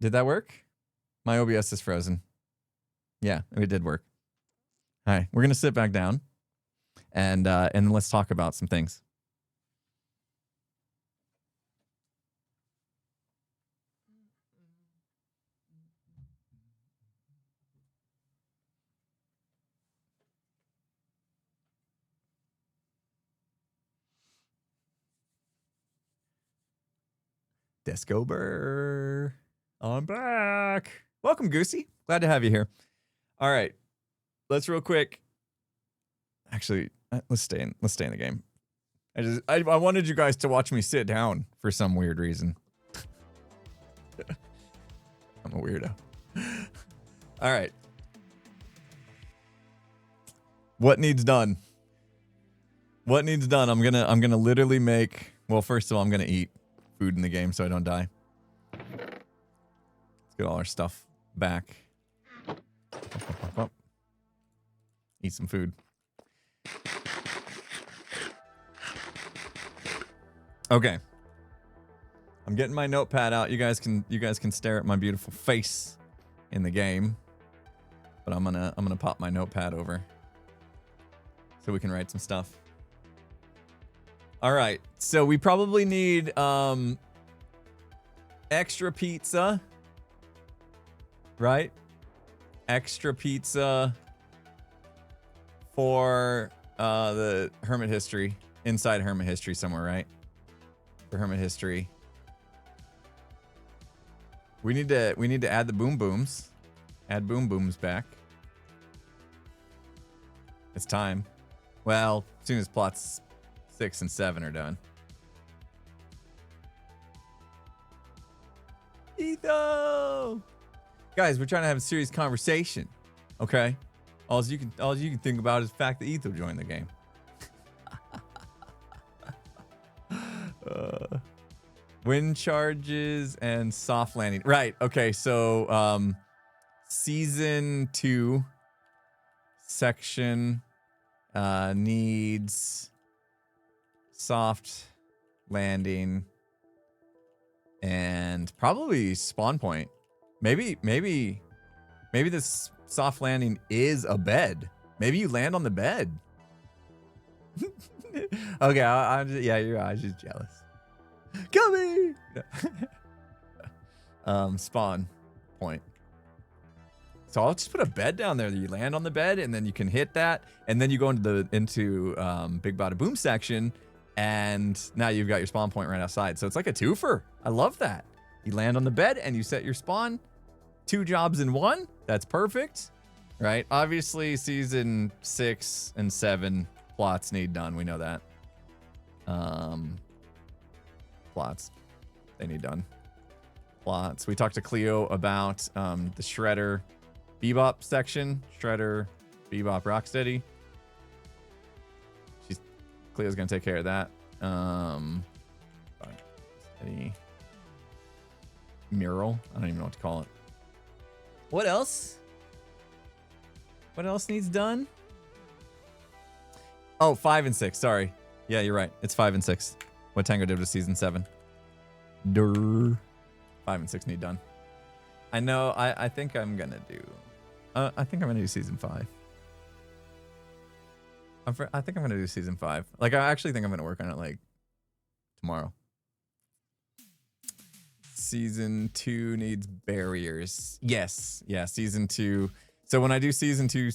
Did that work? My OBS is frozen. Yeah, it did work. All right, we're gonna sit back down, and let's talk about some things. Disco Burr. I'm back. Welcome, Goosey. Glad to have you here. All right. Let's real quick. Actually, let's stay in the game. I wanted you guys to watch me sit down for some weird reason. I'm a weirdo. All right. What needs done? What needs done? I'm gonna literally make. Well, first of all, I'm gonna eat food in the game so I don't die. Let's get all our stuff back. Eat some food. Okay. I'm getting my notepad out. You guys can stare at my beautiful face in the game. But I'm gonna pop my notepad over so we can write some stuff. All right. So we probably need extra pizza. Right? Extra pizza for the Hermit history. Inside Hermit history somewhere, right? For Hermit history. We need to add the boom booms. Add boom booms back. It's time. Well, as soon as plots 6 and 7 are done. Etho! Guys, we're trying to have a serious conversation. Okay? All you can think about is the fact that Etho joined the game. Wind charges and soft landing. Right. Okay. So, season 2 section needs soft landing and probably spawn point. Maybe this soft landing is a bed. Maybe you land on the bed. Okay. Yeah, I was just jealous. Come here. Spawn point. So I'll just put a bed down there that you land on the bed, and then you can hit that, and then you go into Big Bada Boom section, and now you've got your spawn point right outside. So it's like a twofer. I love that. You land on the bed and you set your spawn. 2 jobs in 1. That's perfect. Right? Obviously, season 6 and 7 plots need done. We know that. Plots. They need done. Plots. We talked to Cleo about the Shredder Bebop section. Shredder Bebop Rocksteady. Cleo's gonna take care of that. Any mural? I don't even know what to call it. What else? What else needs done? Oh, 5 and 6. Sorry. Yeah, you're right. It's 5 and 6. What Tango did with season 7. Durr. 5 and 6 need done. I know. I think I'm gonna do. I think I'm gonna do season 5. I think I'm gonna do season 5. Like, I actually think I'm gonna work on it like tomorrow. Season 2 needs barriers. Yes. Yeah. Season 2. So when I do season 2,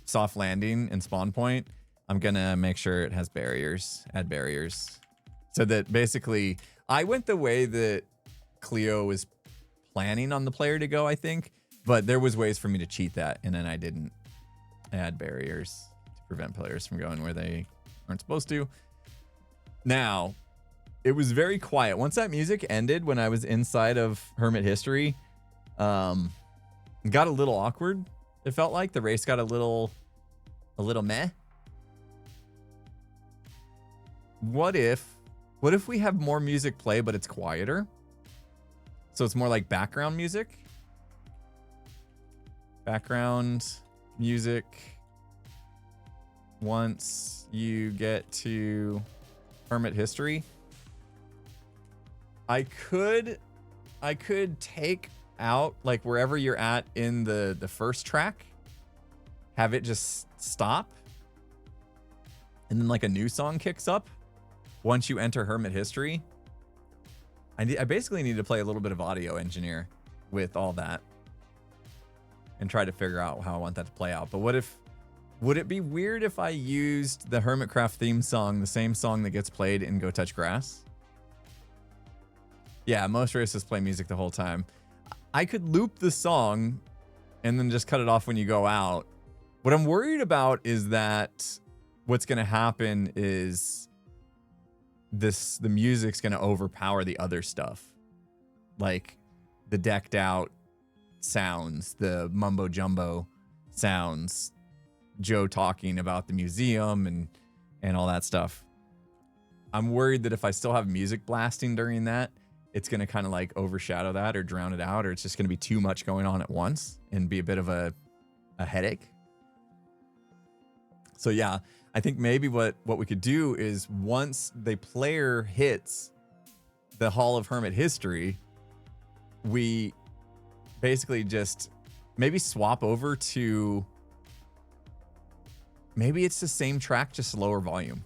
soft landing and spawn point, I'm gonna make sure it has barriers. Add barriers. So that basically, I went the way that Cleo was planning on the player to go, I think. But there was ways for me to cheat that, and then I didn't add barriers to prevent players from going where they aren't supposed to. Now, it was very quiet. Once that music ended, when I was inside of Hermit history, it got a little awkward. It felt like the race got a little meh. What if we have more music play, but it's quieter? So it's more like background music. Background music. Once you get to Hermit history, I could take out, like, wherever you're at in the first track, have it just stop, and then like a new song kicks up once you enter Hermit history. I basically need to play a little bit of audio engineer with all that and try to figure out how I want that to play out. But would it be weird if I used the Hermitcraft theme song, the same song that gets played in Go Touch Grass? Yeah, most races play music the whole time. I could loop the song and then just cut it off when you go out. What I'm worried about is that what's going to happen is the music's gonna overpower the other stuff, like the decked out sounds, the mumbo jumbo sounds, Joe talking about the museum and all that stuff. I'm worried that if I still have music blasting during that, it's going to kind of like overshadow that or drown it out, or it's just going to be too much going on at once and be a bit of a headache. So yeah, I think maybe what we could do is once the player hits the Hall of Hermit history, we basically just maybe swap over to, maybe it's the same track, just lower volume.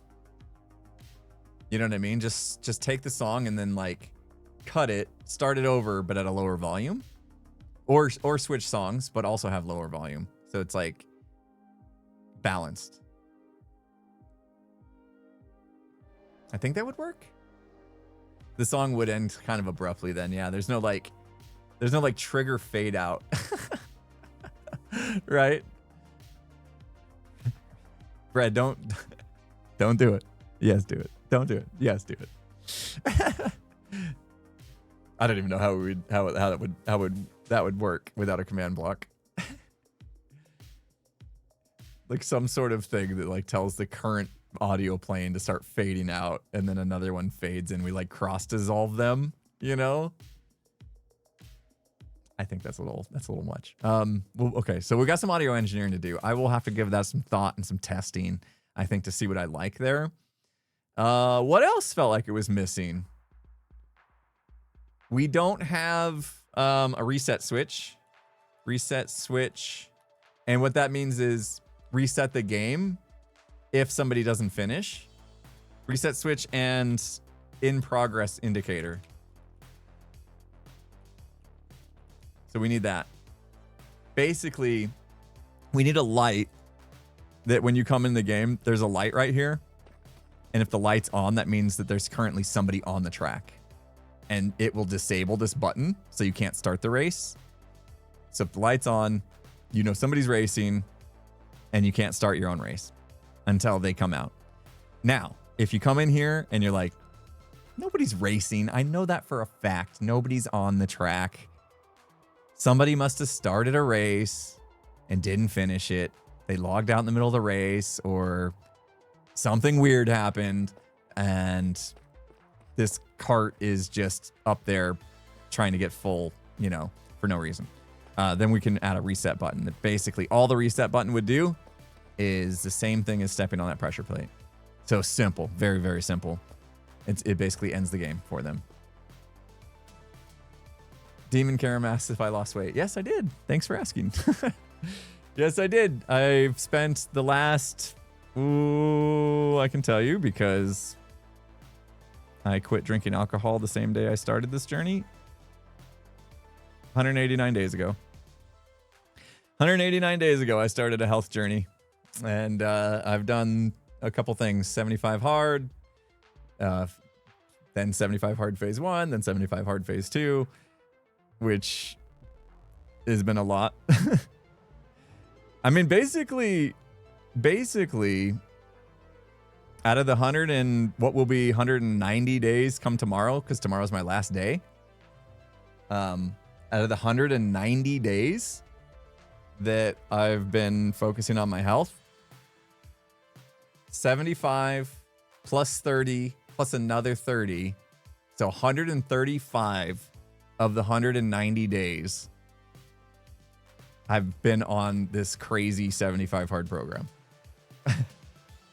You know what I mean? Just take the song and then like cut it, start it over, but at a lower volume, or switch songs, but also have lower volume. So it's like balanced. I think that would work. The song would end kind of abruptly then. Yeah, there's no like trigger fade out. Right? Brad, don't do it. Yes, do it. Don't do it. Yes, do it. I don't even know how that would work without a command block. Like some sort of thing that like tells the current audio playing to start fading out, and then another one fades and we like cross dissolve them, you know? I think that's a little much. Well, okay, so we got some audio engineering to do. I will have to give that some thought and some testing, I think, to see what I like there. What else felt like it was missing? We don't have a reset switch. Reset switch. And what that means is reset the game if somebody doesn't finish. Reset switch and in progress indicator. So we need that. Basically, we need a light that when you come in the game, there's a light right here. And if the light's on, that means that there's currently somebody on the track. And it will disable this button so you can't start the race. So if the light's on, you know somebody's racing and you can't start your own race until they come out. Now, if you come in here and you're like, nobody's racing, I know that for a fact. Nobody's on the track. Somebody must have started a race and didn't finish it. They logged out in the middle of the race, or something weird happened and this cart is just up there trying to get full, you know, for no reason. Then we can add a reset button that basically all the reset button would do is the same thing as stepping on that pressure plate. So simple, very, very simple. It basically ends the game for them. Demon Karam asks if I lost weight. Yes, I did. Thanks for asking. Yes, I did. I've spent the last, I can tell you because I quit drinking alcohol the same day I started this journey. 189 days ago. 189 days ago, I started a health journey. And I've done a couple things. 75 hard, then 75 hard phase 1, then 75 hard phase 2, which has been a lot. I mean, basically, out of the 100 and what will be 190 days come tomorrow, because tomorrow's my last day. Out of the 190 days that I've been focusing on my health, 75 plus 30 plus another 30, so 135 of the 190 days I've been on this crazy 75 hard program.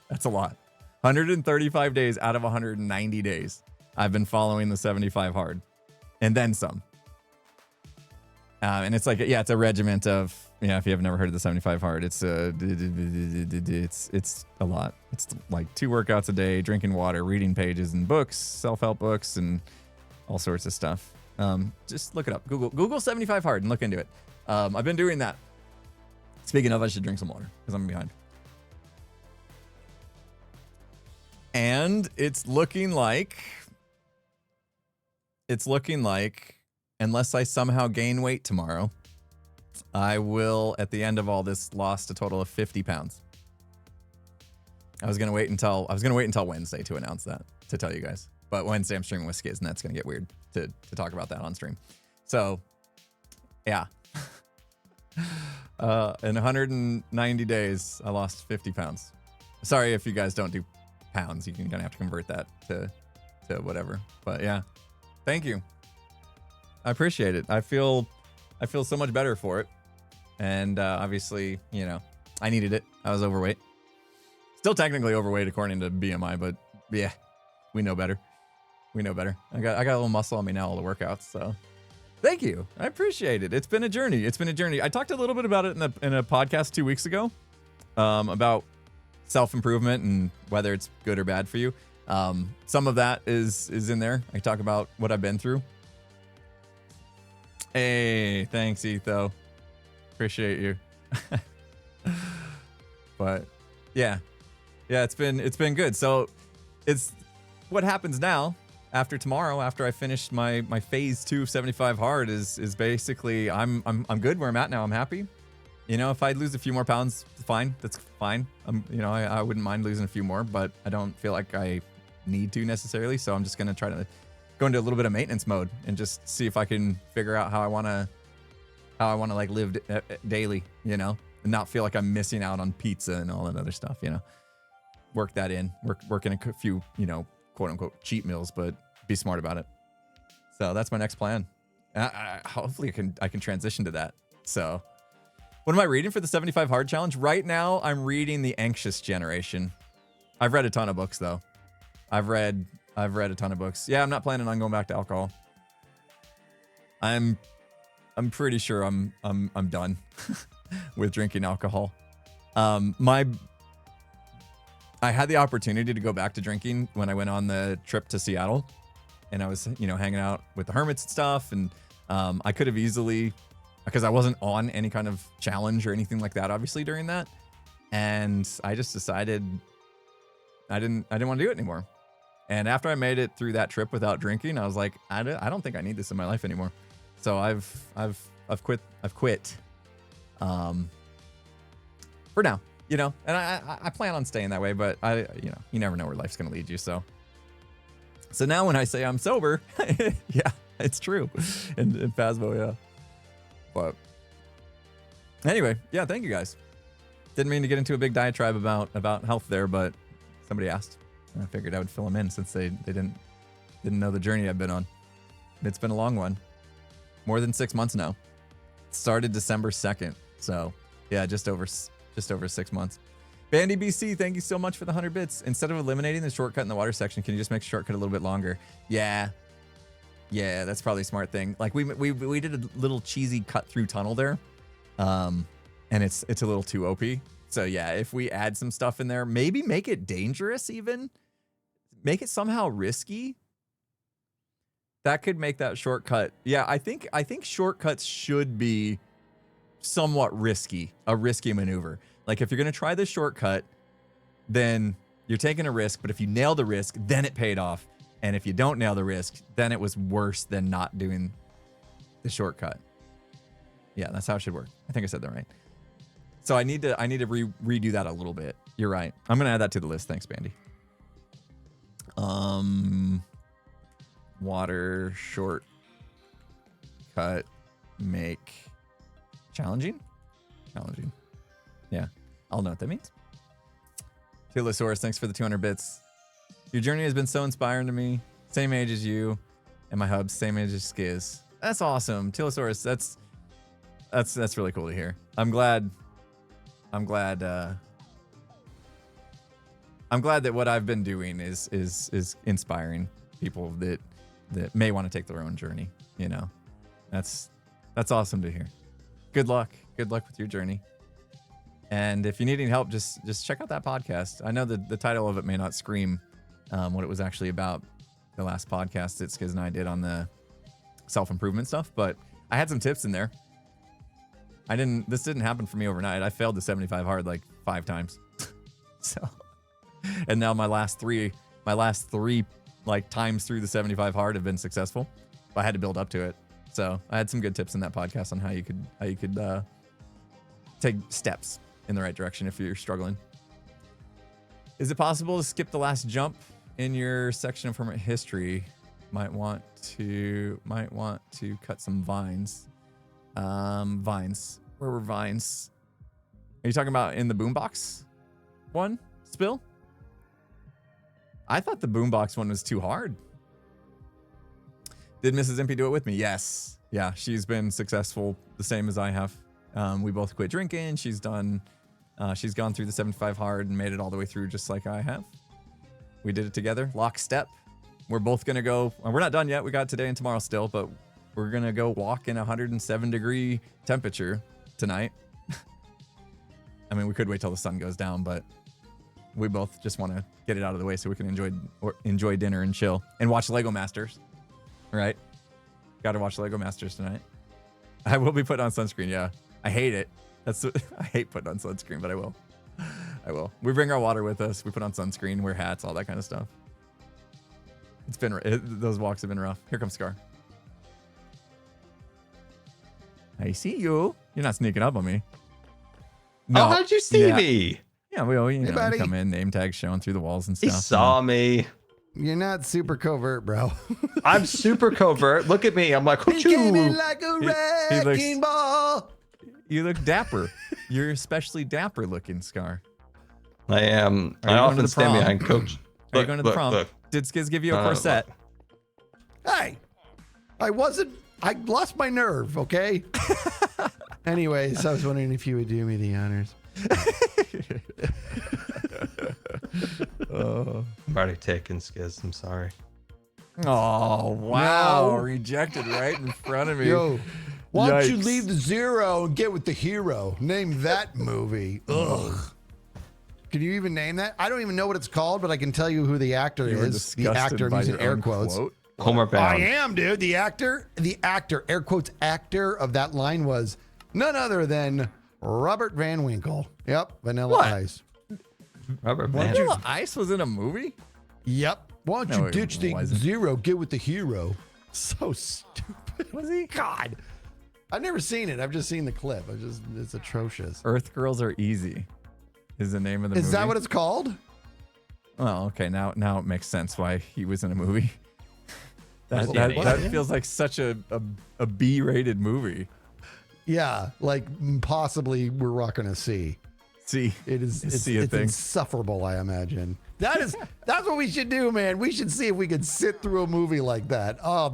That's a lot. 135 days out of 190 days I've been following the 75 hard, and then some. And it's like, yeah, it's a regiment of, if you have never heard of the 75 hard, it's a lot. It's like 2 workouts a day, drinking water, reading pages and books, self-help books, and all sorts of stuff. Just look it up. Google 75 hard and look into it. I've been doing that. Speaking of, I should drink some water because I'm behind. And it's looking like, unless I somehow gain weight tomorrow, I will, at the end of all this, lost a total of 50 pounds. I was gonna wait until Wednesday to announce that. to tell you guys. But Wednesday I'm streaming with Skiz, and that's gonna get weird to talk about that on stream. So, yeah. In 190 days, I lost 50 pounds. Sorry if you guys don't do pounds. You're gonna have to convert that to whatever. But yeah, thank you. I appreciate it. I feel so much better for it. And obviously, you know, I needed it. I was overweight. Still technically overweight according to BMI, but yeah, we know better. We know better. I got a little muscle on me now, all the workouts. So thank you. I appreciate it. It's been a journey. It's been a journey. I talked a little bit about it in a podcast 2 weeks ago, about self-improvement and whether it's good or bad for you. Some of that is in there. I talk about what I've been through. Hey, thanks, Etho. Appreciate you. But yeah, it's been good. So it's what happens now after tomorrow, after I finish my phase 2 of 75 hard is basically I'm good where I'm at now. I'm happy. You know, if I lose a few more pounds, fine. That's fine. You know, I wouldn't mind losing a few more, but I don't feel like I need to necessarily. So I'm just gonna try to go into a little bit of maintenance mode and just see if I can figure out how I wanna like live daily, you know, and not feel like I'm missing out on pizza and all that other stuff, you know. Work that in, work in a few, you know, quote unquote cheat meals, but be smart about it. So that's my next plan. Hopefully I can transition to that. So what am I reading for the 75 hard challenge? Right now I'm reading The Anxious Generation. I've read a ton of books though. I've read a ton of books. Yeah, I'm not planning on going back to alcohol. I'm pretty sure I'm done with drinking alcohol. I had the opportunity to go back to drinking when I went on the trip to Seattle, and I was, you know, hanging out with the Hermits and stuff, and I could have easily, because I wasn't on any kind of challenge or anything like that, obviously, during that, and I just decided I didn't want to do it anymore. And after I made it through that trip without drinking, I was like, I don't think I need this in my life anymore. So I've quit. For now, you know, and I plan on staying that way, but you know, you never know where life's gonna lead you. So now when I say I'm sober, yeah, it's true. In Phasmo, yeah. But anyway, yeah, thank you guys. Didn't mean to get into a big diatribe about health there, but somebody asked, and I figured I would fill them in since they didn't know the journey I've been on. It's been a long one. More than 6 months now. It started December 2nd. So yeah, just over 6 months. Bandy BC, thank you so much for the 100 bits. Instead of eliminating the shortcut in the water section, can you just make the shortcut a little bit longer? Yeah, that's probably a smart thing. Like we did a little cheesy cut through tunnel there, and it's a little too OP. So yeah, if we add some stuff in there, maybe make it dangerous, even make it somehow risky. That could make that shortcut. Yeah, I think shortcuts should be somewhat risky, a risky maneuver. Like if you're gonna try this shortcut, then you're taking a risk, but if you nail the risk, then it paid off. And if you don't nail the risk, then it was worse than not doing the shortcut. Yeah, that's how it should work. I think I said that right. So I need to redo that a little bit. You're right. I'm gonna add that to the list. Thanks, Bandy. Water shortcut make challenging. Yeah, I'll know what that means. Tilosaurus, thanks for the 200 bits. Your journey has been so inspiring to me. Same age as you, and my hubs, same age as Skiz. That's awesome, Tilosaurus. That's really cool to hear. I'm glad that what I've been doing is inspiring people that may want to take their own journey. You know, that's awesome to hear. Good luck with your journey. And if you need any help, just check out that podcast. I know the title of it may not scream what it was actually about, the last podcast that Skiz and I did on the self-improvement stuff, but I had some tips in there. This didn't happen for me overnight. I failed the 75 hard like 5 times. So, and now my last three like times through the 75 hard have been successful. But I had to build up to it. So I had some good tips in that podcast on how you could take steps in the right direction if you're struggling. Is it possible to skip the last jump in your section of Hermit history might want to cut some vines. Vines. Where were vines? Are you talking about in the boombox one? Spill? I thought the boombox one was too hard. Did Mrs. Impy do it with me? Yes. Yeah, she's been successful the same as I have. We both quit drinking. She's gone through the 75 hard and made it all the way through just like I have. We did it together, lockstep. We're both gonna go, we're not done yet. We got today and tomorrow still, but we're gonna go walk in 107-degree temperature tonight. I mean, we could wait till the sun goes down, but we both just want to get it out of the way so we can enjoy dinner and chill and watch Lego Masters. Right? Got to watch Lego Masters tonight. I will be putting on sunscreen. Yeah, I hate it. I hate putting on sunscreen, but I will. I will. We bring our water with us. We put on sunscreen, wear hats, all that kind of stuff. Those walks have been rough. Here comes Scar. I see you. You're not sneaking up on me. No. Oh, how'd you see me? Yeah, we all, Hey, buddy. come in, name tags showing through the walls and He stuff. saw me. You're not super covert, bro. I'm super covert. Look at me. I'm like, He came in "Hoochoo." like a He looks- wrecking ball. You look dapper. You're especially dapper looking, Scar. I am. Are I you going to often the stand prom? behind Coach. Are you going to the prom? Look. Did Skiz give you a Uh, corset? Hey, I lost my nerve, okay? Anyways, I was wondering if you would do me the honors. I'm already taken, Skiz. I'm sorry. Oh, wow. No. Rejected right in front of me. Yo, why don't you Yikes. leave the zero and get with the hero? Name that movie. Ugh. Can you even name that? I don't even know what it's called, but I can tell you who the actor You were is. The disgusted actor, I'm by using your air own quotes. quote. Homer I Bound. am, dude. The actor, air quotes, actor of that line was none other than Robert Van Winkle. Yep, Vanilla What? Ice. Robert Van. Vanilla Ice was in a movie? Yep. Why don't No, you it ditch the wasn't. zero, get with the hero? So stupid. Was he? God. I've never seen it. I've just seen the clip. It's atrocious. Earth Girls Are Easy is the name of the movie. Is that what it's called? Oh, okay. Now it makes sense why he was in a movie. Was That, he in that Alien? feels like such a B-rated movie. Yeah, like possibly we're rocking a C. See, It is. It's, See a it's thing. insufferable. I imagine that's what we should do, man. We should see if we could sit through a movie like that. Oh,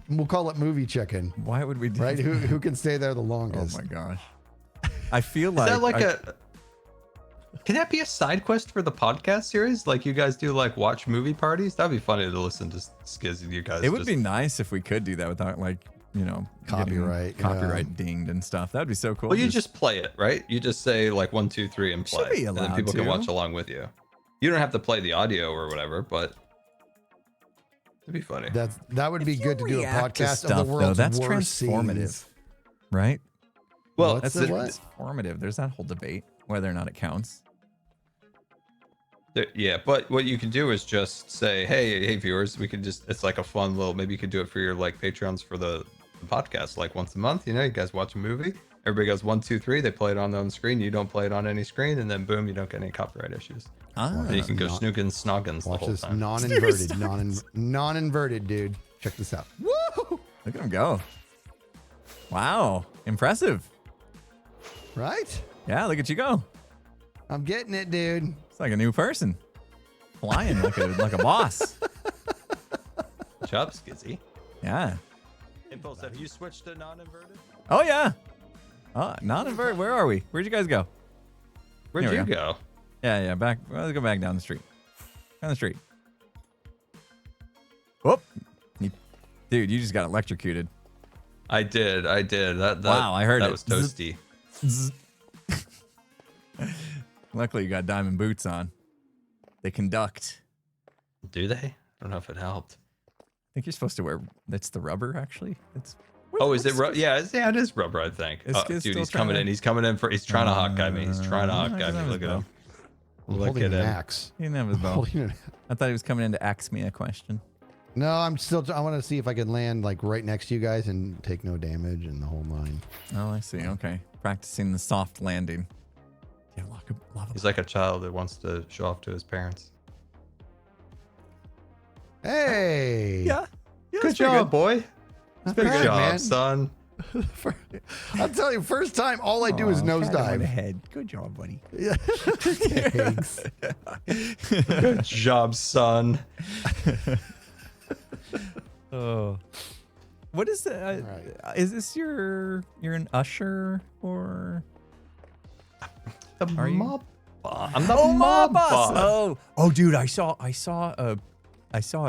we'll call it movie chicken, Why would we do right? that? Who can stay there the Oh longest? my gosh. I feel Is like that like I- a? Can that be a side quest for the podcast series? Like you guys do, like watch movie parties? That'd be funny to listen to Skiz and you guys. It would just- be nice if we could do that without getting Copyright, yeah. copyright dinged and stuff. That'd be so cool. Well, you just play it, right? You just say like 1, 2, 3 and Should play, be and then allowed people can to. watch along with you. You don't have to play the audio or whatever, but it'd be funny. That would be you good to do a react to podcast stuff, of the though, world's that's worst transformative. scenes. right? Well, What's That's the the- what? transformative. There's that whole debate whether or not it counts. Yeah, but what you can do is just say, hey viewers, we could just, it's like a fun little, maybe you could do it for your like Patreons for the podcast, like once a month, you guys watch a movie, everybody goes 1, 2, 3, they play it on their own screen, you don't play it on any screen, and then boom, you don't get any copyright issues. And you can go not- snoogin' snoggins the Watch whole this time. non-inverted, non-inverted, dude. Check this out. Woo! Look at him go. Wow. Impressive. Right? Yeah, look at you go. I'm getting it, dude. It's like a new person. Flying like a boss. Good job, Skizzy. Yeah. Impulse, have you switched to non-inverted? Oh yeah. Oh, non-invert. Where are we? Where'd you guys go? Where'd There we you go. go? Yeah. Back. Well, let's go back down the street. Down the street. Whoop. Dude, you just got electrocuted. I did. That Wow, I heard that it. was toasty. Zzz. Luckily, you got diamond boots on. They conduct. Do they? I don't know if it helped. I think you're supposed to wear. That's the rubber, actually. It's. Oh, is it? Yeah, it is rubber. I think. Is Skiz Dude, still he's coming trying in. to- He's coming in for. He's trying to hot guy me. He's trying to hot I guy guess me. I was Look at though. him. I'm Look holding at an him. axe. He didn't have his bow. Holding an- I thought he was coming in to ask me a question. No, I'm still. I want to see if I can land like right next to you guys and take no damage and the whole line. Oh, I see. Okay. Practicing the soft landing. Yeah, lava. He's like a child that wants to show off to his parents. Hey. Yeah. Good job, boy. Not Good bad, job, man. son. I'll tell you, first time, all I do is nosedive. Head. Good job, buddy. Yeah. Thanks. Good job, son. Oh. What is the? Right. Is this you're an usher or? The Are you? mob boss. I'm the mob mob boss. boss. Oh, dude, I saw a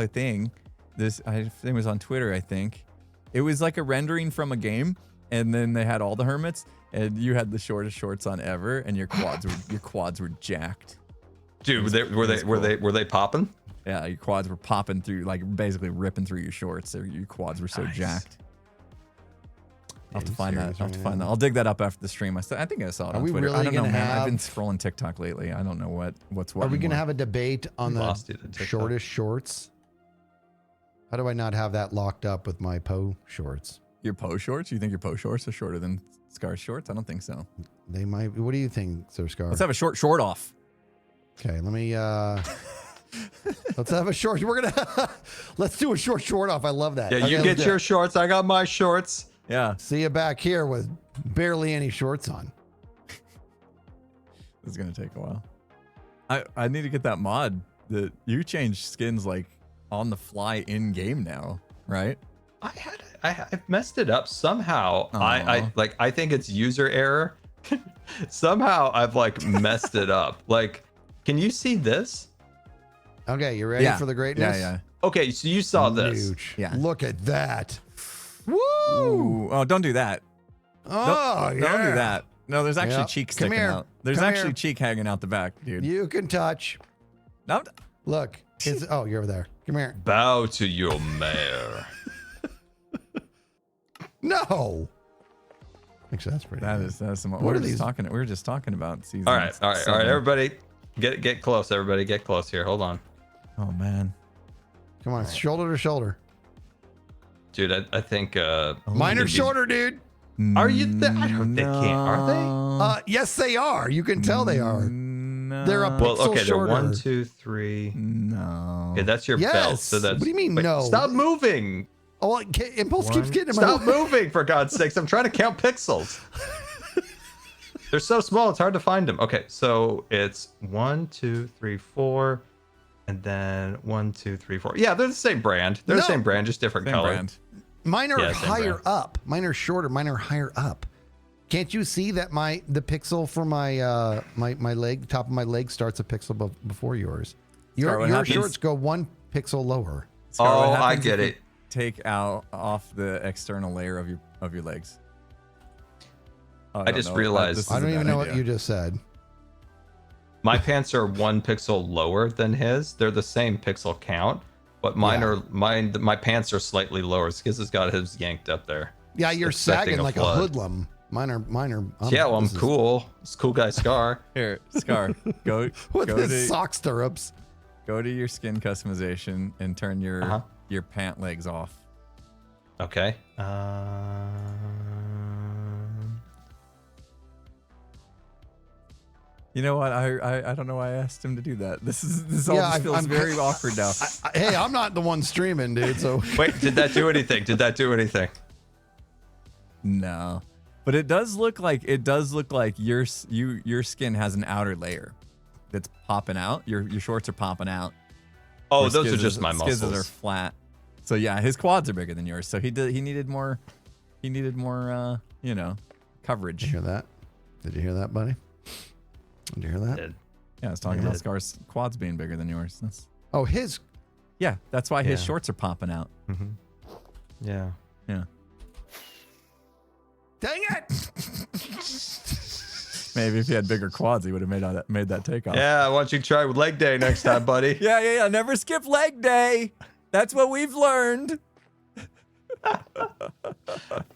thing. I think it was on Twitter. I think it was like a rendering from a game, and then they had all the hermits, and you had the shortest shorts on ever, and your quads were jacked. Dude, were they popping? Yeah, your quads were popping through, like basically ripping through your shorts. So your quads were so Nice. jacked. I'll have to you find that. serious I'll have to right find now? that. I'll dig that up after the stream. I think I saw it Are on we Twitter. really I don't know, gonna man. I've been have- scrolling TikTok lately. I don't know what's what. Are we going to anymore. have a debate on Lost you to the TikTok. shortest shorts? How do I not have that locked up with my Poe shorts? Your Poe shorts? You think your Poe shorts are shorter than Scar's shorts? I don't think so. They might. What do you think, Sir Scar? Let's have a short off. Okay, let me. Let's have a short. We're gonna. Let's do a short off. I love that. Yeah, Okay, you let's get do your it. shorts. I got my shorts. Yeah, See you back here with barely any shorts on. this is gonna take a while. I need to get that mod that you change skins like on the fly in game now, right? I messed it up somehow. Aw. I think it's user error. Somehow I've like messed it up. Like, can you see this? Okay, you ready Yeah. for the greatness? Yeah, Okay, so you saw this. Huge. Yeah. Look at that. yeah. Woo! Ooh, oh, don't do that. Oh, Don't yeah. do that. No, there's actually Yep. cheek Come sticking here. out. There's Come actually here. cheek hanging out the back, dude. You can touch. No, Look. Oh, you're over there. Come here. Bow to your mayor. No. Actually, that's pretty. good. that's some. What We are were these? just talking. We were just talking about season. All right. 7. Everybody, get close. Everybody, get close here. Hold on, Oh man. Come on, shoulder to shoulder. dude. I think. Mine are maybe- shorter, dude. Are you? I don't. They can't. Are they? Yes, they are. You can tell they are. No. They're a Well, pixel okay. They're shorter. 1, 2, 3. No. Okay, that's your Yes. belt. So that's. What do you mean, Wait, no? Stop moving. Oh, Impulse keeps getting in my Stop way. moving, for God's sakes. I'm trying to count pixels. They're so small, it's hard to find them. Okay, so it's 1, 2, 3, 4, and then 1, 2, 3, 4. Yeah, they're the same brand. They're the No. same brand, just different Same color. brand. Mine are Yeah, same higher brand. up. Mine are shorter. Mine are higher up. Can't you see that the pixel for my my leg, the top of my leg starts a pixel before yours? Scar, what Your happens- shorts go 1 pixel lower. Scar, what Oh, I happens get if you it. Take off the external layer of your legs. Oh, I don't just know. realized- This is I a don't even bad know what idea. you just said. My pants are 1 pixel lower than his. They're the same pixel count, but my pants are slightly lower. Skiz has got his yanked up there. Yeah, you're Expecting sagging like a flood. hoodlum. Mine are. Yeah, well, I'm this is- cool. It's cool guy Scar. Here, Scar, go With go his to sock stirrups. go to your skin customization and turn your Uh-huh. your pant legs off. Okay. You know what? I don't know why I asked him to do that. This all Yeah, just feels I'm- very awkward now. Hey, I'm not the one streaming, dude. So Wait, did that do anything? Did that do anything? No, but it does look like your skin has an outer layer that's popping out. Your shorts are popping out. Oh, Where those are Skiz's- just my Skiz's muscles. are flat. So yeah, his quads are bigger than yours. So he needed more coverage. Did you hear that? Did you hear that, buddy? Did you hear that? Did. Yeah, I was talking about Scar's quads being bigger than yours. Oh, his. Yeah, that's why his Yeah. shorts are popping out. Yeah. Yeah. Dang it! Maybe if he had bigger quads, he would have made that takeoff. Yeah, why don't you try with leg day next time, buddy? Yeah. Never skip leg day. That's what we've learned.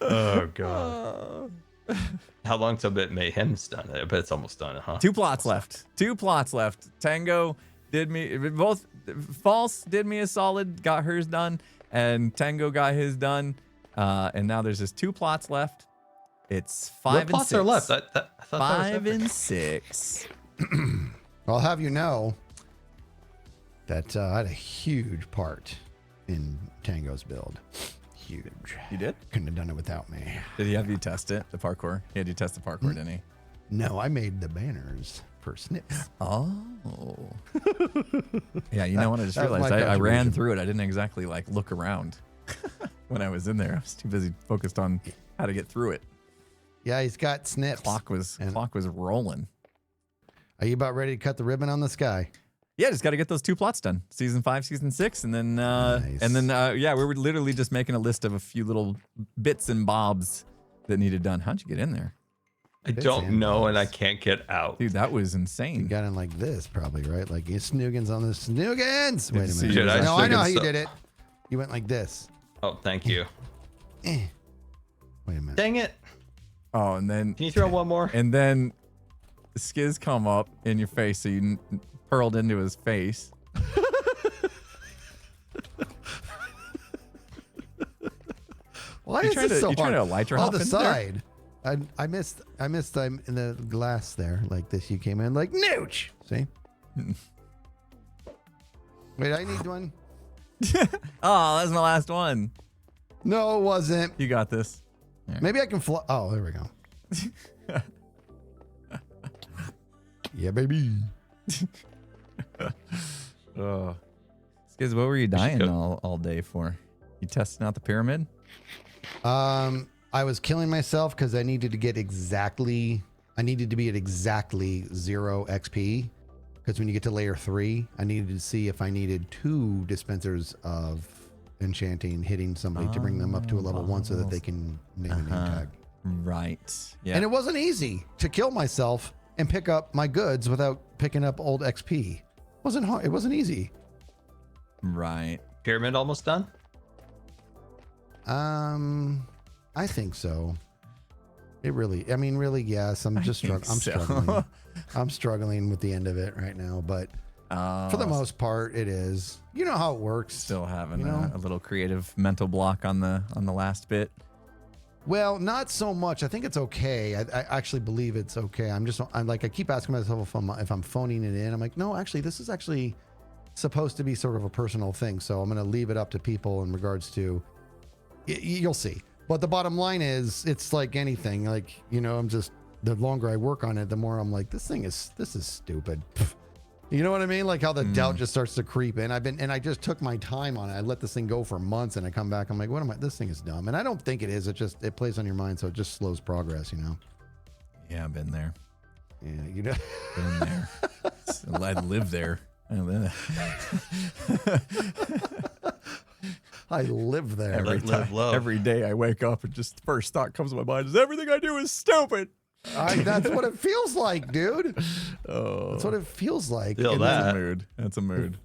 Oh god. How long till bit mayhem's done? I bet it's almost done, huh? 2 plots left. 2 plots left. Tango did me both. False did me a solid, got hers done, and Tango got his done. And now there's just 2 plots left. It's 5 What and plots 6. are left? I thought that was 5 everything. and 6. I'll have you know that I had a huge part in Tango's build. Huge. You did? Couldn't have done it without me. Did he have you test it, the parkour? He had you test the parkour, didn't he? No, I made the banners for Snips. Oh. Yeah, you know what? I just That was realized my I ran contribution. through it. I didn't exactly like look around when I was in there. I was too busy focused on how to get through it. Yeah, he's got Snips. Clock was And- rolling. Are you about ready to cut the ribbon on this guy? Yeah, just got to get those 2 plots done. Season 5, season 6, and then yeah, we were literally just making a list of a few little bits and bobs that needed done. How'd you get in there? I don't know, and I can't get out. Dude, that was You insane. got in like this, probably, right? Like you snoogans on the snoogans. Wait a see minute. you. Should I No, I know how snoogans you so- did it. You went like this. Oh, thank you. Eh. Wait a minute. Dang it. Oh, and then Can you throw one more? and then Skiz come up in your face, so you hurled into his face. Why You is trying this to- so you trying hard? to light your On hop the in there? side. I missed I'm in the glass there like this. You came in like nooch. See? Wait, I need one. Oh, that's my last one. No, it wasn't. You got this. Maybe I can fly. Oh, there we go. Yeah, baby. Oh. Skiz, what were you dying go. all day for? You testing out the pyramid? I was killing myself because I needed to get exactly. I needed to be at exactly 0 XP. Because when you get to layer 3, I needed to see if I needed 2 dispensers of enchanting hitting somebody to bring them up to a level 1 so that they can name a name tag. Right. Yeah. And it wasn't easy to kill myself and pick up my goods without picking up old XP. It wasn't hard. It wasn't easy. Right. Pyramid almost done? I think so. It really, I mean, really, yes. I'm just struggling. I'm struggling. I'm struggling with the end of it right now, but for the most part, it is. You know how it works. Still having you know? a little creative mental block on the last bit. Well, not so much. I think it's okay. I actually believe it's okay. I'm like, I keep asking myself if I'm phoning it in. I'm like, no, actually, this is actually supposed to be sort of a personal thing. So I'm going to leave it up to people in regards to, you'll see. But the bottom line is, it's like anything. Like, you know, the longer I work on it, the more I'm like, this is stupid. You know what I mean? Like how the doubt just starts to creep in. I just took my time on it. I let this thing go for months and I come back. I'm like, this thing is dumb. And I don't think it is. It plays on your mind. So it just slows progress, you know? Yeah, I've been there. Yeah, you know? Been there. I live there. I live there. Every day I wake up and just the first thought comes to my mind is everything I do is stupid. That's what it feels like, dude. Oh, That's what it feels like. Feel And that. that's a mood. That's a mood.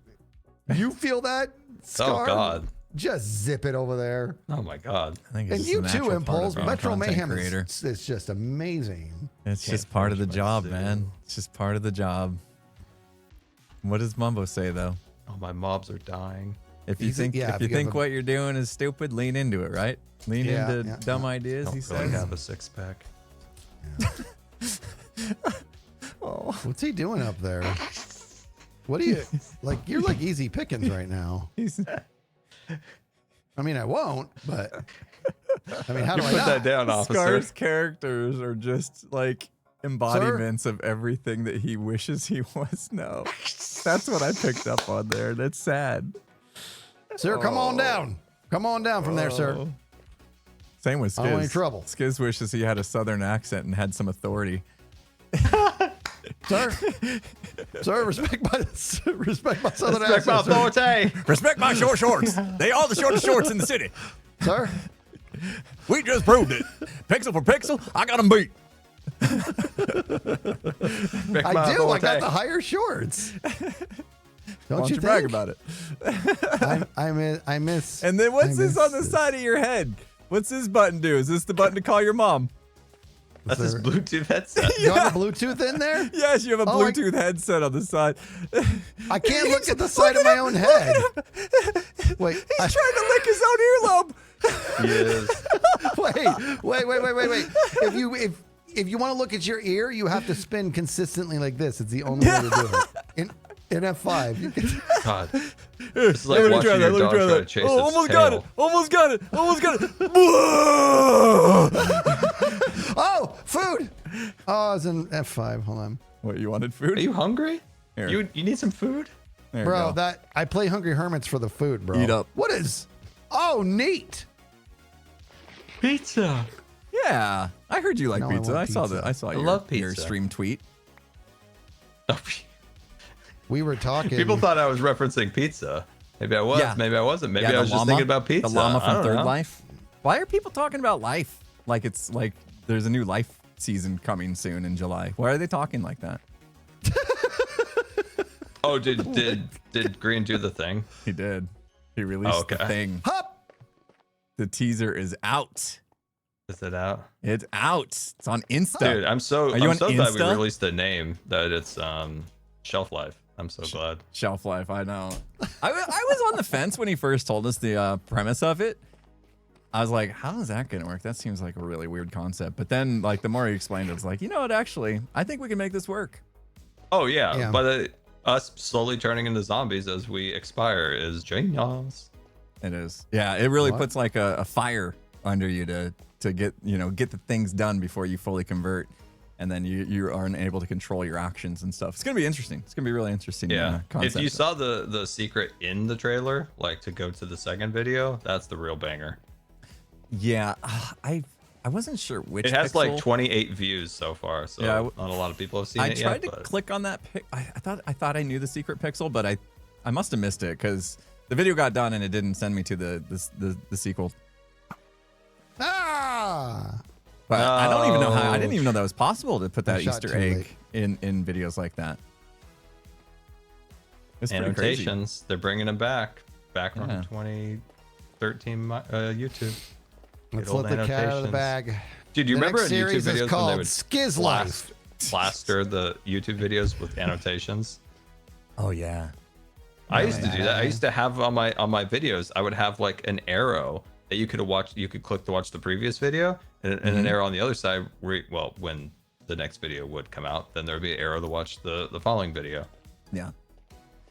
You feel that, Scar? Oh, God. Just zip it over there. Oh, my God. I think And it's you just a too, natural part Impulse. of being a Metro content Mayhem creator. is just amazing. It's Can't just part of the finish my job, cereal. man. It's just part of the job. What does Mumbo say though? Oh, my mobs are dying. If you He's a- think yeah, if if you you have think a- what you're doing is stupid, lean into it, right? Lean Yeah, into yeah, dumb yeah. ideas. Don't He really says. have a six-pack. Oh, What's he doing up there? What do you like? You're like easy pickings right now. he's I mean, I won't, but I mean, how do I Put not? that down, officer. Scar's characters are just like embodiments of everything that he wishes he was now. That's what I picked up on there. That's sad. Sir, come on down. Come on down from there, sir. Oh. Same with Skiz. I don't want any trouble. Skiz wishes he had a southern accent and had some authority. Sir, sir, respect my southern Respect my accent, sir. authority. Respect my short shorts. They are the shortest shorts in the city. Sir, We just proved it. Pixel for pixel, I got them beat. Respect I my do. I got authority. the higher shorts. Why Don't don't you you brag think? about it? I miss. And then what's I this on miss the side of your head? What's this button do? Is this the button to call your mom? That's his Sir. Bluetooth headset. You have a Bluetooth in there? Yes, you have a Oh, I- Bluetooth headset on the side. I can't look at the side of my own head. Wait, He's trying to lick his own earlobe. He is. wait. If you want to look at your ear, you have to spin consistently like this. It's the only way to do it. In F5, you can, God. This is like Let me watching try your that. dog Let me try try to that. chase Oh, its almost got it. tail. Almost got it. Almost got it. Oh, food. Oh, it's an F5. Hold on. What, you wanted food? Are you hungry? Here. You need some food? There you Bro, go. that I play Hungry Hermits for the food, bro. Eat up. What is? Oh, neat. Pizza. Yeah, I heard you like No, I pizza. want I saw pizza. that. I saw I your, love your pizza. stream tweet. We were talking. People thought I was referencing pizza. Maybe I was. Yeah. Maybe I wasn't. Maybe Yeah, I the was just llama- thinking about pizza. The llama I from don't Third know. Life. Why are people talking about Life? Like it's like there's a new Life season coming soon in July. Why are they talking like that? Oh, did Green do the thing? He did. He released the Okay. thing. Hup. The teaser is out. Is it out? It's out. It's on Insta. Dude, I'm so Are you on glad we Insta? released the name that it's shelf life. I'm so glad. Shelf life, I know. I was on the fence when he first told us the premise of it. I was like, how is that going to work? That seems like a really weird concept. But then, like, the more he explained it, it's like, you know what, actually, I think we can make this work. Oh yeah, Yeah. but us slowly turning into zombies as we expire is genius. It is. Yeah, it really What? puts like a fire under you to get, get the things done before you fully convert. And then you aren't able to control your actions and stuff. It's going to be interesting. It's going to be really interesting. Yeah. Concept. If you saw the secret in the trailer, like to go to the second video, that's the real banger. Yeah, I wasn't sure which It has pixel. like 28 views so far, so Yeah, not a lot of people have seen I it tried yet. to but click on that. I thought I knew the secret pixel, but I must have missed it because the video got done and it didn't send me to the sequel. Ah. But I don't even know how. I No. didn't even know that was possible to put that I shot Easter too egg in videos like that. It's pretty crazy. annotations, they're bringing them back Yeah. from 2013 YouTube. Let's old let the cat out of the annotations. bag. Dude, you The remember next in YouTube series videos is when they called would Skiz Life. plaster the YouTube videos with annotations? Oh yeah. I used to do that. I used to have on my videos, I would have like an arrow that you could watch. You could click to watch the previous video, and an arrow on the other side. Well, when the next video would come out, then there would be an arrow to watch the following video. Yeah.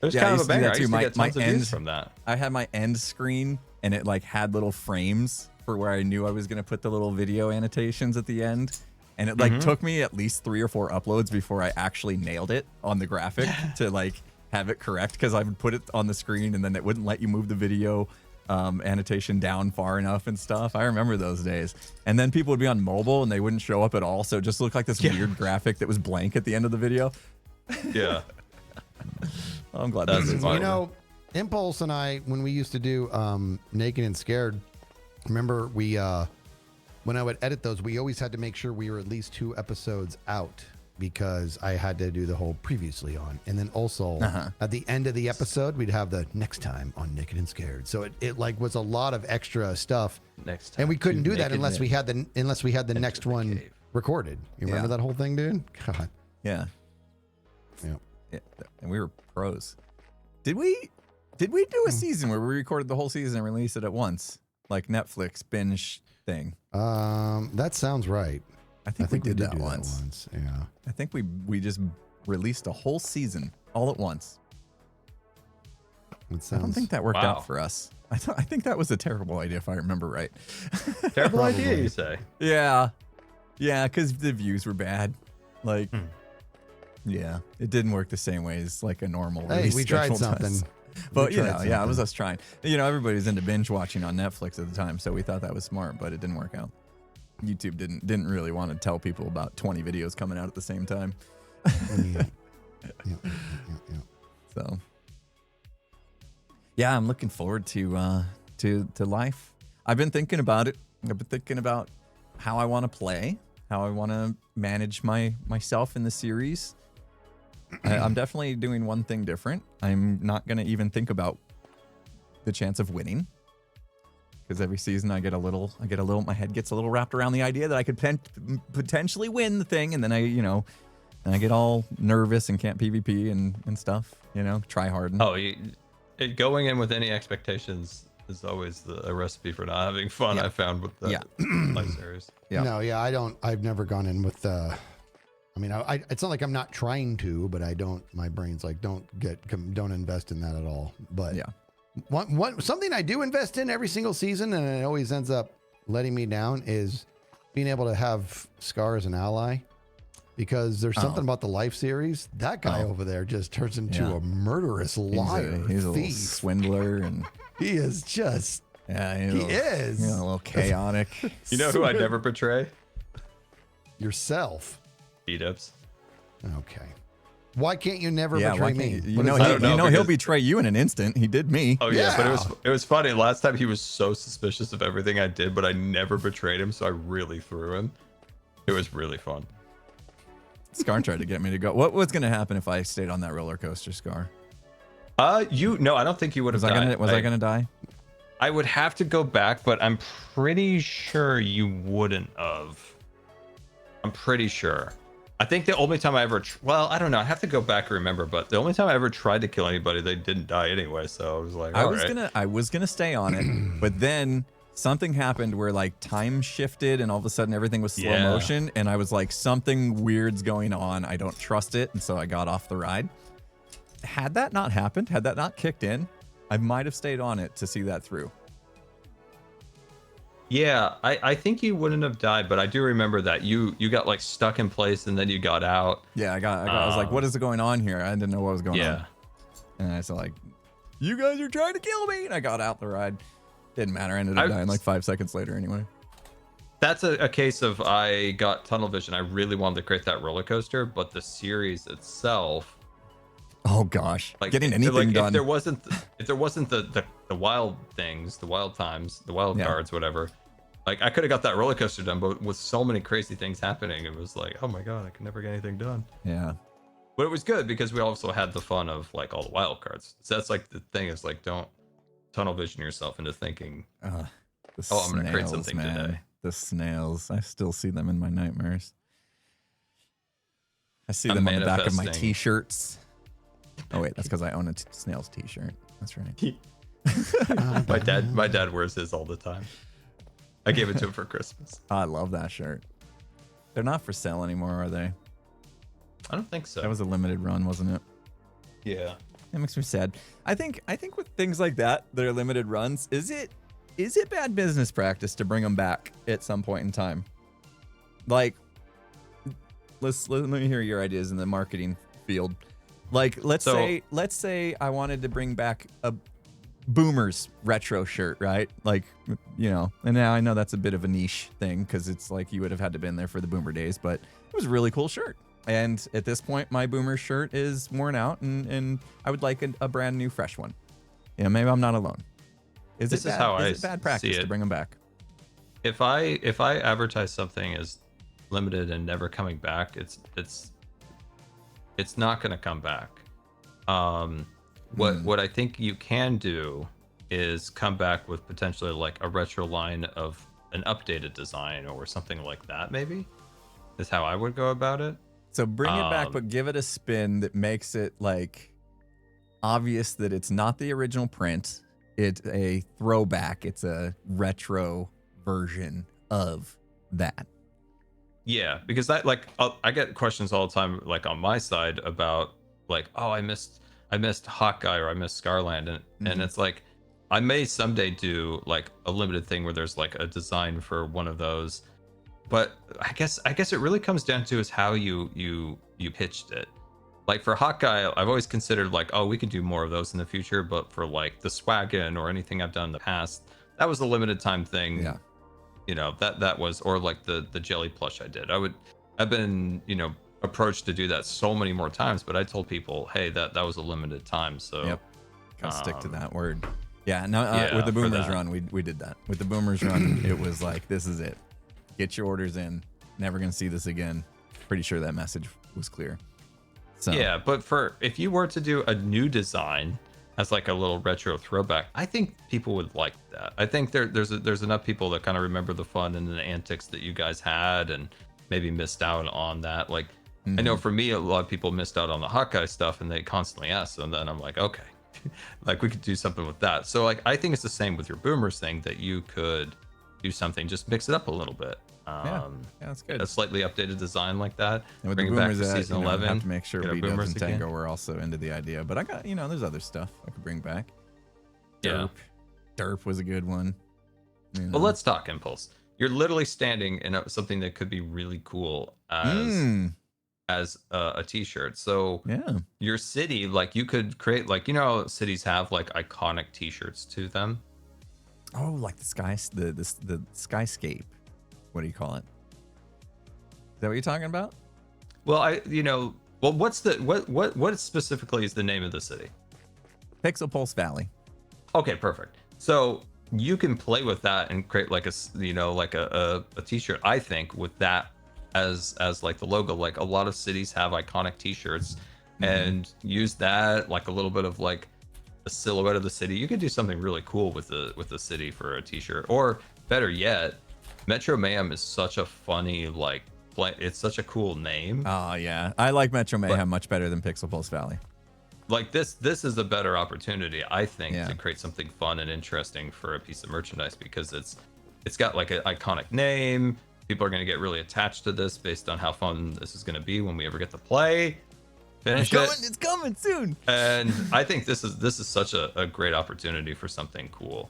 It was Yeah, I kind of used a to do banger. that I too. used to My- get my tons of views ends- from that. I had my end screen and it like had little frames for where I knew I was gonna put the little video annotations at the end. And it like took me at least 3 or 4 uploads before I actually nailed it on the graphic to like have it correct, because I would put it on the screen and then it wouldn't let you move the video annotation down far enough and stuff. I remember those days. And then people would be on mobile and they wouldn't show up at all, so it just looked like this weird graphic that was blank at the end of the video. Yeah. I'm glad That's that's fun. You know, Impulse and I, when we used to do Naked and Scared, remember we when I would edit those, we always had to make sure we were at least 2 episodes out, because I had to do the whole previously on. And then also at the end of the episode, we'd have the next time on Naked and Scared. So it like was a lot of extra stuff. Next time. And we couldn't to do that Naked unless we had the next the one cave. recorded. You remember Yeah. that whole thing, dude? God. Yeah. Yeah. Yeah, and we were pros. Did we do a season where we recorded the whole season and released it at once, like Netflix binge thing? That sounds right. I think we did that do once. Yeah. I think we just released a whole season all at once. It I sounds don't think that worked Wow. out for us. I think that was a terrible idea if I remember right. Terrible idea, Probably. you say? Yeah, because the views were bad. Like, yeah, it didn't work the same way as like a normal. Hey, release we tried schedule does. something. But We you tried know, yeah, it was something. us trying. You know, everybody was into binge watching on Netflix at the time, so we thought that was smart, but it didn't work out. YouTube didn't really want to tell people about 20 videos coming out at the same time. Yeah. So, yeah, I'm looking forward to life. I've been thinking about it. I've been thinking about how I want to play, how I want to manage myself in the series. I'm definitely doing one thing different. I'm not going to even think about the chance of winning, because every season I get a little, my head gets a little wrapped around the idea that I could potentially win the thing, and then I get all nervous and can't PvP and stuff. Try hard. Oh, going in with any expectations is always a recipe for not having fun. Yeah. I found with the Yeah. life series. Yeah. No, yeah, I've never gone in with I mean, it's not like I'm not trying to, but I don't. My brain's like, don't invest in that at all. But Yeah. Something I do invest in every single season, and it always ends up letting me down, is being able to have Scar as an ally. Because there's something about the Life series. That guy over there just turns into a murderous liar. He's a little thief. swindler, and he is just. Yeah, he is. A little chaotic. You know who I never betray? Yourself. B-dubs. Okay. Why can't you never betray me? You know he'll betray you in an instant. He did me. Oh yeah, but it was funny. Last time he was so suspicious of everything I did, but I never betrayed him, so I really threw him. It was really fun. Scar tried to get me to go. What was going to happen if I stayed on that roller coaster, Scar? No, I don't think you would have died. Was I going to die? I would have to go back, but I'm pretty sure you wouldn't have. I'm pretty sure. I think the only time I ever, I don't know. I have to go back and remember, but the only time I ever tried to kill anybody, they didn't die anyway. So I was like, I was gonna stay on it, but then something happened where like time shifted and all of a sudden everything was slow motion, and I was like, something weird's going on. I don't trust it, and so I got off the ride. Had that not happened, had that not kicked in, I might have stayed on it to see that through. Yeah, I think you wouldn't have died, but I do remember that you got like stuck in place and then you got out. Yeah, I was like, what is going on here? I didn't know what was going on. And I said like, you guys are trying to kill me, and I got out the ride. Didn't matter. I ended up dying like 5 seconds later anyway. That's a case of I got tunnel vision. I really wanted to create that roller coaster, but the series itself. Oh gosh, like getting anything done. If there wasn't the wild things, the wild times, the wild cards, whatever. Like I could have got that roller coaster done, but with so many crazy things happening, it was like, oh my god, I can never get anything done. Yeah. But it was good because we also had the fun of like all the wild cards. So that's like the thing is like, don't tunnel vision yourself into thinking, I'm going to create something today. The snails, I still see them in my nightmares. I see them on the back of my t-shirts. Oh wait, that's because I own a snails t-shirt. That's right. My dad wears his all the time. I gave it to him for Christmas. I love that shirt. They're not for sale anymore, are they? I don't think so. That was a limited run, wasn't it? Yeah. That makes me sad. I think with things like that are limited runs, is it bad business practice to bring them back at some point in time? Like, let me hear your ideas in the marketing field. Like, let's say I wanted to bring back a Boomers retro shirt, right? Like, you know, and now I know that's a bit of a niche thing because it's like you would have had to been there for the Boomer days, but it was a really cool shirt. And at this point, my Boomer shirt is worn out, and I would like a brand new, fresh one. Yeah, maybe I'm not alone. Is it bad practice to bring them back? If I advertise something as limited and never coming back, it's not going to come back. What I think you can do is come back with potentially like a retro line of an updated design or something like that. Maybe is how I would go about it. So bring it back, but give it a spin that makes it like obvious that it's not the original print. It's a throwback. It's a retro version of that. Yeah, because that I get questions all the time, like on my side about like, oh, I missed Hawkeye or I missed Scarland, and it's like I may someday do like a limited thing where there's like a design for one of those. But I guess it really comes down to is how you pitched it. Like for Hawkeye, I've always considered like, oh, we could do more of those in the future. But for like the Swaggin or anything I've done in the past, that was a limited time thing. Yeah. You know, that was, or like the jelly plush I did. I've been, you know, approached to do that so many more times, but I told people, hey, that was a limited time. So yep. Gotta stick to that word. Yeah. No, with the Boomers run, we did that. With the Boomers run, it was like, this is it. Get your orders in. Never gonna see this again. Pretty sure that message was clear. So yeah, but if you were to do a new design as like a little retro throwback, I think people would like that. I think there's enough people that kind of remember the fun and the antics that you guys had and maybe missed out on that. Like I know for me, a lot of people missed out on the Hawkeye stuff and they constantly ask, and then I'm like, okay, like we could do something with that. So like I think it's the same with your Boomers thing, that you could do something, just mix it up a little bit. Yeah, that's good. A slightly updated design like that. And with bring the Boomers it back to season 11. Have to make sure get our B-Dubs Boomers and again. Tango were also into the idea. But I got, there's other stuff I could bring back. Yeah. Derp was a good one. You know. Well, let's talk Impulse. You're literally standing in something that could be really cool as a t-shirt. So yeah, your city, like you could create, like, you know, how cities have like iconic t-shirts to them. Oh, like the skyscape. What do you call it? Is that what you're talking about? Well, what specifically is the name of the city? Pixel Pulse Valley. Okay, perfect. So you can play with that and create like a t-shirt, I think, with that as like the logo. Like a lot of cities have iconic t-shirts, and use that like a little bit of like a silhouette of the city. You could do something really cool with the city for a t-shirt. Or better yet, Metro Mayhem is such a funny it's such a cool name. Oh yeah, I like Metro Mayhem much better than Pixel Pulse Valley. Like this is a better opportunity, I think, to create something fun and interesting for a piece of merchandise, because it's got like an iconic name. People are going to get really attached to this based on how fun this is going to be when we ever get to play. It's coming soon. And I think this is such a great opportunity for something cool.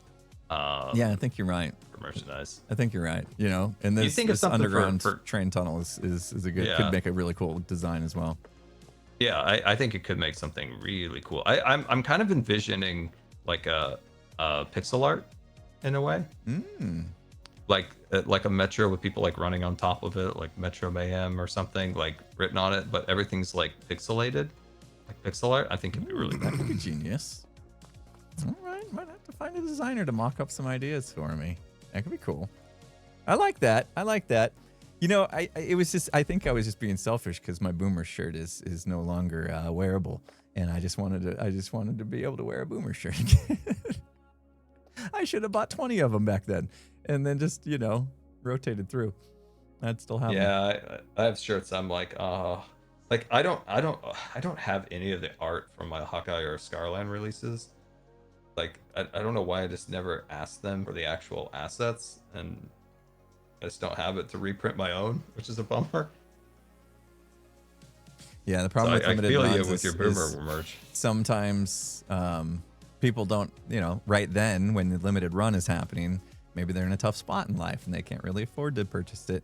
Yeah, I think you're right. For merchandise, I think you're right. You know, and this, this underground train tunnel is a good, could make a really cool design as well. Yeah, I think it could make something really cool. I'm kind of envisioning like a pixel art in a way, like a Metro with people like running on top of it, like Metro Mayhem or something like written on it, but everything's like pixelated, like pixel art. I think it'd be really that could be genius. All right, might have to find a designer to mock up some ideas for me. That could be cool. I like that. You know, I think I was just being selfish because my Boomer shirt is no longer wearable, and I just wanted to be able to wear a Boomer shirt again. I should have bought 20 of them back then, and then just, you know, rotated through. I'd still have them. Yeah, I have shirts. I'm like, like I don't have any of the art from my Hawkeye or Scarland releases. Like I don't know why I just never asked them for the actual assets, and I just don't have it to reprint my own, which is a bummer. Yeah, the problem with limited I feel runs you with your Boomer merch. Sometimes people don't, you know, right then when the limited run is happening, maybe they're in a tough spot in life and they can't really afford to purchase it,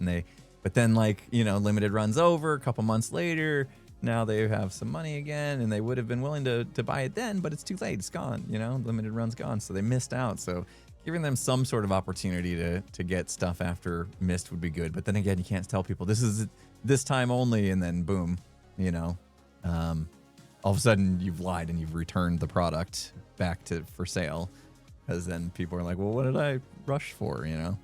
but then, like, you know, limited run's over a couple months later, now they have some money again, and they would have been willing to buy it then, but it's too late. It's gone, you know, limited run's gone, so they missed out. So giving them some sort of opportunity to get stuff after missed would be good. But then again, you can't tell people this is this time only, and then boom, you know, all of a sudden you've lied and you've returned the product back for sale, because then people are like, well, what did I rush for, you know?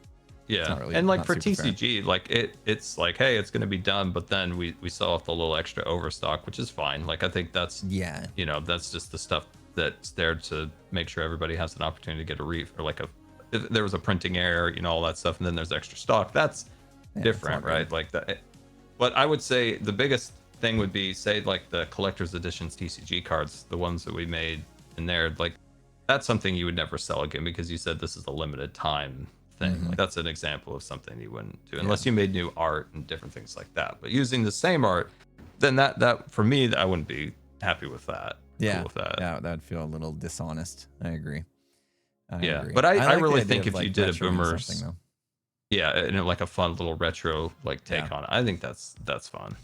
Yeah, really, and like for TCG, fair. Like it's like, hey, it's gonna be done, but then we sell off the little extra overstock, which is fine. Like I think that's, you know, that's just the stuff that's there to make sure everybody has an opportunity to get a or like if there was a printing error, you know, all that stuff, and then there's extra stock. That's different, right? Like that. But I would say the biggest thing would be, say, like the collector's editions TCG cards, the ones that we made in there, like that's something you would never sell again, because you said this is a limited time thing. Like that's an example of something you wouldn't do unless you made new art and different things like that. But using the same art, then that for me, I wouldn't be happy with that. Yeah, cool with that. Yeah, that'd feel a little dishonest. I agree. I agree. But I like really think if like you did a Boomers, and like a fun little retro like take on it, I think that's fun.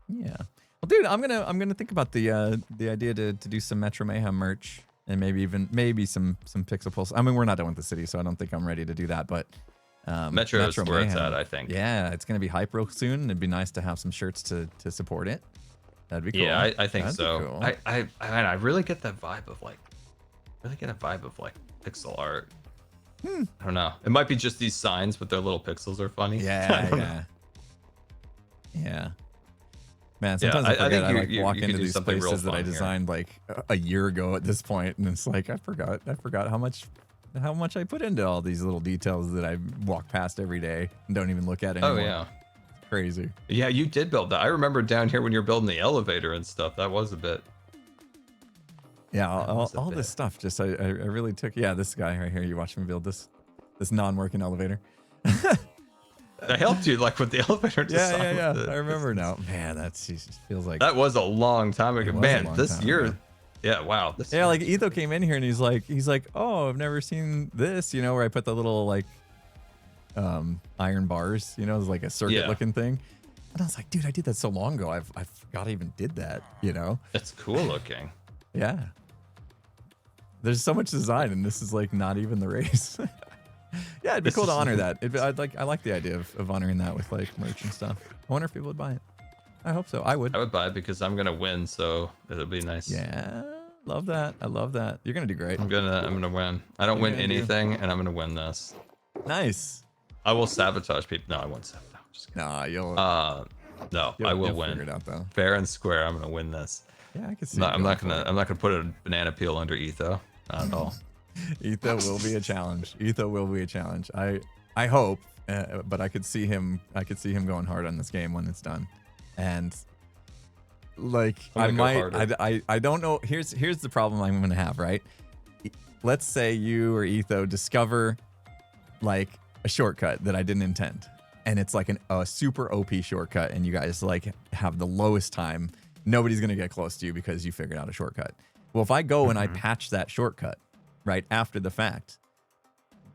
Yeah. Well, dude, I'm gonna think about the idea to do some Metro Mayhem merch. And maybe some Pixel Pulse. I mean, we're not done with the city, so I don't think I'm ready to do that. But Metro is where it's at, I think. Yeah, it's gonna be hype real soon. It'd be nice to have some shirts to support it. That'd be cool. Yeah, I think That'd so. Cool. I really get that vibe of like, pixel art. I don't know. It might be just these signs, but their little pixels are funny. Yeah. Man, sometimes I forget. I like walk into these places that I designed like a year ago at this point, and it's like I forgot how much I put into all these little details that I walk past every day and don't even look at anymore. Oh yeah, crazy. Yeah, you did build that. I remember down here when you're building the elevator and stuff. That was a bit. Yeah, all this stuff. Just I really took. Yeah, this guy right here. You watched me build this non-working elevator. I helped you like with the elevator design. Yeah. I remember now. Man, just feels like that was a long time ago. Man, this year Yeah, wow. This Yeah, like Etho came in here and he's like, oh, I've never seen this, you know, where I put the little like iron bars, you know, it's like a circuit looking thing. And I was like, dude, I did that so long ago. I forgot I even did that, you know? It's cool looking. Yeah. There's so much design, and this is like not even the race. Yeah, it'd be cool to honor that. I like the idea of honoring that with like merch and stuff. I wonder if people would buy it. I hope so. I would. I would buy it because I'm gonna win, so it'll be nice. Yeah, love that. I love that. You're gonna do great. I'm gonna win. I don't win anything, and I'm gonna win this. Nice. I will sabotage people. No, I won't sabotage. Just kidding. Nah, you'll. No, I will win. Figure it out though. Fair and square. I'm gonna win this. Yeah, I can see. I'm not gonna put a banana peel under Etho. Not at all. Etho will be a challenge. Etho will be a challenge. I hope, but I could see him. I could see him going hard on this game when it's done, and like I might. I don't know. Here's the problem I'm gonna have. Right. Let's say you or Etho discover like a shortcut that I didn't intend, and it's like a super OP shortcut, and you guys like have the lowest time. Nobody's gonna get close to you because you figured out a shortcut. Well, if I go and I patch that shortcut right after the fact,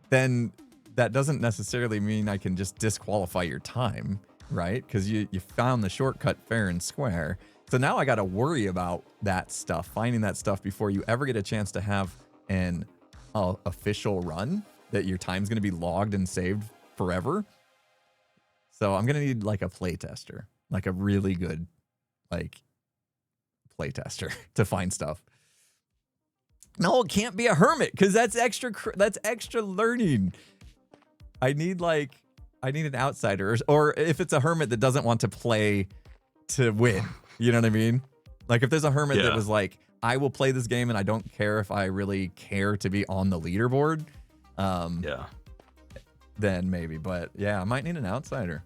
then that doesn't necessarily mean I can just disqualify your time, right? Because you found the shortcut fair and square. So now I got to worry about that stuff, finding that stuff before you ever get a chance to have an official run that your time's going to be logged and saved forever. So I'm going to need like a play tester, like a really good like play tester to find stuff. No, it can't be a hermit because that's extra learning. I need an outsider, or if it's a hermit that doesn't want to play to win, you know what I mean? Like if there's a hermit that was like, I will play this game and I don't care if I really care to be on the leaderboard. Then maybe, but yeah, I might need an outsider.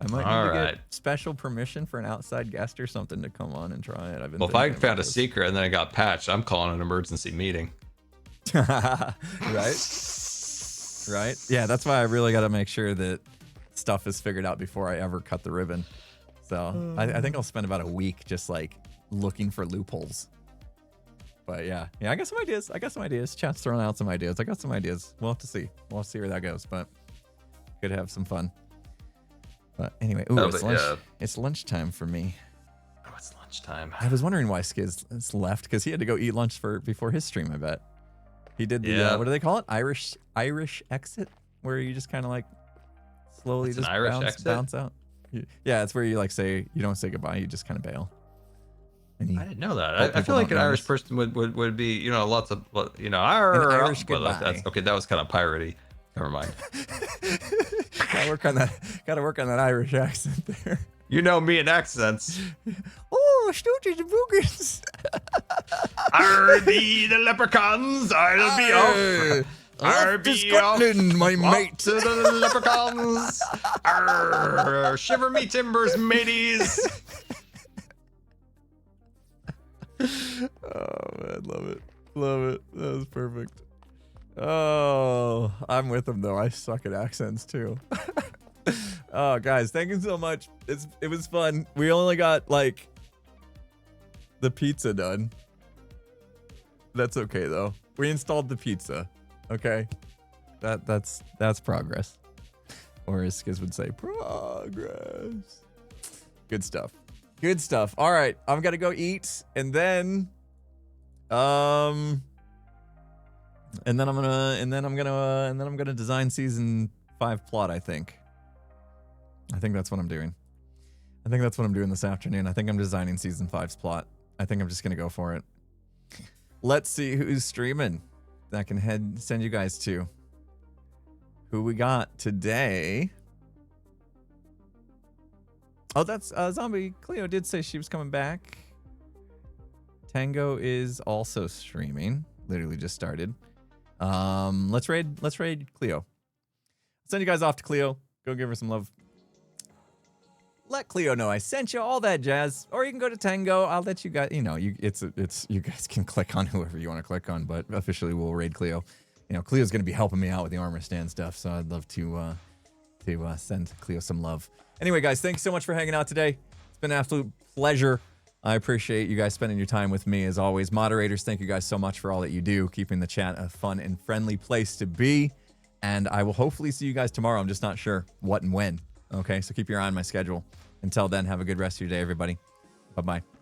I might need to get special permission for an outside guest or something to come on and try it. Well, if I found a secret and then I got patched, I'm calling an emergency meeting. Right? Yeah, that's why I really got to make sure that stuff is figured out before I ever cut the ribbon. So I think I'll spend about a week just like looking for loopholes. But yeah, I got some ideas. Chat's throwing out some ideas. I got some ideas. We'll have to see. We'll see where that goes, but could have some fun. But anyway, it's lunchtime for me. Oh, it's lunchtime. I was wondering why Skiz left because he had to go eat lunch before his stream. I bet he did the what do they call it? Irish exit, where you just kind of like slowly just bounce out. Yeah, it's where you like you don't say goodbye. You just kind of bail. I didn't know that. I feel like an Irish person would be, you know, lots of, you know, an Irish goodbye. Okay, that was kind of piratey. Never mind. Gotta work on that Irish accent there. You know me and accents. Oh, Stooges and Boogers. I'll be the leprechauns. I'll be off. Off to Scotland, my mate. To the leprechauns. Arr, shiver me timbers, mateys. Oh man, love it. That was perfect. Oh, I'm with him though. I suck at accents too. Oh, guys, thank you so much. It was fun. We only got like the pizza done. That's okay though. We installed the pizza. Okay, that's progress, or as Skiz would say, progress. Good stuff. Good stuff. All right, I'm gonna go eat, and then I'm gonna design season 5 plot. I think that's what I'm doing. I think that's what I'm doing this afternoon. I think I'm designing season 5's plot. I think I'm just gonna go for it. Let's see who's streaming that I can send you guys to. Who we got today? Oh, that's Zombie Cleo did say she was coming back. Tango is also streaming. Literally just started. Let's raid Cleo. I'll send you guys off to Cleo. Go give her some love. Let Cleo know I sent you, all that jazz. Or you can go to Tango. I'll let you guys, you guys can click on whoever you want to click on, but officially we'll raid Cleo. You know, Cleo's going to be helping me out with the armor stand stuff, so I'd love to send Cleo some love. Anyway, guys, thanks so much for hanging out today. It's been an absolute pleasure. I appreciate you guys spending your time with me as always. Moderators, thank you guys so much for all that you do, keeping the chat a fun and friendly place to be. And I will hopefully see you guys tomorrow. I'm just not sure what and when. Okay, so keep your eye on my schedule. Until then, have a good rest of your day, everybody. Bye-bye.